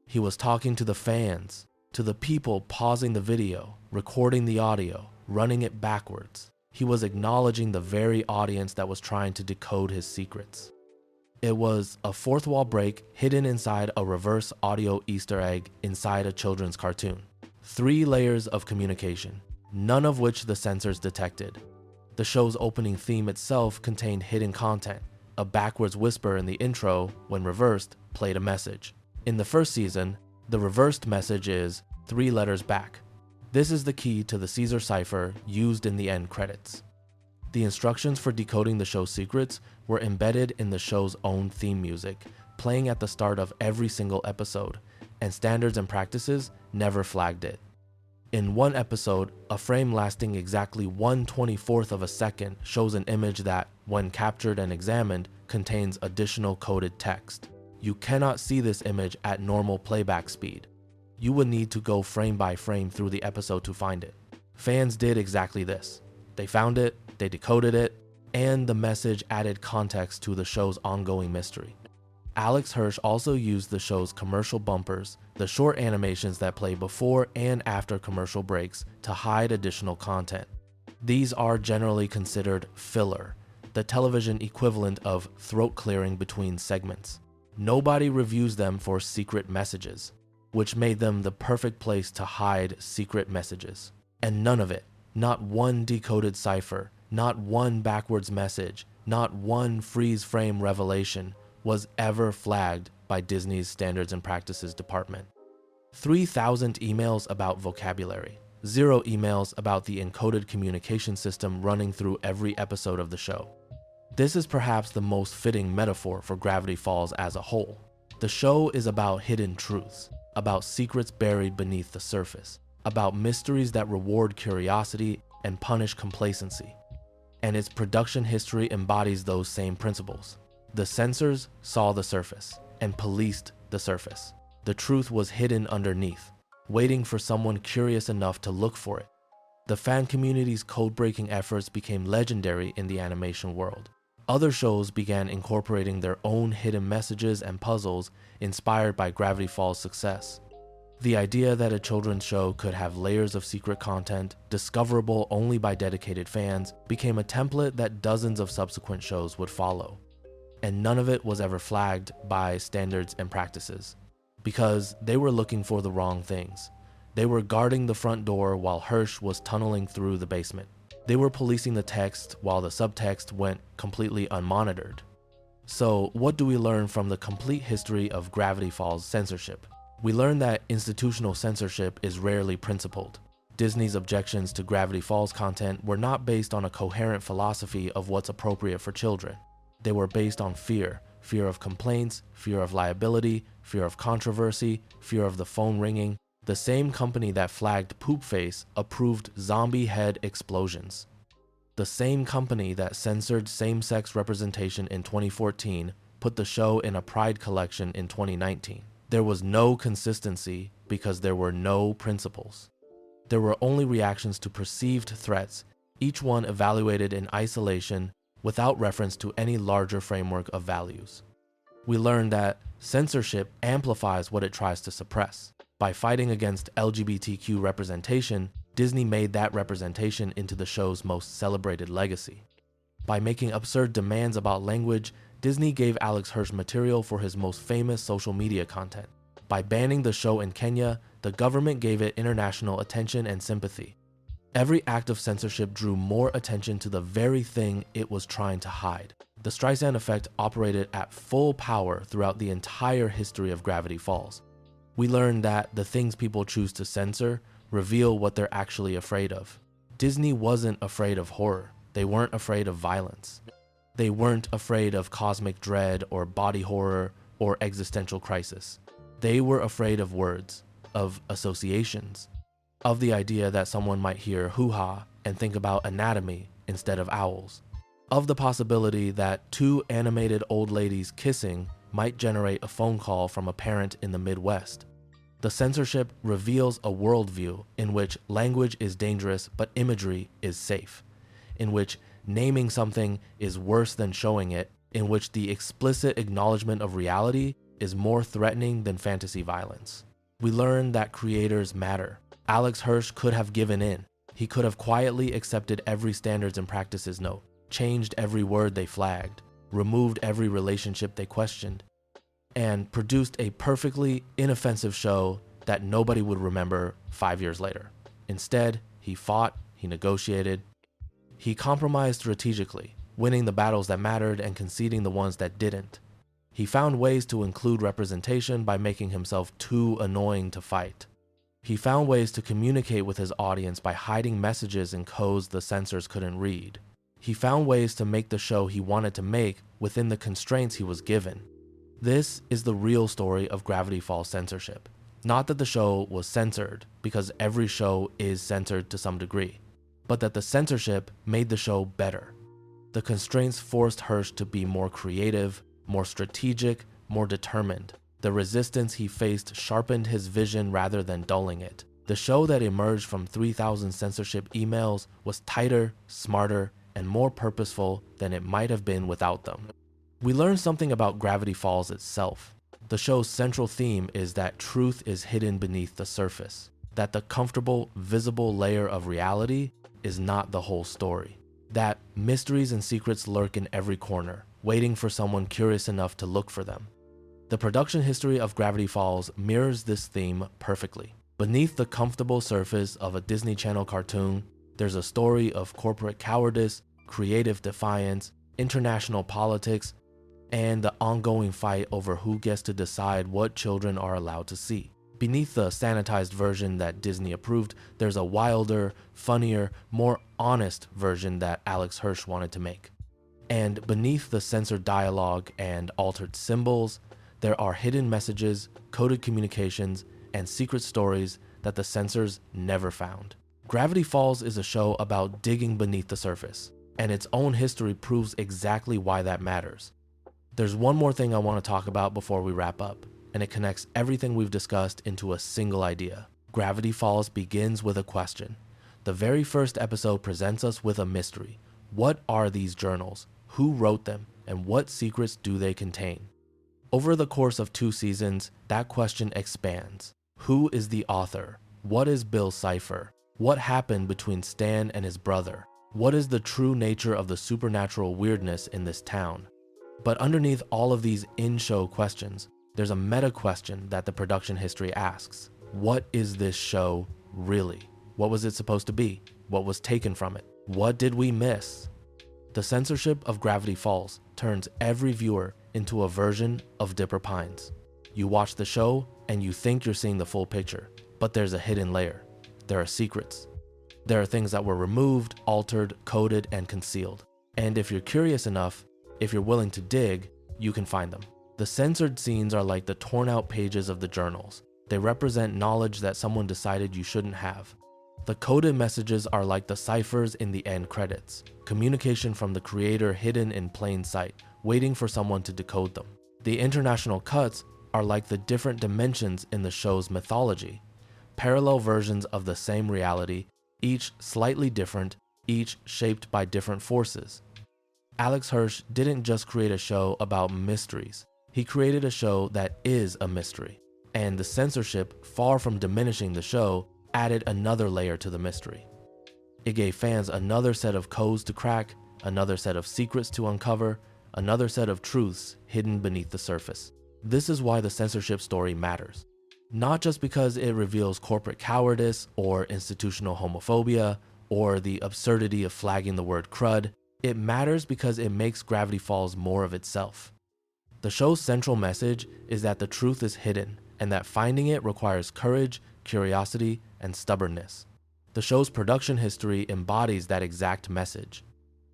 He was talking to the fans, to the people pausing the video, recording the audio, running it backwards. He was acknowledging the very audience that was trying to decode his secrets. It was a fourth wall break hidden inside a reverse audio Easter egg inside a children's cartoon. 3 layers of communication, none of which the censors detected. The show's opening theme itself contained hidden content. A backwards whisper in the intro, when reversed, played a message. In the first season, the reversed message is 3 letters back. This is the key to the Caesar cipher used in the end credits. The instructions for decoding the show's secrets were embedded in the show's own theme music, playing at the start of every single episode, and Standards and Practices never flagged it. In one episode, a frame lasting exactly 1/24th of a second shows an image that, when captured and examined, contains additional coded text. You cannot see this image at normal playback speed. You would need to go frame by frame through the episode to find it. Fans did exactly this. They found it, they decoded it, and the message added context to the show's ongoing mystery. Alex Hirsch also used the show's commercial bumpers, the short animations that play before and after commercial breaks, to hide additional content. These are generally considered filler, the television equivalent of throat clearing between segments. Nobody reviews them for secret messages, which made them the perfect place to hide secret messages. And none of it, not one decoded cipher, not one backwards message, not one freeze frame revelation, was ever flagged by Disney's Standards and Practices department. 3,000 emails about vocabulary, 0 emails about the encoded communication system running through every episode of the show. This is perhaps the most fitting metaphor for Gravity Falls as a whole. The show is about hidden truths, about secrets buried beneath the surface, about mysteries that reward curiosity and punish complacency. And its production history embodies those same principles. The censors saw the surface and policed the surface. The truth was hidden underneath, waiting for someone curious enough to look for it. The fan community's code-breaking efforts became legendary in the animation world. Other shows began incorporating their own hidden messages and puzzles inspired by Gravity Falls' success. The idea that a children's show could have layers of secret content, discoverable only by dedicated fans, became a template that dozens of subsequent shows would follow. And none of it was ever flagged by standards and practices, because they were looking for the wrong things. They were guarding the front door while Hirsch was tunneling through the basement. They were policing the text while the subtext went completely unmonitored. So what do we learn from the complete history of Gravity Falls censorship? We learn that institutional censorship is rarely principled. Disney's objections to Gravity Falls content were not based on a coherent philosophy of what's appropriate for children. They were based on fear of complaints, fear of liability, fear of controversy, fear of the phone ringing. The same company that flagged Poop Face approved zombie head explosions. The same company that censored same-sex representation in 2014 put the show in a Pride collection in 2019. There was no consistency because there were no principles. There were only reactions to perceived threats, each one evaluated in isolation without reference to any larger framework of values. We learned that censorship amplifies what it tries to suppress. By fighting against LGBTQ representation, Disney made that representation into the show's most celebrated legacy. By making absurd demands about language, Disney gave Alex Hirsch material for his most famous social media content. By banning the show in Kenya, the government gave it international attention and sympathy. Every act of censorship drew more attention to the very thing it was trying to hide. The Streisand effect operated at full power throughout the entire history of Gravity Falls. We learned that the things people choose to censor reveal what they're actually afraid of. Disney wasn't afraid of horror. They weren't afraid of violence. They weren't afraid of cosmic dread or body horror or existential crisis. They were afraid of words, of associations, of the idea that someone might hear hoo-ha and think about anatomy instead of owls, of the possibility that two animated old ladies kissing might generate a phone call from a parent in the Midwest. The censorship reveals a worldview in which language is dangerous but imagery is safe, in which naming something is worse than showing it, in which the explicit acknowledgement of reality is more threatening than fantasy violence. We learn that creators matter. Alex Hirsch could have given in. He could have quietly accepted every standards and practices note, changed every word they flagged, removed every relationship they questioned, and produced a perfectly inoffensive show that nobody would remember 5 years later. Instead, he fought, he negotiated, he compromised strategically, winning the battles that mattered and conceding the ones that didn't. He found ways to include representation by making himself too annoying to fight. He found ways to communicate with his audience by hiding messages in codes the censors couldn't read. He found ways to make the show he wanted to make within the constraints he was given. This is the real story of Gravity Falls censorship. Not that the show was censored, because every show is censored to some degree, but that the censorship made the show better. The constraints forced Hirsch to be more creative, more strategic, more determined. The resistance he faced sharpened his vision rather than dulling it. The show that emerged from 3,000 censorship emails was tighter, smarter, and more purposeful than it might have been without them. We learned something about Gravity Falls itself. The show's central theme is that truth is hidden beneath the surface, that the comfortable, visible layer of reality is not the whole story, that mysteries and secrets lurk in every corner, waiting for someone curious enough to look for them. The production history of Gravity Falls mirrors this theme perfectly. Beneath the comfortable surface of a Disney Channel cartoon, there's a story of corporate cowardice, creative defiance, international politics, and the ongoing fight over who gets to decide what children are allowed to see. Beneath the sanitized version that Disney approved, there's a wilder, funnier, more honest version that Alex Hirsch wanted to make. And beneath the censored dialogue and altered symbols, there are hidden messages, coded communications, and secret stories that the censors never found. Gravity Falls is a show about digging beneath the surface, and its own history proves exactly why that matters. There's one more thing I want to talk about before we wrap up, and it connects everything we've discussed into a single idea. Gravity Falls begins with a question. The very first episode presents us with a mystery. What are these journals? Who wrote them? And what secrets do they contain? Over the course of 2 seasons, that question expands. Who is the author? What is Bill's cipher? What happened between Stan and his brother? What is the true nature of the supernatural weirdness in this town? But underneath all of these in-show questions, there's a meta question that the production history asks. What is this show really? What was it supposed to be? What was taken from it? What did we miss? The censorship of Gravity Falls turns every viewer into a version of Dipper Pines. You watch the show and you think you're seeing the full picture, but there's a hidden layer. There are secrets. There are things that were removed, altered, coded, and concealed. And if you're curious enough, if you're willing to dig, you can find them. The censored scenes are like the torn out pages of the journals. They represent knowledge that someone decided you shouldn't have. The coded messages are like the ciphers in the end credits, communication from the creator hidden in plain sight, waiting for someone to decode them. The international cuts are like the different dimensions in the show's mythology, parallel versions of the same reality, each slightly different, each shaped by different forces. Alex Hirsch didn't just create a show about mysteries. He created a show that is a mystery. And the censorship, far from diminishing the show, added another layer to the mystery. It gave fans another set of codes to crack, another set of secrets to uncover, another set of truths hidden beneath the surface. This is why the censorship story matters. Not just because it reveals corporate cowardice or institutional homophobia or the absurdity of flagging the word crud. It matters because it makes Gravity Falls more of itself. The show's central message is that the truth is hidden and that finding it requires courage, curiosity, and stubbornness. The show's production history embodies that exact message.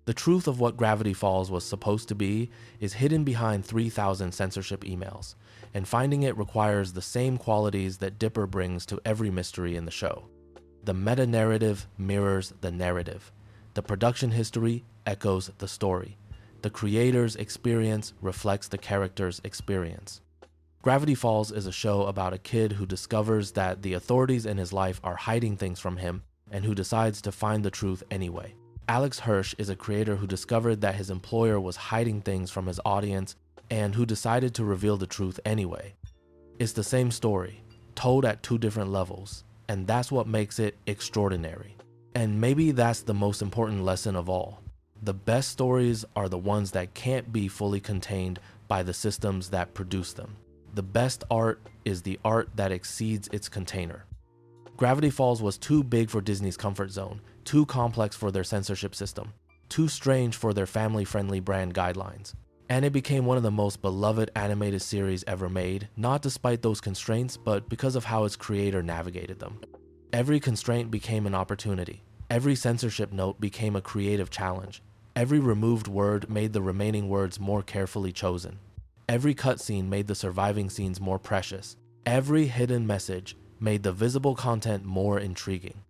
The truth of what Gravity Falls was supposed to be is hidden behind 3,000 censorship emails, and finding it requires the same qualities that Dipper brings to every mystery in the show. The meta-narrative mirrors the narrative. The production history echoes the story. The creator's experience reflects the character's experience. Gravity Falls is a show about a kid who discovers that the authorities in his life are hiding things from him and who decides to find the truth anyway. Alex Hirsch is a creator who discovered that his employer was hiding things from his audience and who decided to reveal the truth anyway. It's the same story, told at 2 different levels, and that's what makes it extraordinary. And maybe that's the most important lesson of all. The best stories are the ones that can't be fully contained by the systems that produce them. The best art is the art that exceeds its container. Gravity Falls was too big for Disney's comfort zone, too complex for their censorship system, too strange for their family-friendly brand guidelines. And it became one of the most beloved animated series ever made, not despite those constraints, but because of how its creator navigated them. Every constraint became an opportunity. Every censorship note became a creative challenge. Every removed word made the remaining words more carefully chosen. Every cutscene made the surviving scenes more precious. Every hidden message made the visible content more intriguing.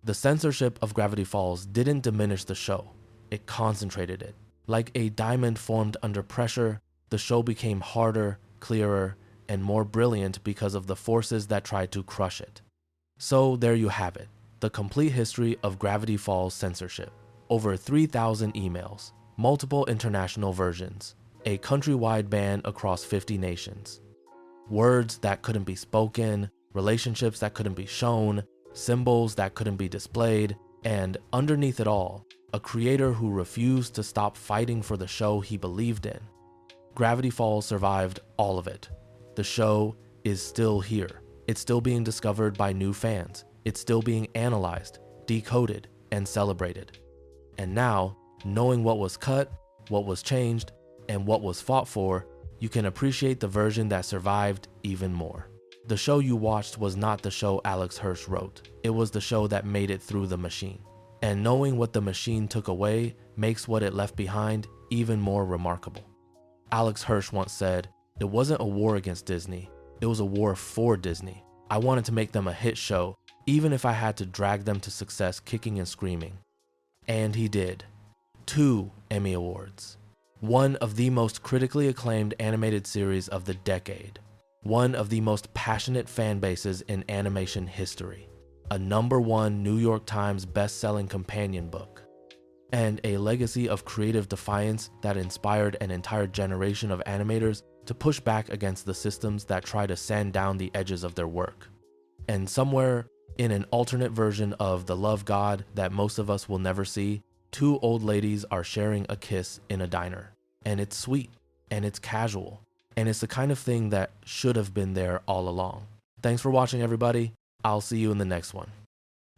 The censorship of Gravity Falls didn't diminish the show. It concentrated it. Like a diamond formed under pressure, the show became harder, clearer, and more brilliant because of the forces that tried to crush it. So there you have it, the complete history of Gravity Falls censorship. Over 3,000 emails, multiple international versions, a countrywide ban across 50 nations. Words that couldn't be spoken, relationships that couldn't be shown, symbols that couldn't be displayed, and underneath it all, a creator who refused to stop fighting for the show he believed in. Gravity Falls survived all of it. The show is still here. It's still being discovered by new fans. It's still being analyzed, decoded, and celebrated. And now, knowing what was cut, what was changed, and what was fought for, you can appreciate the version that survived even more. The show you watched was not the show Alex Hirsch wrote. It was the show that made it through the machine. And knowing what the machine took away makes what it left behind even more remarkable. Alex Hirsch once said, "It wasn't a war against Disney, it was a war for Disney. I wanted to make them a hit show even if I had to drag them to success kicking and screaming. And he did. 2 Emmy Awards. One of the most critically acclaimed animated series of the decade. One of the most passionate fan bases in animation history. A #1 New York Times best-selling companion book. And a legacy of creative defiance that inspired an entire generation of animators to push back against the systems that try to sand down the edges of their work. And somewhere in an alternate version of the love god that most of us will never see, 2 old ladies are sharing a kiss in a diner. And it's sweet, and it's casual, and it's the kind of thing that should have been there all along. Thanks for watching, everybody. I'll see you in the next one.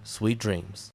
Sweet dreams.